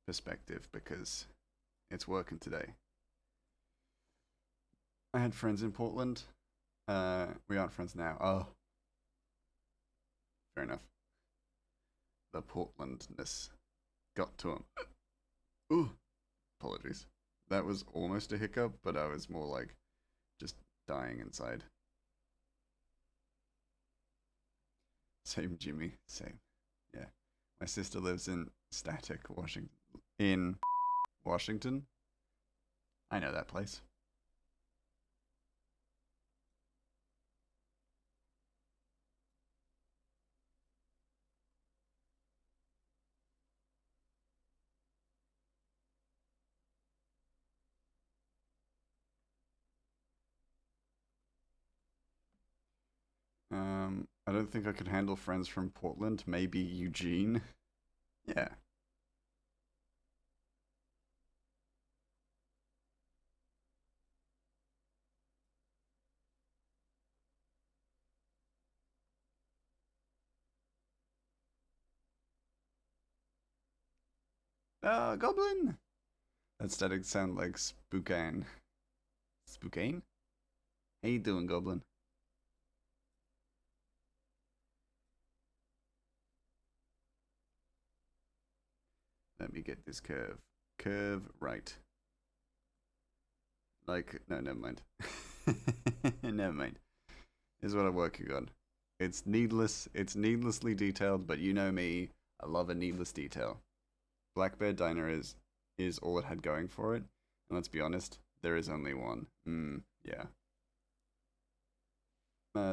perspective because it's working today. I had friends in Portland. We aren't friends now. Oh, fair enough. The Portlandness got to him. Ooh, apologies. That was almost a hiccup, but I was more like just dying inside. Same, Jimmy. Same. Yeah. My sister lives in Static, Washington. In Washington. I know that place. I don't think I could handle friends from Portland. Maybe Eugene. Yeah. Goblin! That static sound like Spookane. Spookane? How you doing, Goblin? Let me get this curve. Curve right. Like, no, never mind. Never mind. Is what I'm working on. It's needless. It's needlessly detailed, but you know me. I love a needless detail. Black Bear Diner is all it had going for it. And let's be honest, there is only one. Yeah.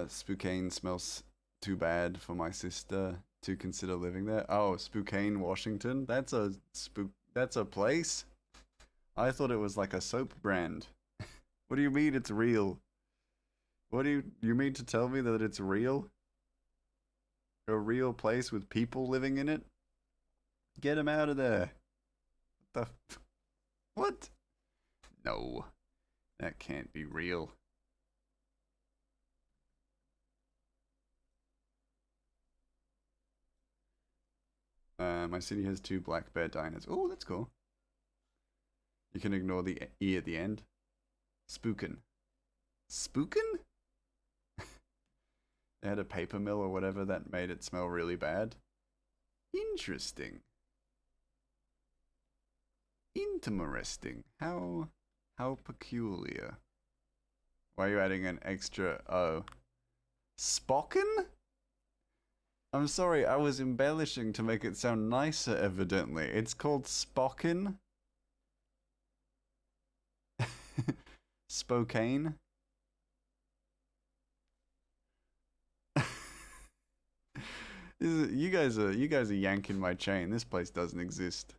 Spokane smells too bad for my sister to consider living there. Oh, Spokane, Washington. That's a place. I thought it was like a soap brand. What do you mean it's real? What do you mean to tell me that it's real? A real place with people living in it? Get them out of there. What? No. That can't be real. My city has 2 Black Bear diners. Oh, that's cool. You can ignore the E at the end. Spookin'. Spookin'? They had a paper mill or whatever that made it smell really bad. Interesting. Interesting. How peculiar. Why are you adding an extra O? Spocken? I'm sorry, I was embellishing to make it sound nicer, evidently. It's called Spocken. Spokane. You guys are yanking my chain. This place doesn't exist.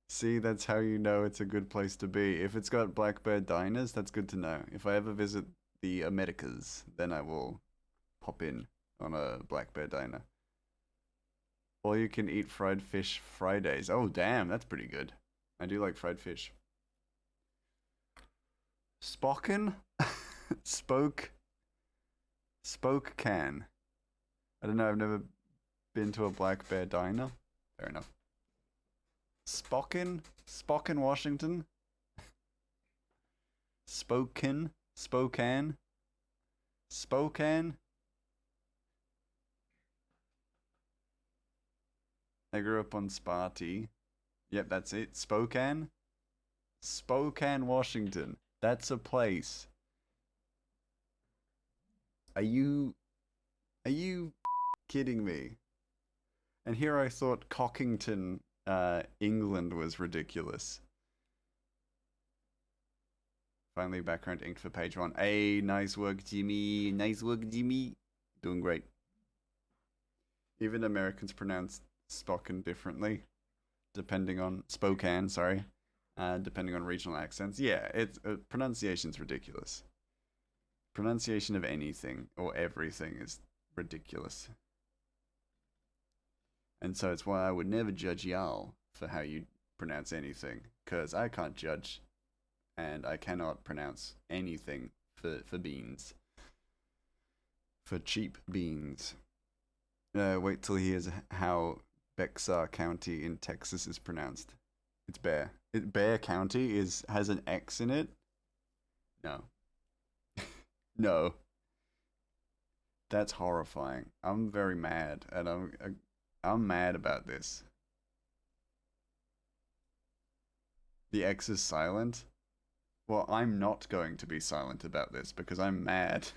See, that's how you know it's a good place to be. If it's got Black Bear Diners, that's good to know. If I ever visit the Americas, then I will pop in on a Black Bear Diner. Or you can eat fried fish Fridays. Oh, damn, that's pretty good. I do like fried fish. Spocken? Spoke can. I don't know, I've never been to a Black Bear Diner. Fair enough. Spocken, Washington. Spokane. I grew up on Sparty. Yep, that's it. Spokane, Washington. That's a place. Are you kidding me? And here I thought Cockington, England was ridiculous. Finally, background inked for page 1. Hey, nice work, Jimmy. Nice work, Jimmy. Doing great. Even Americans pronounce Spocken differently, depending on Spokane. Sorry, depending on regional accents. Yeah, it's pronunciation's ridiculous. Pronunciation of anything or everything is ridiculous. And so it's why I would never judge y'all for how you pronounce anything, because I can't judge and I cannot pronounce anything for beans. For cheap beans. Wait till he hears how Bexar County in Texas is pronounced. It's Bear. Bear County has an X in it? No. No. That's horrifying. I'm very mad, and I'm mad about this. The X is silent? Well, I'm not going to be silent about this because I'm mad.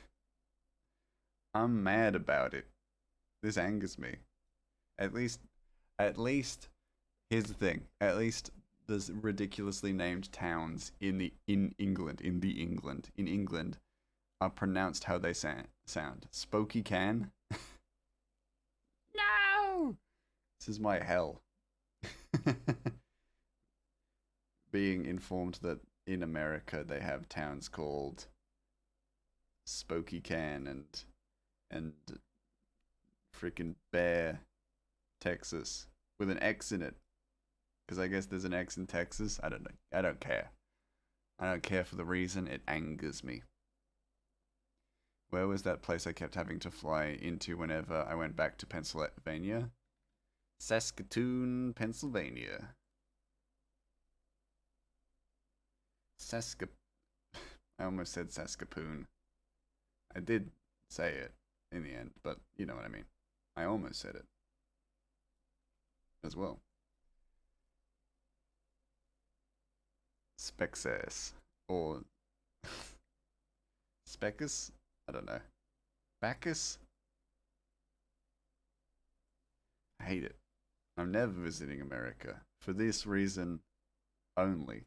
I'm mad about it. This angers me. At least, here's the thing. At least there's ridiculously named towns in England are pronounced how they sound. Spokey can. No. This is my hell. Being informed that in America they have towns called Spokane and freaking Bear, Texas, with an X in it. Because I guess there's an X in Texas. I don't know. I don't care. I don't care for the reason. It angers me. Where was that place I kept having to fly into whenever I went back to Pennsylvania? Saskatoon, Pennsylvania. I almost said Saskapoon. I did say it in the end, but you know what I mean. I almost said it as well. Spexas or Specus? I don't know. Bacchus? I hate it. I'm never visiting America for this reason only.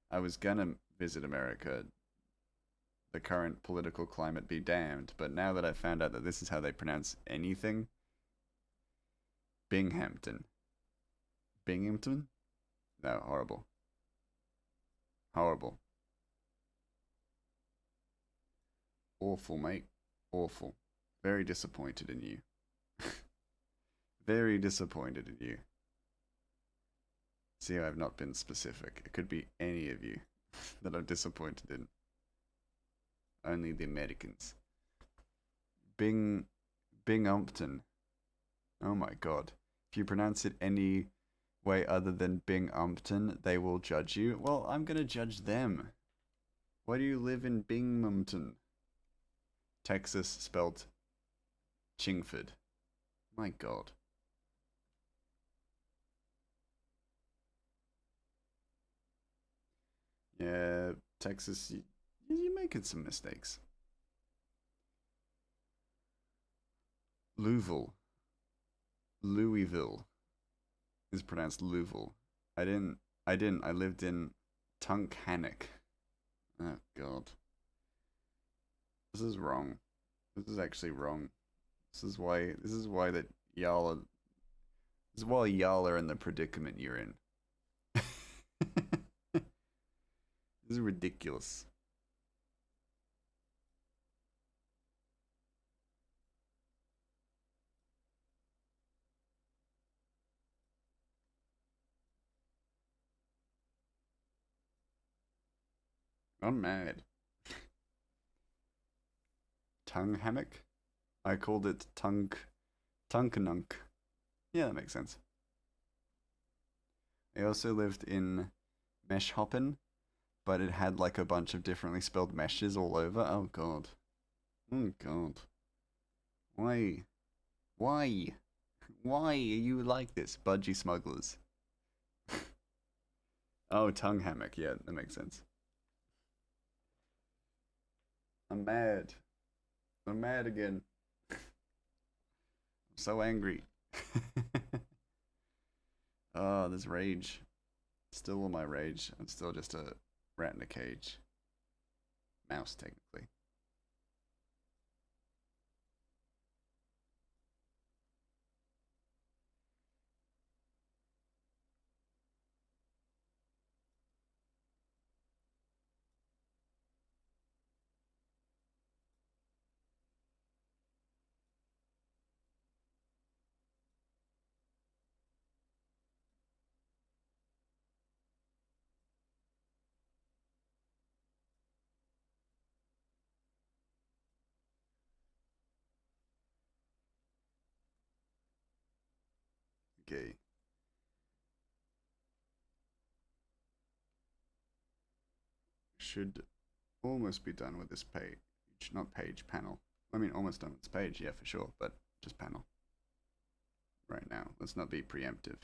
I was gonna visit America, the current political climate be damned, but now that I've found out that this is how they pronounce anything, Binghamton. Binghamton? No, horrible. Horrible. Awful, mate. Awful. Very disappointed in you. Very disappointed in you. See, I've not been specific. It could be any of you that I'm disappointed in. Only the Americans. Binghamton. Oh my god. If you pronounce it any way other than Binghamton, they will judge you. Well, I'm gonna judge them. Why do you live in Binghamton? Texas spelled Chingford. My god. Yeah, Texas, you're making some mistakes. Louisville is pronounced Louisville. I didn't. I lived in Tunkhannock. Oh god. This is wrong. This is actually wrong. This is why that y'all are this is why y'all are in the predicament you're in. This is ridiculous. I'm mad. Tongue hammock? I called it Tunkanunk. Yeah, that makes sense. I also lived in Meshhoppen, but it had like a bunch of differently spelled meshes all over. Oh god. Oh god. Why? Why? Why are you like this, budgie smugglers? Oh, tongue hammock. Yeah, that makes sense. I'm mad. I'm mad again. I'm so angry. Oh, there's rage. Still all my rage. I'm still just a rat in a cage. Mouse, technically. Okay. Should almost be done with this page. Not page, panel. I mean, almost done with this page, yeah, for sure, but just panel. Right now. Let's not be preemptive.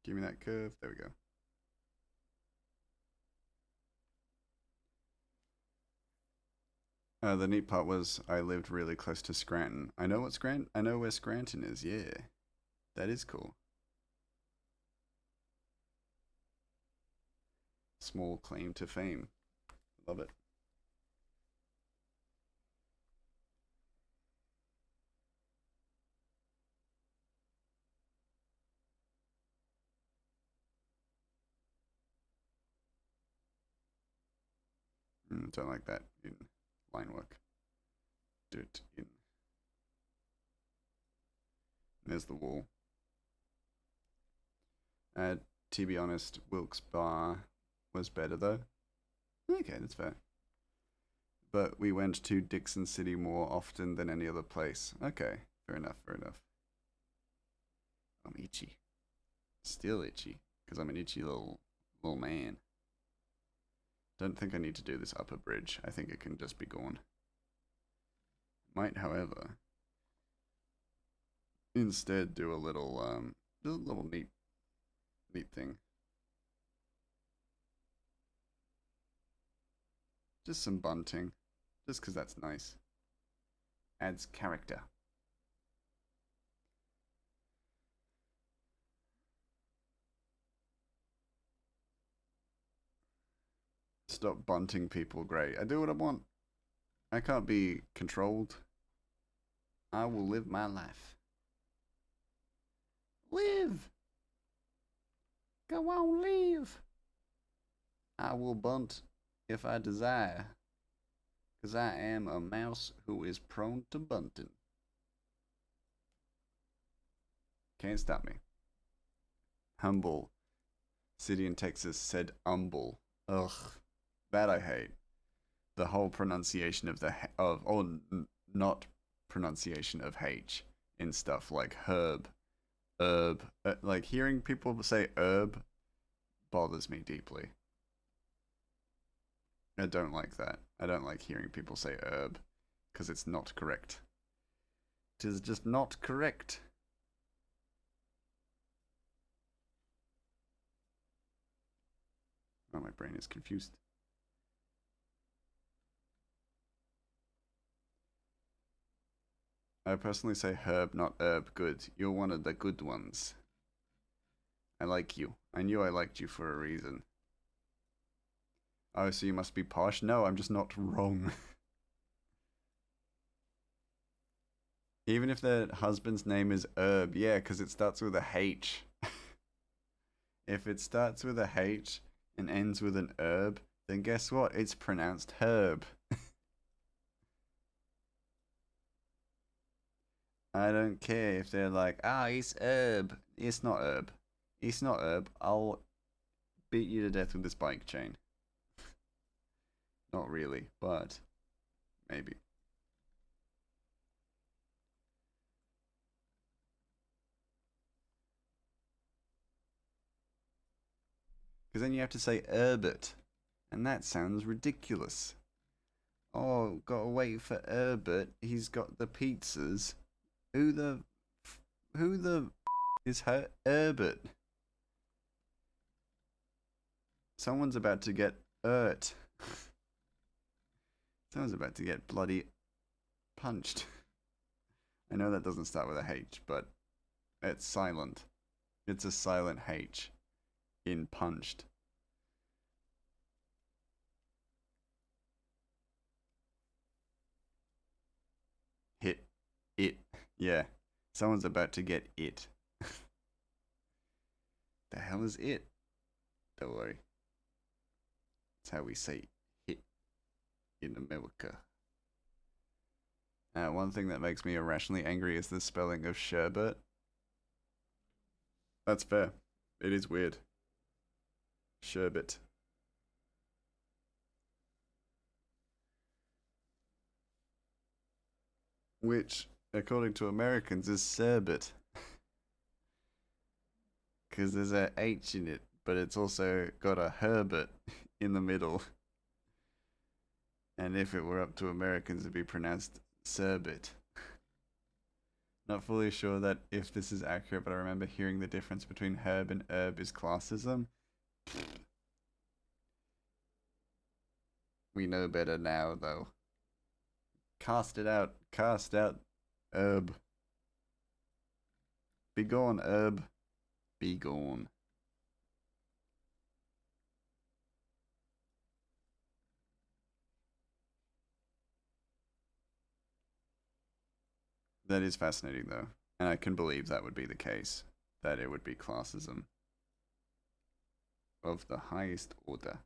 Give me that curve. There we go. The neat part was I lived really close to Scranton. I know where Scranton is. Yeah, that is cool. Small claim to fame. Love it. Don't like that in line work. Do it in. There's the wall. To be honest, Wilkes Bar was better though. Okay, that's fair. But we went to Dixon City more often than any other place. Okay, fair enough, fair enough. I'm itchy. Still itchy, because I'm an itchy little man. Don't think I need to do this upper bridge. I think it can just be gone. Might, however, instead do a little neat thing. Just some bunting, just because that's nice. Adds character. Stop bunting people, great. I do what I want. I can't be controlled. I will live my life. Live! Go on, live! I will bunt if I desire, because I am a mouse who is prone to bunting. Can't stop me. Humble. City in Texas said umble. Ugh. That I hate. The whole pronunciation of not pronunciation of H in stuff like herb, herb. Like hearing people say herb bothers me deeply. I don't like that. I don't like hearing people say herb because it's not correct. It is just not correct. Oh, my brain is confused. I personally say herb, not herb. Good. You're one of the good ones. I like you. I knew I liked you for a reason. Oh, so you must be posh? No, I'm just not wrong. Even if their husband's name is Herb, yeah, because it starts with a H. If it starts with a H and ends with an herb, then guess what? It's pronounced herb. I don't care if they're like, it's herb. It's not herb. It's not herb. I'll beat you to death with this bike chain. Not really, but maybe. Because then you have to say Herbert, and that sounds ridiculous. Oh, gotta wait for Herbert. He's got the pizzas. Who the is Herbert? Someone's about to get hurt. Someone's about to get bloody punched. I know that doesn't start with a H, but it's silent. It's a silent H in punched. Hit it. Yeah. Someone's about to get it. The hell is it? Don't worry. That's how we say hit in America. One thing that makes me irrationally angry is the spelling of sherbet. That's fair. It is weird. Sherbet. Which, according to Americans, is sherbet. Because there's a H in it, but it's also got a Herbert in the middle. And if it were up to Americans, it'd be pronounced sherbet. Not fully sure that if this is accurate, but I remember hearing the difference between herb and herb is classism. We know better now, though. Cast it out. Cast out herb. Be gone, herb. Be gone. That is fascinating, though. And I can believe that would be the case. That it would be classism of the highest order.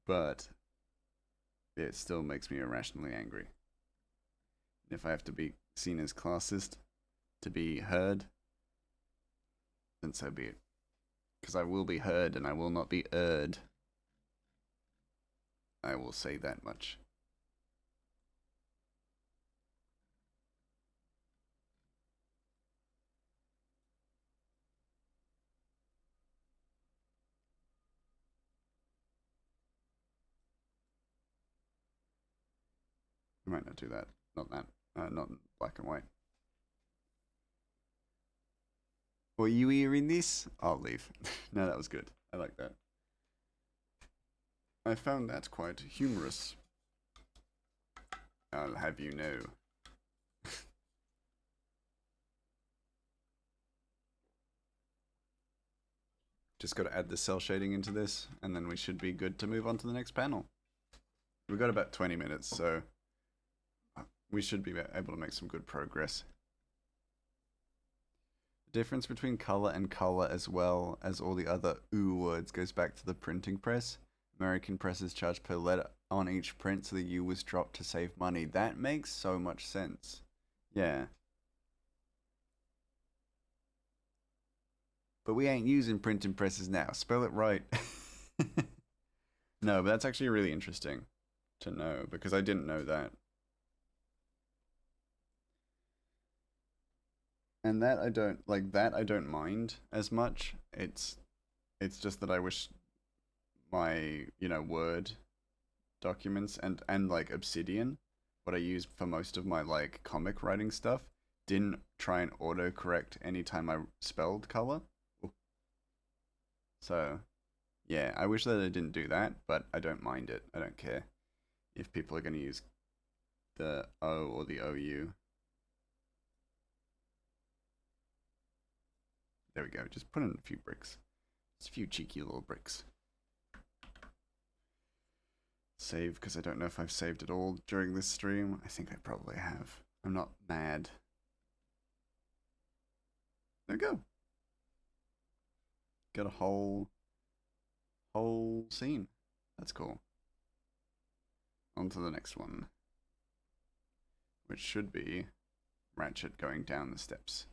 But it still makes me irrationally angry. If I have to be seen as classist to be heard, then so be it. Because I will be heard and I will not be erred. I will say that much. I might not do that. Not that. Not in black and white. Were you hearing this? I'll leave. No, that was good. I like that. I found that quite humorous. I'll have you know. Just got to add the cell shading into this, and then we should be good to move on to the next panel. We've got about 20 minutes, so we should be able to make some good progress. The difference between color and color, as well as all the other ooh words, goes back to the printing press. American presses charge per letter on each print, so the U was dropped to save money. That makes so much sense. Yeah. But we ain't using printing presses now. Spell it right. No, but that's actually really interesting to know, because I didn't know that. And that I don't mind as much. It's just that I wish my, Word documents and like Obsidian, what I use for most of my like comic writing stuff, didn't try and autocorrect anytime I spelled color. So, yeah, I wish that I didn't do that, but I don't mind it. I don't care if people are going to use the O or the OU. There we go. Just put in a few bricks. Just a few cheeky little bricks. Save, because I don't know if I've saved it all during this stream. I think I probably have. I'm not mad. There we go. Got a whole scene. That's cool. On to the next one, which should be Ratchet going down the steps.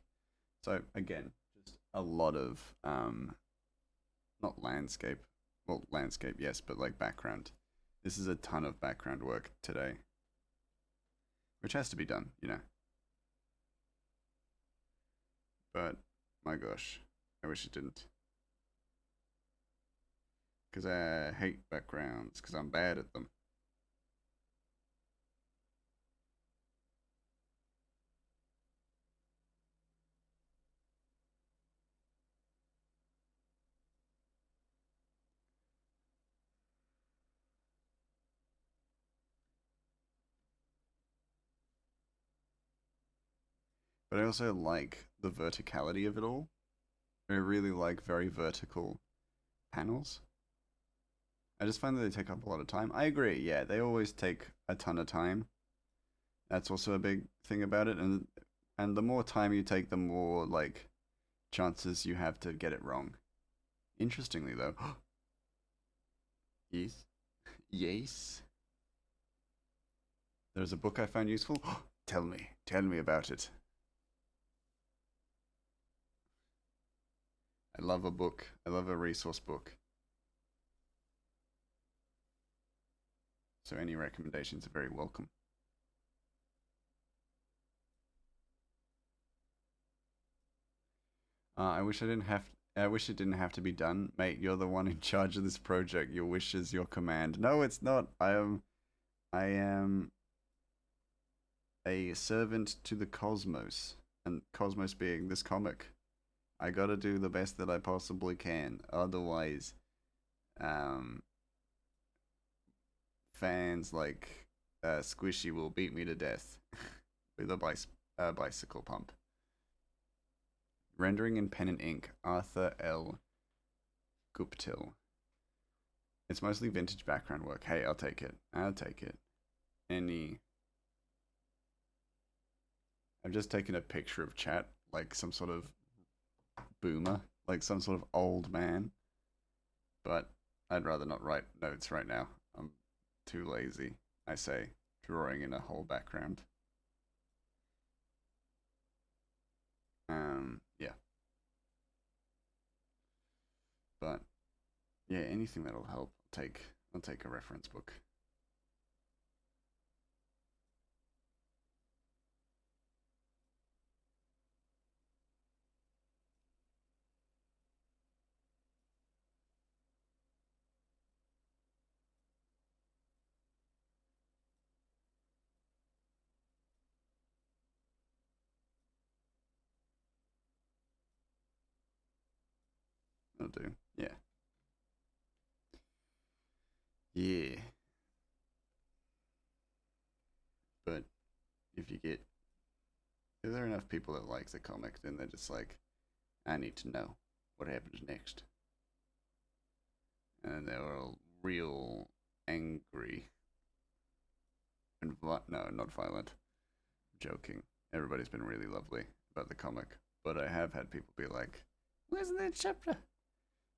So again, just a lot of not landscape. Well, landscape, yes, but like background. This is a ton of background work today, which has to be done, But my gosh, I wish it didn't. Because I hate backgrounds, because I'm bad at them. But I also like the verticality of it all. I really like very vertical panels. I just find that they take up a lot of time. I agree, yeah, they always take a ton of time. That's also a big thing about it, and the more time you take, the more like chances you have to get it wrong. Interestingly though, yes, yes. There's a book I found useful. Tell me about it. I love a book. I love a resource book. So any recommendations are very welcome. I wish it didn't have to be done, mate. You're the one in charge of this project. Your wish is your command. No, it's not. I am a servant to the cosmos, and cosmos being this comic. I gotta do the best that I possibly can. Otherwise, fans fans like Squishy will beat me to death with a bicycle pump. Rendering in pen and ink, Arthur L. Guptill. It's mostly vintage background work. Hey, I'll take it. I'll take it. I've just taken a picture of chat like some sort of boomer, like some sort of old man. But I'd rather not write notes right now. I'm too lazy, I say, drawing in a whole background. Yeah. But yeah, anything that'll help. I'll take a reference book. I'll do. Yeah. Yeah. But if there are enough people that like the comic, then they're just like, I need to know what happens next. And they're all real angry. And no, not violent. I'm joking. Everybody's been really lovely about the comic. But I have had people be like, where's the next chapter?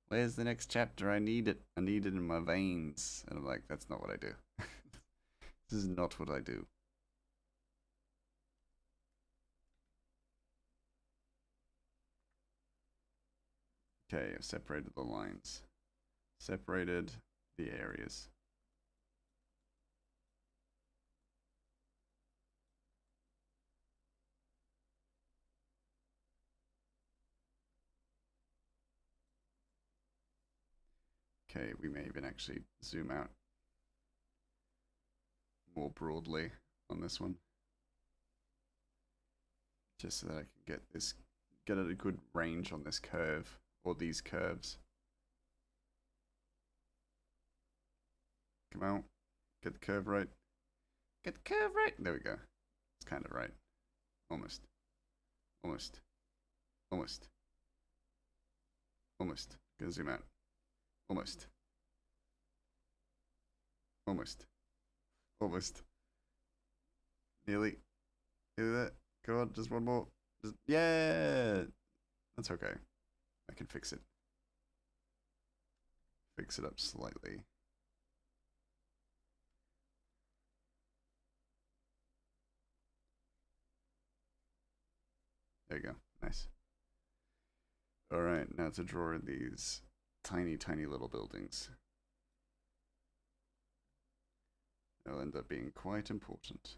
Where's the next chapter? I need it. I need it in my veins. And I'm like, that's not what I do. This is not what I do. Okay, I've separated the lines. Separated the areas. Okay, we may even actually zoom out more broadly on this one. Just so that I can get a good range on this curve, or these curves. Come out. Get the curve right. Get the curve right. There we go. It's kind of right. Almost. Almost. Almost. Almost. Gonna zoom out. Almost. Almost. Almost. Nearly. Nearly there. Go on, just one more. Just, yeah! That's okay. I can fix it. Fix it up slightly. There you go. Nice. Alright, now to draw these tiny, tiny little buildings. They'll end up being quite important.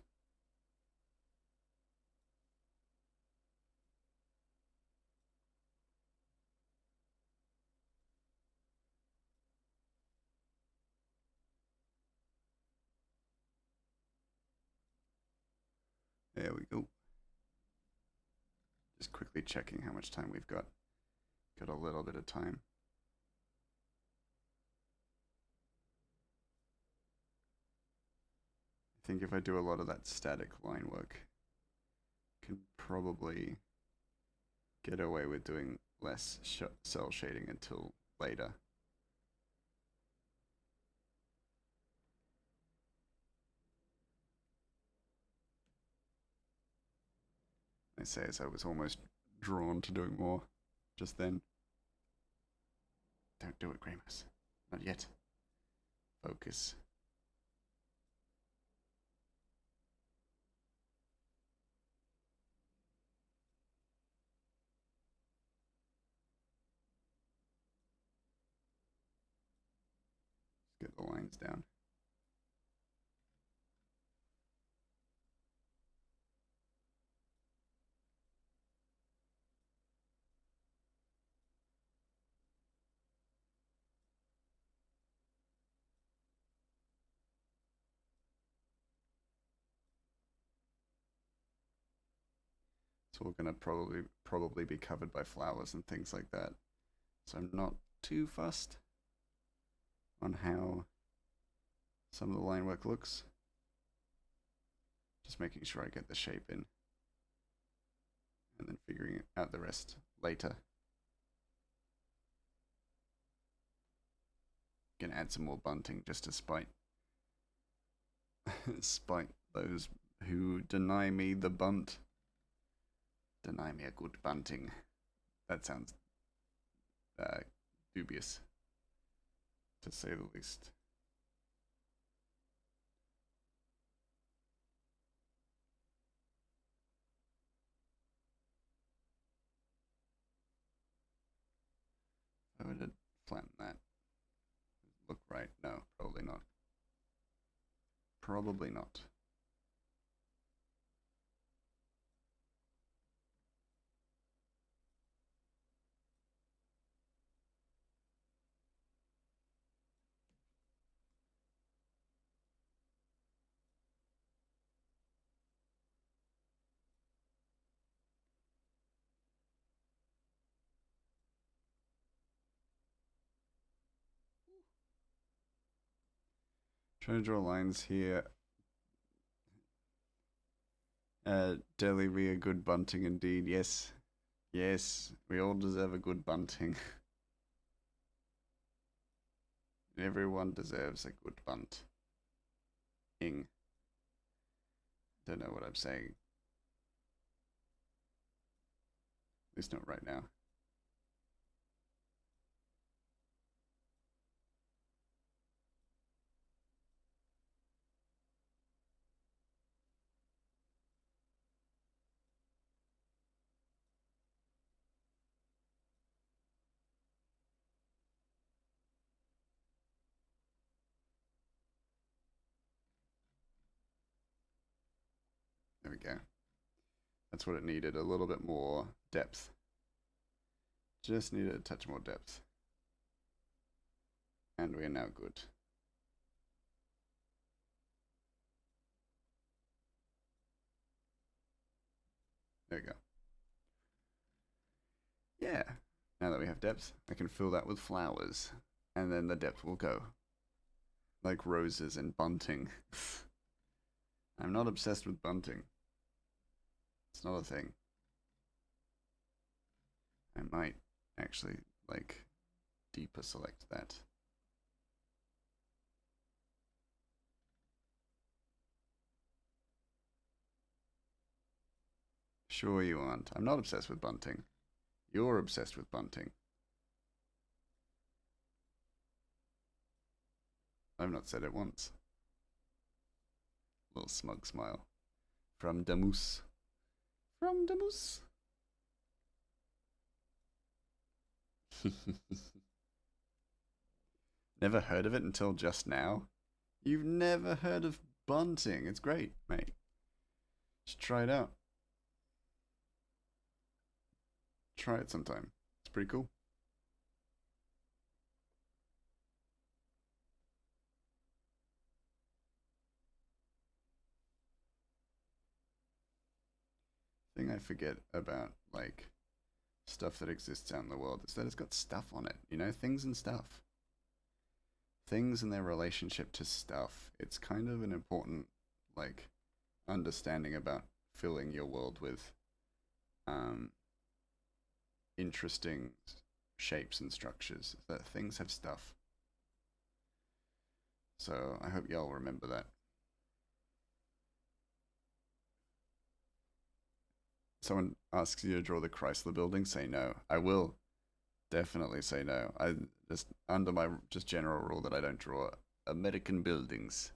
There we go. Just quickly checking how much time we've got. Got a little bit of time. I think if I do a lot of that static line work, I can probably get away with doing less cell shading until later. I say as I was almost drawn to doing more just then. Don't do it, Gramus. Not yet. Focus. Let's get the lines down. So we're gonna probably be covered by flowers and things like that. So I'm not too fussed on how some of the line work looks. Just making sure I get the shape in. And then figuring out the rest later. Gonna add some more bunting just to spite those who deny me the bunt. Deny me a good bunting. That sounds dubious, to say the least. I would flatten that. Look right? No, probably not. Probably not. Trying to draw lines here. Deli be a good bunting indeed. Yes. Yes, we all deserve a good bunting. Everyone deserves a good bunt. Ing. Don't know what I'm saying. At least not right now. There we go. That's what it needed, a little bit more depth. Just needed a touch more depth. And we are now good. There we go. Yeah. Now that we have depth, I can fill that with flowers. And then the depth will go. Like roses and bunting. I'm not obsessed with bunting. It's not a thing. I might actually, like, deeper select that. Sure you aren't. I'm not obsessed with bunting. You're obsessed with bunting. I've not said it once. Little smug smile. From Damus. From Damus. Never heard of it until just now? You've never heard of bunting? It's great, mate. Just try it out. Try it sometime. It's pretty cool. Thing I forget about, like, stuff that exists out in the world is that it's got stuff on it. You know, things and stuff. Things and their relationship to stuff. It's kind of an important, like, understanding about filling your world with interesting shapes and structures. That things have stuff. So I hope y'all remember that. Someone asks you to draw the Chrysler building, say no. I will definitely say no. I just, under my just general rule that I don't draw American buildings.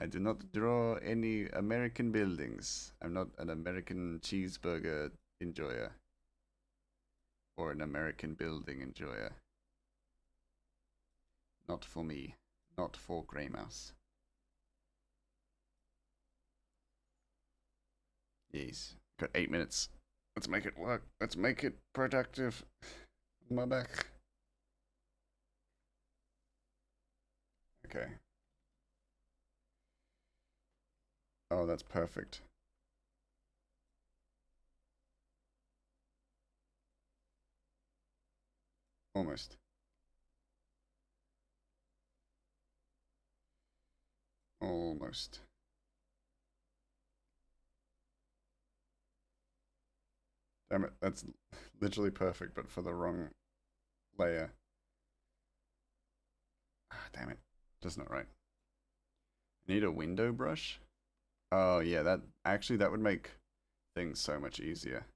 I do not draw any American buildings. I'm not an American cheeseburger enjoyer. Or an American building enjoyer. Not for me. Not for Grey Mouse. Yes. Got 8 minutes. Let's make it work. Let's make it productive. My back. Okay. Oh, that's perfect. Almost. Almost. Damn it, that's literally perfect, but for the wrong layer. Ah, damn it. Just not right. I need a window brush? Oh yeah, that would make things so much easier.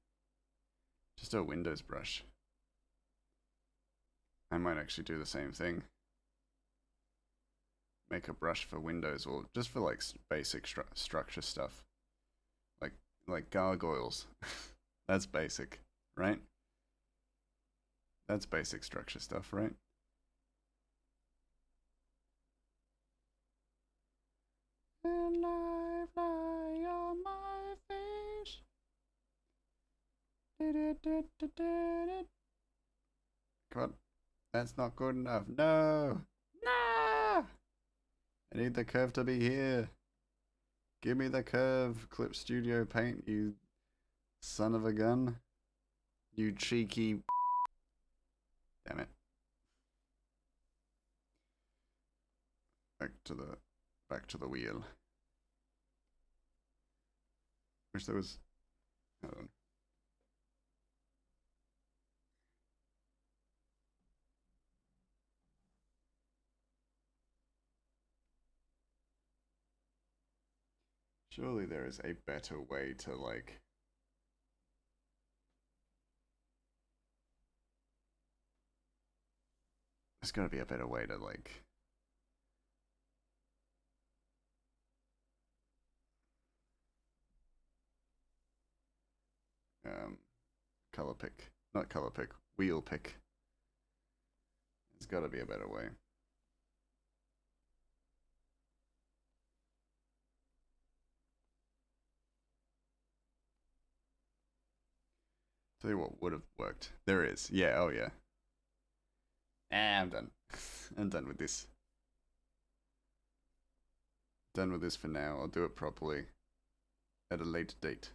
Just a Windows brush. I might actually do the same thing. Make a brush for Windows, or just for like basic structure stuff. Like gargoyles. That's basic, right? That's basic structure stuff, right? And I fly on my face. Come on. That's not good enough. No! No! I need the curve to be here. Give me the curve, Clip Studio Paint, you son of a gun. You cheeky. Damn it. Back to the wheel. Wish there was. Hold on. Surely there is a better way to like. There's gotta be a better way to like. Color pick. Not color pick. Wheel pick. There's gotta be a better way. Tell you what would have worked. There is. Yeah, oh yeah. I'm done. I'm done with this. Done with this for now. I'll do it properly at a later date.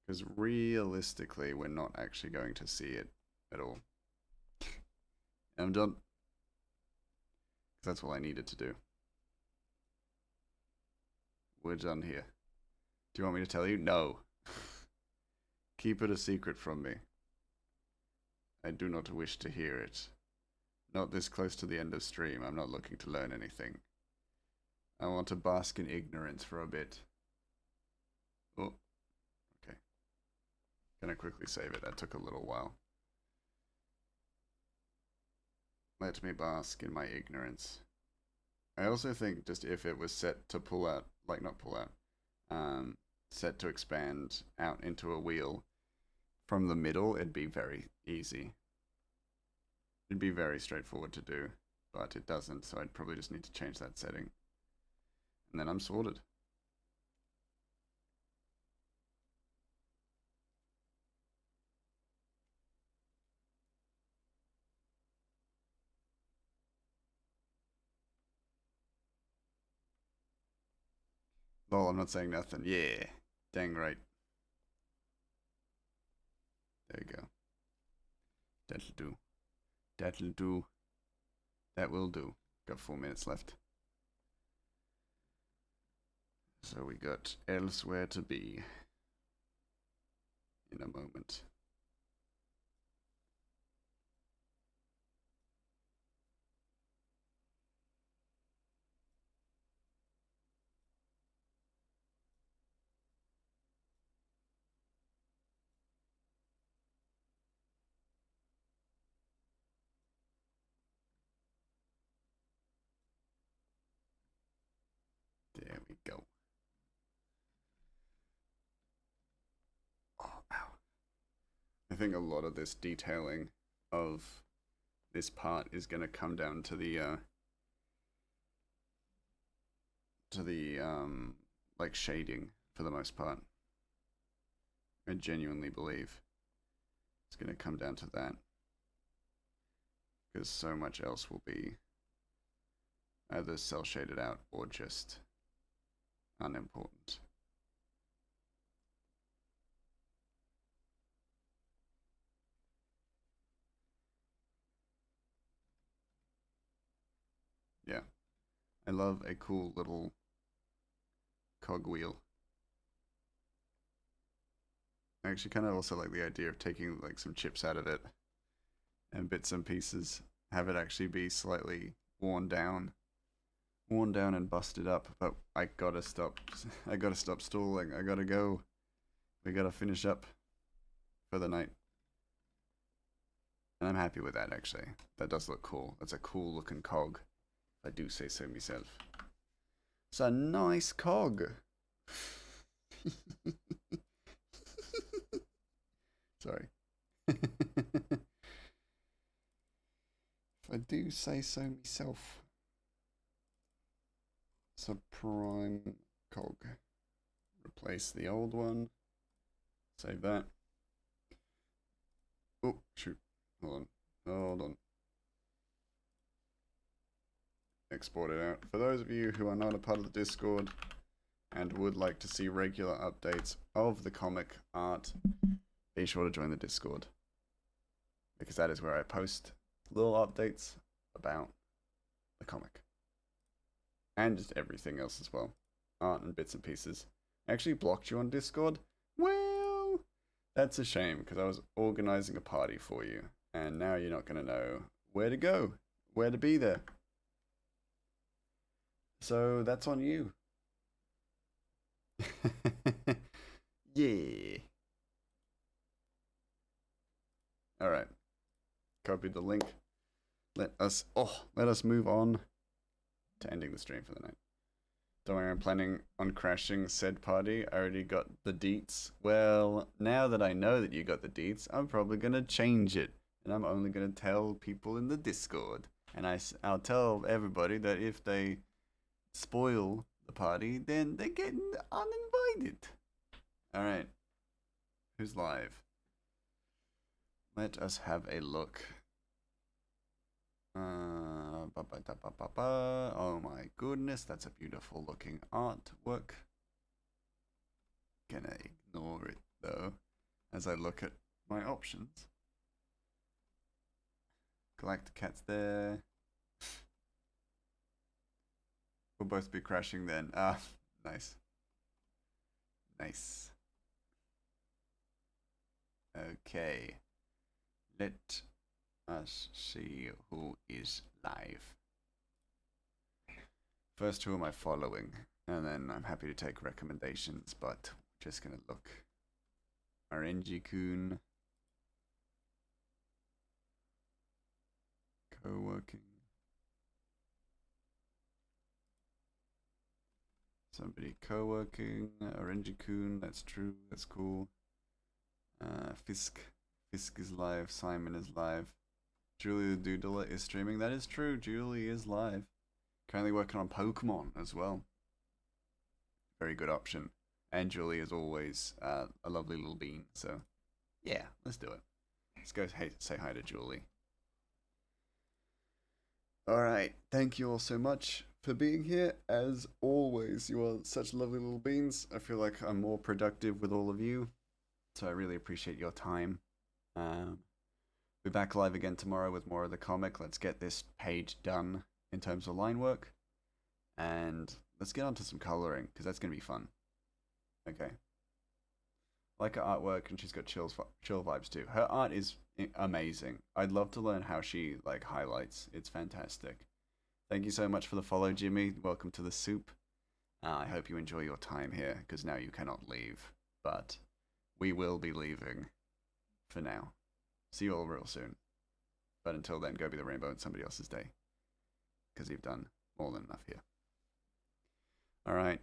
Because realistically, we're not actually going to see it at all. I'm done. That's all I needed to do. We're done here. Do you want me to tell you? No. Keep it a secret from me. I do not wish to hear it. Not this close to the end of stream. I'm not looking to learn anything. I want to bask in ignorance for a bit. Oh, okay. Gonna quickly save it. That took a little while. Let me bask in my ignorance. I also think just if it was set to pull out, like not pull out, set to expand out into a wheel from the middle, it'd be very easy. It'd be very straightforward to do, but it doesn't, so I'd probably just need to change that setting. And then I'm sorted. Lol, I'm not saying nothing. Yeah, dang right. There you go. That'll do. That'll do. That will do. Got 4 minutes left. So we got elsewhere to be in a moment. There we go. Oh, ow. I think a lot of this detailing of this part is going to come down to the like shading for the most part. I genuinely believe it's going to come down to that, because so much else will be either cell shaded out or just unimportant. I love a cool little cogwheel. I actually kind of also like the idea of taking like some chips out of it and bits and pieces, have it actually be slightly worn down and busted up. But I gotta stop. I gotta stop stalling. I gotta go. We gotta finish up for the night. And I'm happy with that, actually. That does look cool. That's a cool looking cog, if I do say so myself. It's a nice cog. Sorry. If I do say so myself. It's a prime cog. Replace the old one. Save that. Oh, shoot. Hold on. Export it out. For those of you who are not a part of the Discord and would like to see regular updates of the comic art, be sure to join the Discord, because that is where I post little updates about the comic and just everything else as well, art and bits and pieces. I actually blocked you on Discord. Well, that's a shame, because I was organizing a party for you, and now you're not going to know where to go, where to be there. So that's on you. Yeah. Alright. Copy the link. Let us move on to ending the stream for the night. Don't worry, I'm planning on crashing said party. I already got the deets. Well, now that I know that you got the deets, I'm probably going to change it. And I'm only going to tell people in the Discord. And I'll tell everybody that if they spoil the party, then they're getting uninvited. Alright. Who's live? Let us have a look. Oh my goodness, that's a beautiful looking artwork. Gonna ignore it though, as I look at my options. Galacticat's there. We'll both be crashing then. Ah, nice. Nice. Okay. Let us see who is live. First, who am I following? And then I'm happy to take recommendations, but we're just gonna look. RNG-kun. Co-working. Somebody co-working. RNG-kun, that's true, that's cool. Fisk is live, Simon is live. Julie the Doodler is streaming. That is true, Julie is live. Currently working on Pokemon as well. Very good option. And Julie is always a lovely little bean, so yeah, let's do it. Let's go say hi to Julie. Alright, thank you all so much for being here. As always, you are such lovely little beans. I feel like I'm more productive with all of you, so I really appreciate your time. Be back live again tomorrow with more of the comic. Let's get this page done in terms of line work, and let's get on to some coloring, because that's going to be fun. Okay. I like her artwork, and she's got chill vibes too. Her art is amazing. I'd love to learn how she like highlights. It's fantastic. Thank you so much for the follow, Jimmy. Welcome to the soup. I hope you enjoy your time here, because now you cannot leave, but we will be leaving for now. See you all real soon. But until then, go be the rainbow in somebody else's day, because you've done more than enough here. Alright.